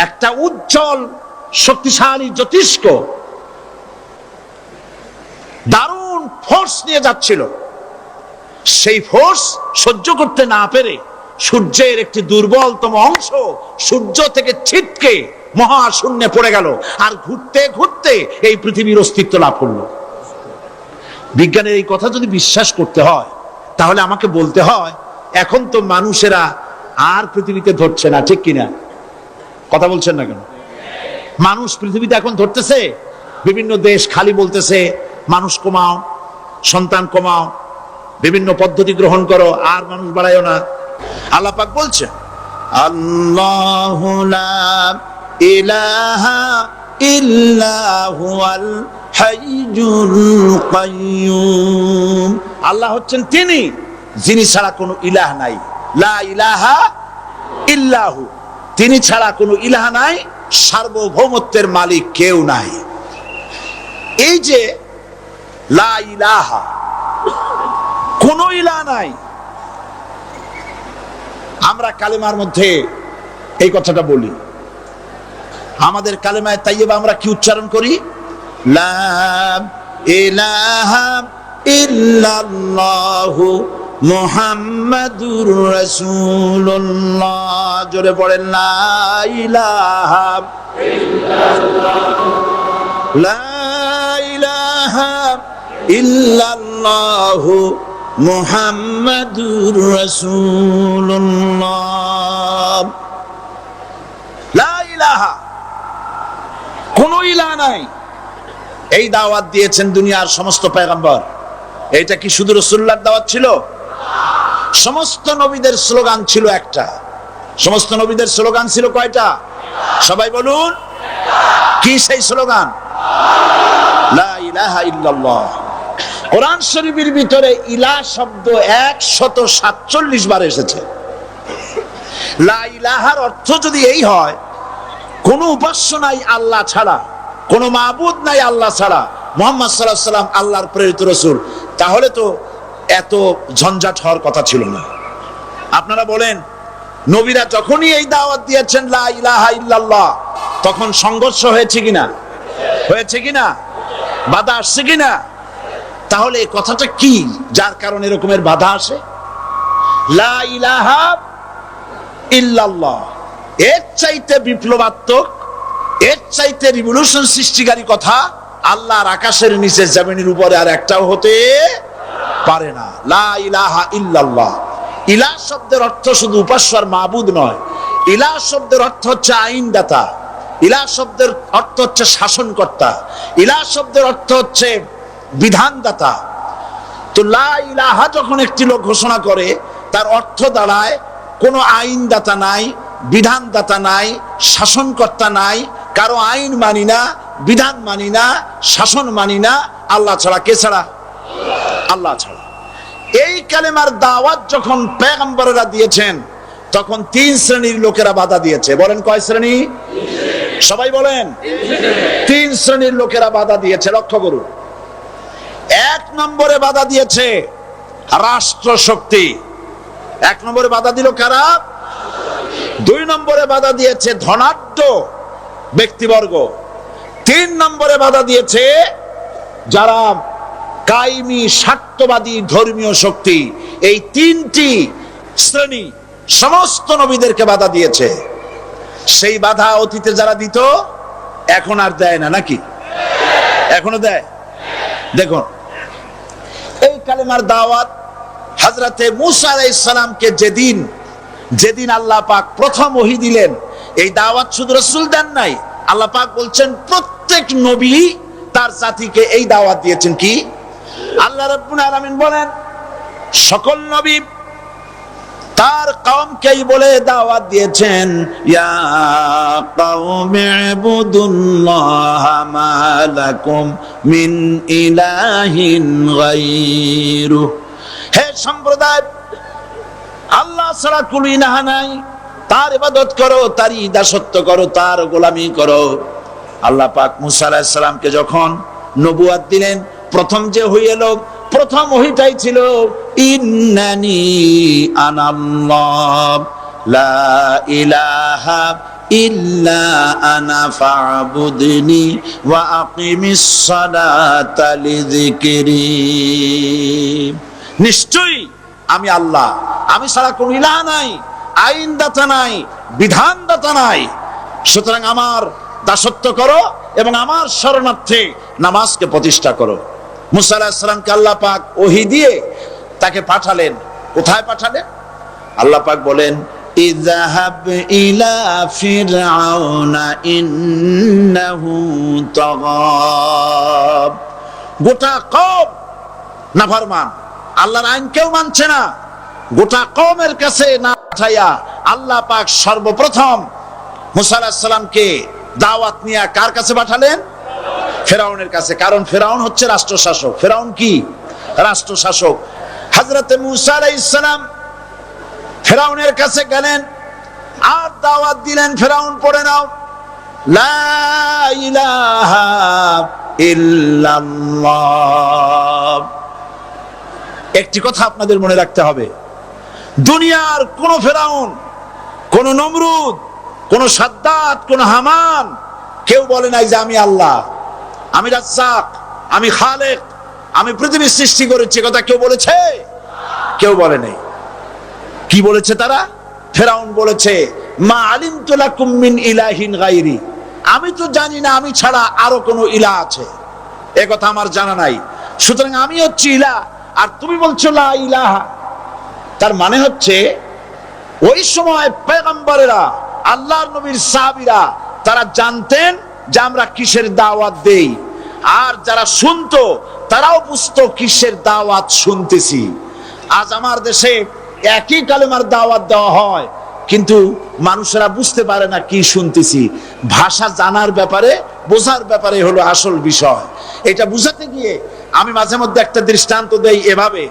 একটা উজ্জ্বল শক্তিশালী জ্যোতিষ্ক দারুণ ফোর্স নিয়ে যাচ্ছিল। সেই ফোর্স সহ্য করতে না পেরে সূর্যের একটি দুর্বলতম অংশ সূর্য থেকে ছিটকে মহাশূন্যে পড়ে গেল, আর ঘুরতে ঘুরতে এই পৃথিবীর অস্তিত্ব লাভ করলো। বিজ্ঞানের এই কথা যদি বিশ্বাস করতে হয়, তাহলে আমাকে বলতে হয় এখন তো মানুষেরা আর পৃথিবীতে ধরছে না, ঠিক কিনা? কথা বলছেন না কেন? মানুষ পৃথিবীতে এখন ধরতেছে। বিভিন্ন দেশ খালি বলতেছে মানুষ কমাও, সন্তান কমাও, বিভিন্ন পদ্ধতি গ্রহণ করো, আর মানুষ বাড়ায়ও না। আল্লাহ পাক বলছে আল্লাহু লা ইলাহা ইল্লা হুয়াল হাইয়ুল কাইয়্যুম। আল্লাহ হচ্ছেন তিনি যিনি ছাড়া কোনো ইলাহ নাই। লা ইলাহা ইল্লাহু, তিনি ছাড়া কোনো ইলাহ নাই, সার্বভৌমত্বের মালিক কেউ নাই। এই যে লা ইলাহা, কোনো ইলাহ নাই, আমরা কালেমার মধ্যে এই কথাটা বলি। আমাদের কালেমায়ে তাইয়্যিবা আমরা কি উচ্চারণ করি? লা ইলাহা ইল্লাল্লাহু মুহাম্মাদুর রাসূলুল্লাহ। জোরে পড়েন লা ইলাহা ইল্লাল্লাহু, লা ইলাহা ইল্লাল্লাহু মুহাম্মাদুর রাসূলুল্লাহ। লা ইলাহা, কোনো ইলাহ নাই, এই দাওয়াত দিয়েছেন দুনিয়ার সমস্ত পয়গম্বর। এটা কি শুধু রাসূলুল্লাহর দাওয়াত ছিল? সমস্ত নবীদের স্লোগান ছিল একটা। সমস্ত নবীদের স্লোগান ছিল কয়টা? সবাই বলুন, কি সেই স্লোগান? লা ইলাহা ইল্লাল্লাহ। কোরআন শরীফের ভিতরে ইলাহ শব্দ 147 বার এসেছে। লা ইলাহার অর্থ যদি এই হয়, কোনো উপাস্য নাই আল্লাহ ছাড়া, কোনো মাবুদ নাই আল্লাহ ছাড়া, মুহাম্মদ সাল্লাল্লাহু আলাইহি ওয়াসাল্লাম আল্লাহর প্রেরিত রাসূল, তাহলে তো এত ঝঞ্ঝাট হওয়ার কথা ছিল না। আপনারা বলেন, নবীরা যখনই এই দাওয়াত দিয়েছেন লা ইলাহা ইল্লাল্লাহ, তখন সংঘর্ষ হয়েছে কিনা? হয়েছে কিনা? বাধা আসছে কিনা? তাহলে এই কথাটা কি যার কারণে এরকমের বাধা আসে? লা ইলাহা ইল্লাল্লাহ, এর চাইতে বিপ্লবাত্মক, এর চাইতে রিভলিউশন সৃষ্টিকারী কথা আল্লাহর আকাশের নিচে জমিনের উপরে আর একটাও হতে পারে না। লা ইলাহা ইল্লাল্লাহ। ইলাহ শব্দের অর্থ শুধু উপাস্য আর মাবুদ নয়। ইলাহ শব্দের অর্থ হচ্ছে আইনদাতা, ইলাহ শব্দের অর্থ হচ্ছে শাসনকর্তা, ইলাহ শব্দের অর্থ হচ্ছে বিধানদাতা। তো লা ইলাহা যখন একটি লোক ঘোষণা করে, তার অর্থ দাঁড়ায় কোনো আইনদাতা নাই, বিধানদাতা নাই, শাসনকর্তা নাই, কারো আইন মানি না, বিধান মানি না, শাসন মানি না, আল্লাহ ছাড়া। কে ছাড়া? আল্লাহ ছাড়া। এই কালেমার দাওয়াত যখন পয়গম্বরেরা দিয়েছেন, তখন 3 শ্রেণীর লোকেরা বাধা দিয়েছে। বলেন কয় শ্রেণী? সবাই বলেন। 3 শ্রেণীর লোকেরা বাধা দিয়েছে। লক্ষ্য করুন। 1 নম্বরে বাধা দিয়েছে রাষ্ট্র শক্তি। 1 নম্বরে বাধা দিল কারা? 2 নম্বরে বাধা দিয়েছে ধনাঢ্য ব্যক্তিবর্গ। 3 নম্বরে বাধা দিয়েছে যারা কায়েমি স্বার্থবাদী ধর্মীয় শক্তি। এই 3টি শ্রেণী সমস্ত নবীদেরকে বাধা দিয়েছে। সেই বাধা অতীতে যারা দিত, এখন আর দেয় না নাকি? এখনো দেয়। দেখুন, এই কালেমার দাওয়াত হযরতে মূসা আলাইহিস সালামকে যেদিন আল্লাহ পাক প্রথম ওহী দিলেন, এই দাওয়াত শুধু রাসূল দেন নাই, আল্লাহ পাক বলছেন প্রত্যেক নবী তার জাতিকে এই দাওয়াত দিয়েছেন। কি? আল্লাহ রাব্বুল আলামিন বলেন, সকল নবী তার কওমকেই বলে দাওয়াত দিয়েছেন, ইয়া কওমি ইবুদুল্লাহ মা লাকুম মিন ইলাহিন গায়রু। হে সম্প্রদায়, আল্লাহ ছাড়া কোনো ইলাহ নাই, তার ইবাদত করো, তারই দাসত্ব করো, তার গোলামি করো। আল্লাহ পাক মুসা আলাইহিস সালামকে যখন নবুয়ত দিলেন, প্রথম যে হই এলো, প্রথম ওহীটাই ছিল ইন্নানি আনাল্লাহ লা ইলাহা ইল্লা আনা ফা'বুদনি ওয়া আকিমিস সালাতা লিযিকরি। নিশ্চয়ই আমি আল্লাহ, আমি ছাড়া কোনো ইলাহ নাই, আইনদাতা নাই, বিধানদাতা নাই, সুতরাং আমার দাসত্ব করো এবং আমার শরণার্থে নামাজকে প্রতিষ্ঠা করো। মুসা আলাইহিস সালামকে আল্লাহ পাক ওহী দিয়ে তাকে পাঠালেন। কোথায় পাঠালেন? আল্লাহ পাক বলেন, ইযহাব ইলা ফিরআউনা ইন্নাহু তাগা। গোটা কওম নাফরমান, আল্লাহর আইন কেউ মানছে না। গোটা কওমের কাছে না পাঠাইয়া আল্লাহ পাক সর্বপ্রথম মুসা আলাইহিস সালামকে দাওয়াত নিয়ে কার কাছে পাঠালেন? ফেরাউনের কাছে। কারণ ফেরাউন হচ্ছে রাষ্ট্রশাসক। ফেরাউন কি? রাষ্ট্রশাসক। হযরতে মুসা আলাইহিস সালাম ফেরাউনের কাছে গেলেন আর দাওয়াত দিলেন, ফেরাউন পড়ে নাও, লা ইলাহা ইল্লাল্লাহ। একটি কথা আপনাদের মনে রাখতে হবে, দুনিয়ার কোন ফেরাউন, কোন নমরুদ, কোন সাদ্দাত, কোন হামান কেউ বলে নাই যে আমি আল্লাহ, আমি রাজ্জাক, আমি খালেক, আমি পৃথিবী সৃষ্টি করেছি। কথা কেউ বলেছে? কেউ বলে নাই। কি বলেছে তারা? ফেরাউন বলেছে, মা আলিমতু লাকুম মিন ইলাহিন গায়রি, আমি তো জানি না আমি ছাড়া আরো কোন ইলাহ আছে, এ কথা আমার জানা নাই, সুতরাং আমি হচ্ছি ইলাহ আর তুমি বলছো লা ইলাহা। তার মানে হচ্ছে ওই সময় পয়গম্বরেরা, আল্লাহর নবীর সাহাবীরা তারা জানতেন যে আমরা কিসের দাওয়াত দেই, আর যারা শুনতো তারাও বুঝতো কিসের দাওয়াত শুনতেছি। আজ আমার দেশে একই কালেমার দাওয়াত দেওয়া হয়, কিন্তু মানুষেরা বুঝতে পারে না কি শুনতেছি। ভাষা জানার ব্যাপারে, বোঝার ব্যাপারে হলো আসল বিষয়। এটা বুঝাতে গিয়ে আমি মাঝে মধ্যে একটা দৃষ্টান্ত দেই এভাবে।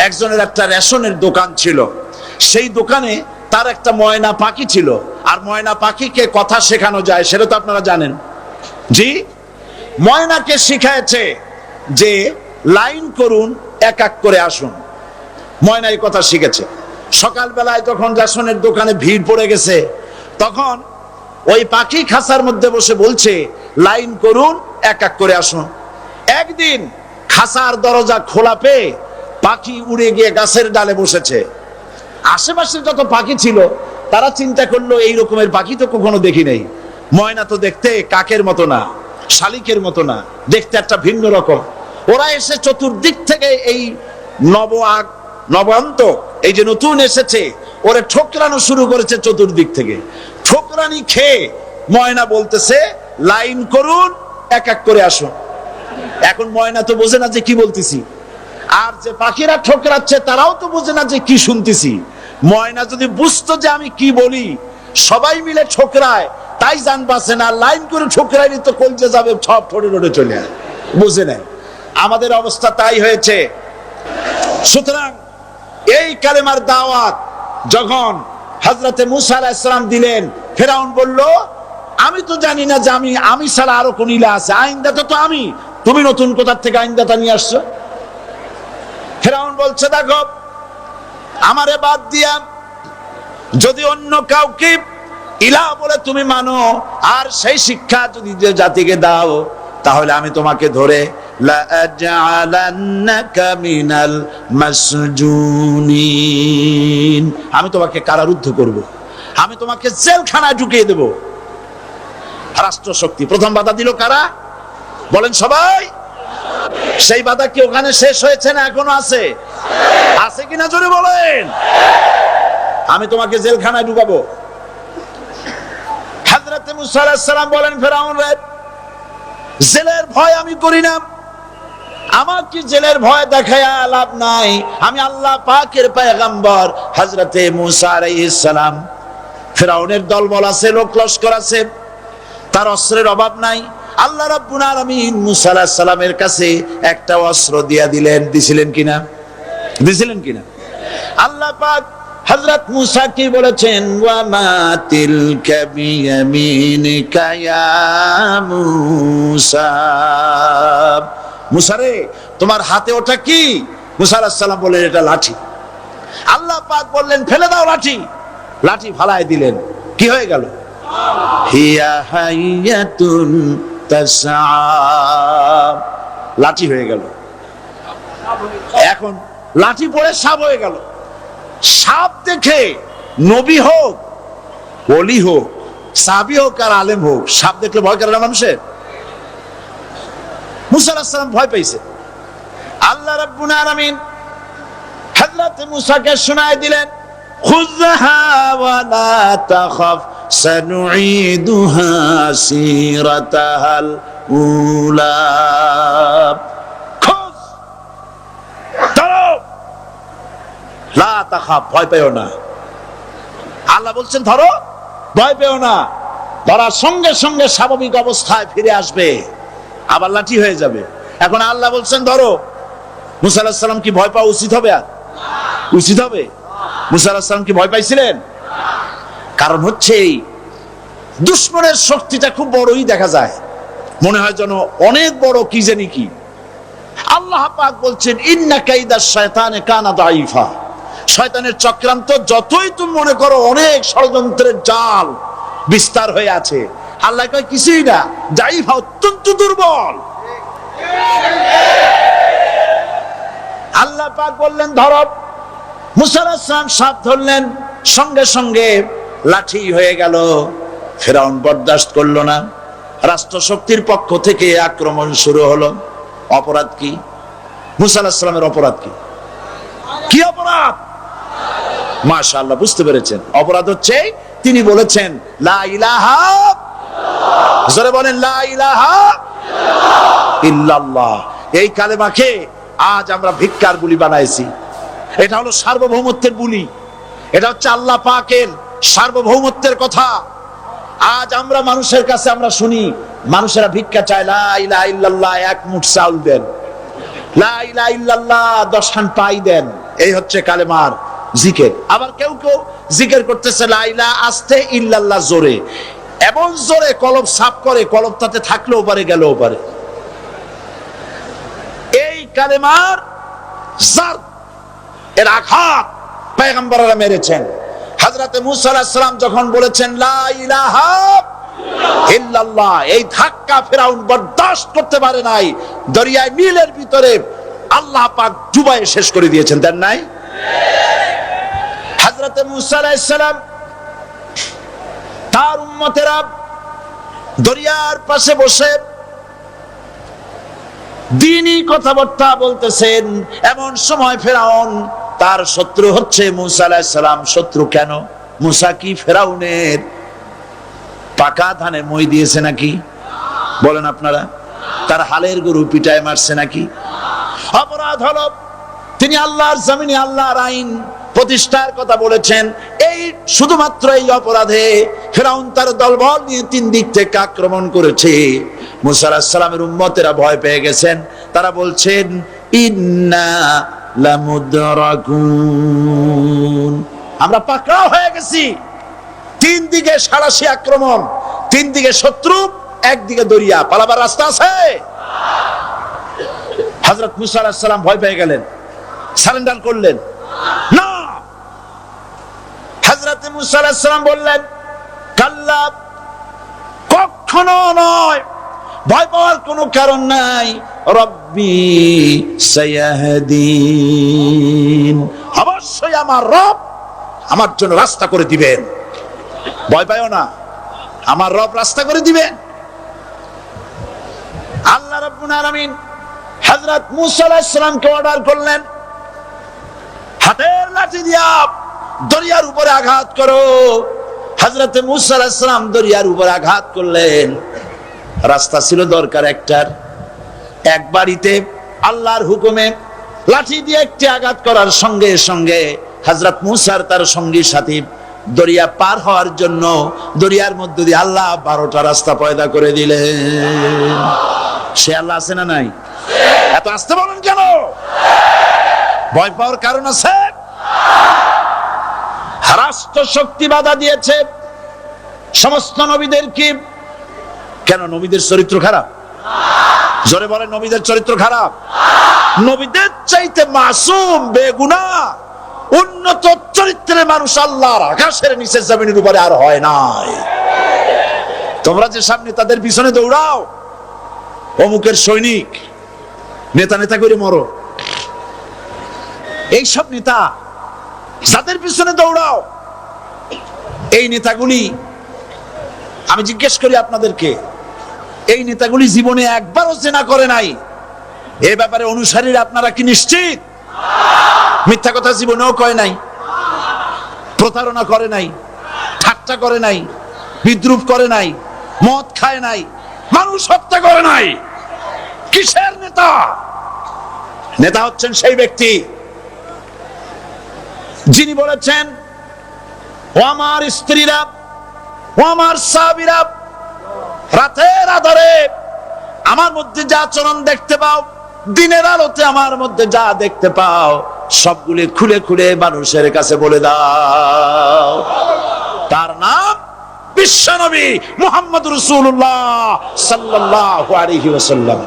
একজনের একটা রেশনের দোকান ছিল, সেই দোকানে তার একটা ময়না পাখি ছিল। আর ময়না পাখিকে কথা শেখানো যায়, সেটা তো আপনারা জানেন। জি, ময়নাকে শিখাইছে যে লাইন করুন, এক এক করে আসুন। ময়না এই কথা শিখেছে। সকালবেলায় যখন রেশনের দোকানে ভিড় পড়ে গেছে, তখন ওই পাখি খাঁচার মধ্যে বসে বলছে লাইন করুন, এক এক করে আসুন। একদিন খাঁচার দরজা খোলা পেয়ে পাখি উড়ে গিয়ে গাছের ডালে বসেছে। আশেপাশে যত পাখি ছিল তারা চিন্তা করলো এই রকমের পাখি তো কখনো দেখি নাই। ময়না তো দেখতে কাকের মতো না, শালিকের মতো না, দেখতে একটা ভিন্ন রকম। ওরা এসে চতুর্দিক থেকে এই নবান্ত, এই যে নতুন এসেছে, ওরে ঠোকরানো শুরু করেছে চতুর্দিক থেকে। ঠোকরানি খেয়ে ময়না বলতেছে লাইন করুন, এক এক করে আসুন। এখন ময়না তো বোঝে না যে কি বলতেছি, আর যে পাখিরা ঠোকরাচ্ছে তারাও তো বোঝে না যে কি শুনতেছি। ময়না যদি বুঝতো যে আমি কি বলি, সবাই মিলে ঠোকরায়, তাই জান বাঁচে না। লাইন করে ঠোকরাইনি তো কলজে যাবে, সব ঠোঁটে ঠোঁটে চলে আসে, বুঝে নেয়। আমাদের অবস্থা তাই হয়েছে। সুতরাং এই কালেমার দাওয়াত যখন হযরতে মুসা আলাইহিস সালাম দিলেন, ফেরাউন বলল আমি তো জানি না যে আমি ছাড়া আরো কোন ইলাহ আছে, আইনদাতা তো আমি, তুমি নতুন কোথা থেকে আইনদাতা নিয়ে আসছো? ফেরাউন বলছে দেখো, আমারে বাদ দিয়া যদি অন্য কাউকে ইলাহ বলে তুমি মানো, আর সেই শিক্ষা যদি যে জাতিকে দাও, তাহলে আমি তোমাকে ধরে লাআজআলান্নাকা মিনাল মাসজুনিন, আমি তোমাকে কারারুদ্ধ করব, আমি তোমাকে জেলখানায় ঢুকিয়ে দেব। রাষ্ট্রশক্তি প্রথম বাধা দিল কারা? বলেন সবাই। সেই বাধা কি ওখানে শেষ হয়েছে না এখনো আছে? আছে কিনা জোরে বলেন। আমি তোমাকে জেলখানায় ঢুকাবো। হযরত মুসা আলাইহিস সালাম বলেন ফেরাউন রে, জেলের ভয় আমি করি না, আমাকে জেলের ভয় দেখায়া লাভ নাই, আমি আল্লাহ পাকের পয়গম্বর হযরতে মূসা আলাইহিস সালাম। ফিরাউনের দলবল আছে, লোক লস্কর আছে, তার অস্ত্রের অভাব নাই। আল্লাহ রাব্বুল আলামিন মূসা আলাইহিস সালামের কাছে একটা অস্ত্র দিয়া দিলেন। দিছিলেন কিনা? আল্লাহ পাক হযরত মূসা কি বলেছেন? ওয়া মা তিলকা বিয়ামিনিকা ইয়া মূসা। মূসা রে, তোমার হাতে ওটা কি? মূসা আলাইহিস সালাম বললেন, এটা লাঠি। আল্লাহ পাক বললেন, ফেলে দাও লাঠি। লাঠি ফালায় দিলেন, কি হয়ে গেল? হিয়া হাইয়াতুন তাসআ, লাঠি হয়ে গেল। এখন লাঠি পড়ে সাপ হয়ে গেল। সাপ দেখে নবী হোক, ওলি হোক, সাহাবী হোক আর আলেম হোক, সাপ দেখলে ভয় করে না মানুষের? মূসা আলাইহিস সালাম ভয় পাইছে। আল্লাহ রাব্বুল আলামিন হযরত মূসাকে শোনায় দিলেন, খুযহা ওয়া লা তাখাফ সানুঈদুহা সিরাতাহাল উলা। খুয, ধরো, লা তাখাফ, ভয় পেও না। আল্লাহ বলছেন ধরো, ভয় পেও না। ধরার সঙ্গে সঙ্গে স্বাভাবিক অবস্থায় ফিরে আসবে, আবার লাঠি হয়ে যাবে। এখন আল্লাহ বলছেন ধরো। মূসা আলাইহিস সালাম কি ভয় পাওয়া উচিত হবে? আর উচিত হবে? মূসা আলাইহিস সালাম কি ভয় পাইছিলেন? কারণ হচ্ছে এই দুশমনের শক্তিটা খুব বড়ই দেখা যায়, মনে হয় যেন অনেক বড়, কি জানি কি। আল্লাহ পাক বলছেন, ইন্না কাইদাশ শায়তানে কানা দাঈফা। শয়তানের চক্রান্ত যতই তুমি মনে করো অনেক ষড়যন্ত্রের জাল বিস্তার হয়ে আছে, আল্লাহ কয় কিছুই না, দাঈফা, অত্যন্ত দুর্বল। আল্লাহ পাক বললেন ধরো। মূসা আলাইহিস সালাম সাপ ধরলেন, সঙ্গে সঙ্গে লাঠি হয়ে গেল। ফিরাউন বরদাস্ত করলো না, রাষ্ট্রশক্তির পক্ষ থেকে আক্রমণ শুরু হলো। অপরাধ কি? মূসা আলাইহিস সালামের অপরাধ কি? কি অপরাধ? মাশাআল্লাহ, বুঝতে পেরেছেন। অপরাধ হচ্ছে তিনি বলেছেন লা ইলাহা, জোরে বলেন লা ইলাহা ইল্লাল্লাহ। এই কালেমাকে আজ আমরা ভিক্ষার বুলি বানাইছি। এটা হলো সার্বভৌমত্বের বুলি, এটা হচ্ছে আল্লাহ পাকের সার্বভৌমত্বের কথা। আজ আমরা মানুষের কাছে আমরা শুনি, মানুষেরা ভিক্ষা চায়, লা ইলাহা ইল্লাল্লাহ, এক মুঠ চাউল দেন, লা ইলাহা ইল্লাল্লাহ 10 খান পাই দেন। এই হচ্ছে কালেমার জিকির। আবার কেউ কেউ জিকির করতেছে লা ইলাহা আস্তে, ইল্লাল্লাহ জোরে, এমন জোরে কলব সাফ করে, কলব তাতে থাকলেও পারে, গেলেও পারে। এই কালেমার জার, এর আঘাত পয়গম্বররা মেরেছেন। হযরতে মূসা আলাইহিস সালাম যখন বলেছেন লা ইলাহা ইল্লাল্লাহ, এই ধাক্কা ফিরাউন বরদাস্ত করতে পারে নাই। দরিয়ায় নীলের ভিতরে আল্লাহ পাক ডুবাইয়ে শেষ করে দিয়েছেন, দেন নাই? হযরতে মূসা আলাইহিস সালাম তার উম্মতেরা দরিয়ার পাশে বসে দ্বীনি কথাবার্তা বলতেছেন। এমন সময় ফিরাউন, তার শত্রু হচ্ছে মূসা আলাইহিস সালাম। শত্রু কেন? মূসা কি ফিরাউনের পাকা ধানে মই দিয়েছে নাকি? বলেন আপনারা। তার হালের গরু পিটায় মারছে নাকি? অপরাধ হলো তিনি আল্লাহর জমিনে আল্লাহর আইন প্রতিষ্ঠার কথা বলেছেন। এই শুধুমাত্র এই অপরাধে ফিরাউন তার দলবল নিয়ে 3 দিক থেকে আক্রমণ করেছে। মূসা আলাইহিস সালামের উম্মতেরা ভয় পেয়ে গেছেন। তারা বলছেন ইন্না লামুদরাকুন, আমরা পাকড়াও হয়ে গেছি। 3 দিকে সাড়াশি আক্রমণ, 3 দিকে শত্রু, একদিকে দরিয়া, পালাবার রাস্তা আছে? হযরত মূসা আলাইহিস সালাম ভয় পেয়ে গেলেন, সারেন্ডার করলেন না। হযরত মূসা আলাইহিস সালাম বললেন কাল্লা, কখনো নয়, ভয় পাওয়ার কোনো কারণ নাই। রব্বি সায়াহদিন, অবশ্যই আমার রব আমার জন্য রাস্তা করে দিবেন। ভয় পাইও না, আমার রব রাস্তা করে দিবেন। আল্লাহ রাব্বুল আলামিন হযরত মূসা আলাইহিস সালামকে অর্ডার করলেন, হাতের লাঠি দিয়া দরিয়ার উপরে আঘাত করো। হযরত মূসা আলাইহিস সালাম দরিয়ার উপরে আঘাত করলেন। রাস্তা ছিল দরকার একটার, এক বাড়িতে আল্লাহর হুকুমে লাঠি দিয়ে একটি আঘাত করার সঙ্গে সঙ্গে হযরত মুসা আর তার সঙ্গী সাথী দরিয়া পার হওয়ার জন্য দরিয়ার মধ্যে দিয়ে আল্লাহ 12টা রাস্তা পয়দা করে দিলেন। সে আল্লাহ আছে না নাই? এত আসতে বলেন কেন? ভয় পাওয়ার কারণ আছে? রাষ্ট্র শক্তি বাধা দিয়েছে সমস্ত নবীদেরকে। কেন? নবীদের চরিত্র খারাপ? জোরে বলেন, নবীদের চরিত্র খারাপ? নবীদের চাইতে মাসুম বেগুনাহ উন্নত চরিত্রের মানুষ আল্লাহর আকাশের নিচে জমিনের উপরে আর হয় নাই। তোমরা যে সামনে তাদের পিছনে দৌড়াও, অমুকের সৈনিক, নেতা নেতা করে মরো, এইসব নেতা যাদের পিছনে দৌড়াও, এই নেতাগুলি, আমি জিজ্ঞেস করি আপনাদেরকে, এই নেতাগুলি জীবনে একবারও জেনা করে নাই? এই ব্যাপারে অনুসারীরা আপনারা কি নিশ্চিত? মিথ্যা কথা জীবনেও কয় নাই, প্রতারণা করে নাই, ঠাট্টা করে নাই, বিদ্রুপ করে নাই, মদ খায় নাই, মানুষ হত্যা করে নাই। কিসের নেতা? নেতা হচ্ছেন সেই ব্যক্তি যিনি বলেছেন, ও আমার স্ত্রীরা, ও আমার সাহাবীরা, রাতের আধারে আমার মধ্যে যা আচরণ দেখতে পাও, দিনের আলোতে আমার মধ্যে যা দেখতে পাও, সবগুলি খুলে খুলে মানুষের কাছে বলে দাও। তার নাম বিশ্বনবী মুহাম্মদ রাসূলুল্লাহ সাল্লাল্লাহু আলাইহি ওয়াসাল্লাম।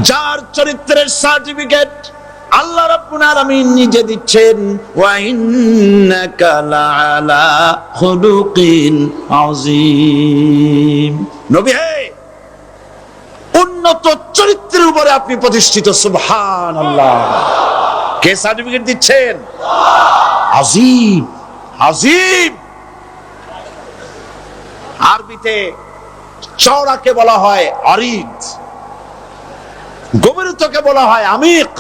যার চরিত্রের সার্টিফিকেট আল্লাহ রাব্বুল আলামিন নিজে দিচ্ছেন, ওয়া ইন্নাকা লাআলা খুলুকিন আযীম। নবী হে, উন্নত চরিত্রের উপরে আপনি প্রতিষ্ঠিত। সুবহানাল্লাহ। কে সার্টিফিকেট দিচ্ছেন? আযীম, আযীম। আরবিতে চওড়াকে বলা হয় আরিদ, গভীরতাকে বলা হয় আমিক।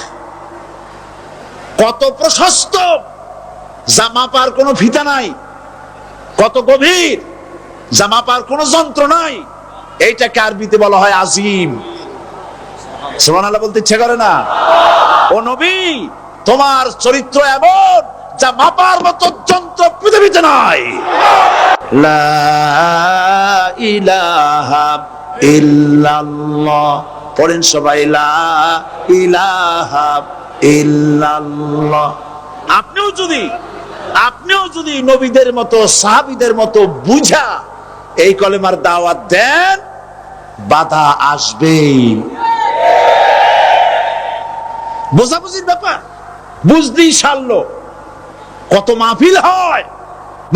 কত প্রশস্ত, যা মাপার কোনো ফিতা নাই, কত গভীর, যা মাপার কোনো যন্ত্র নাই, এইটাকে আরবিতে বলা হয় আজিম। সুবহানাল্লাহ বলতে ইচ্ছে করে না? ও নবী, তোমার চরিত্র এমন যা মাপার মতো যন্ত্র পৃথিবীতে নাই। লা ইলাহা ইল্লাল্লাহ। পড়েন সবাই, লা ইলাহা ইল্লাল্লাহ। আপনিও যদি নবীদের মতো সাহাবীদের মতো বুঝা এই কলেমার দাওয়াত দেন, বাধা আসবেই। বোঝাবুঝির ব্যাপার, বুঝতেই সারলো। কত মাহফিল হয়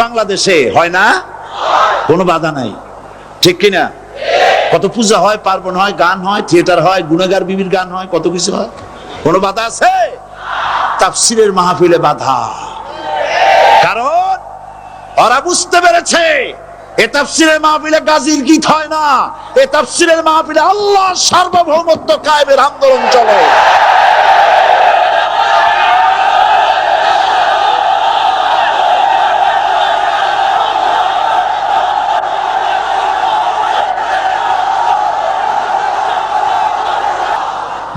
বাংলাদেশে, হয় না? কোনো বাধা নাই, ঠিক কিনা? কত পূজা হয়, পার্বণ হয়, গান হয়, থিয়েটার হয়, গুনাহগার বিবির গান হয়, কত কিছু হয়। কোনো বাধা আছে? তাফসীরের মাহফিলে বাধা। কারণ ওরা বুঝতে পেরেছে এ তাফসীরের মাহফিলে গাজীর গীত হয় না, এ তাফসীরের মাহফিলে আল্লাহর সার্বভৌমত্ব কায়েমের আন্দোলন চলে।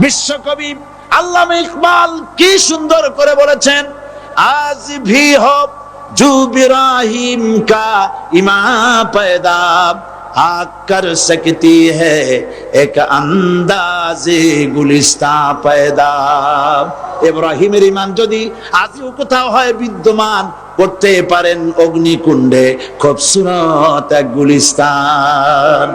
বিশ্বকবি আল্লামা ইকবাল কি সুন্দর করে বলেছেন, আজ ভি হো জু ইব্রাহিম কা ইমা पैदा आग कर सकती है एक अंदाज़े गुलिस्तां पैदा। ইব্রাহিমের ঈমান যদি আজও কোথাও হয় বিদ্যমান, করতে পারেন অগ্নিকুণ্ডে খুবসুরত এক গুলিস্তান।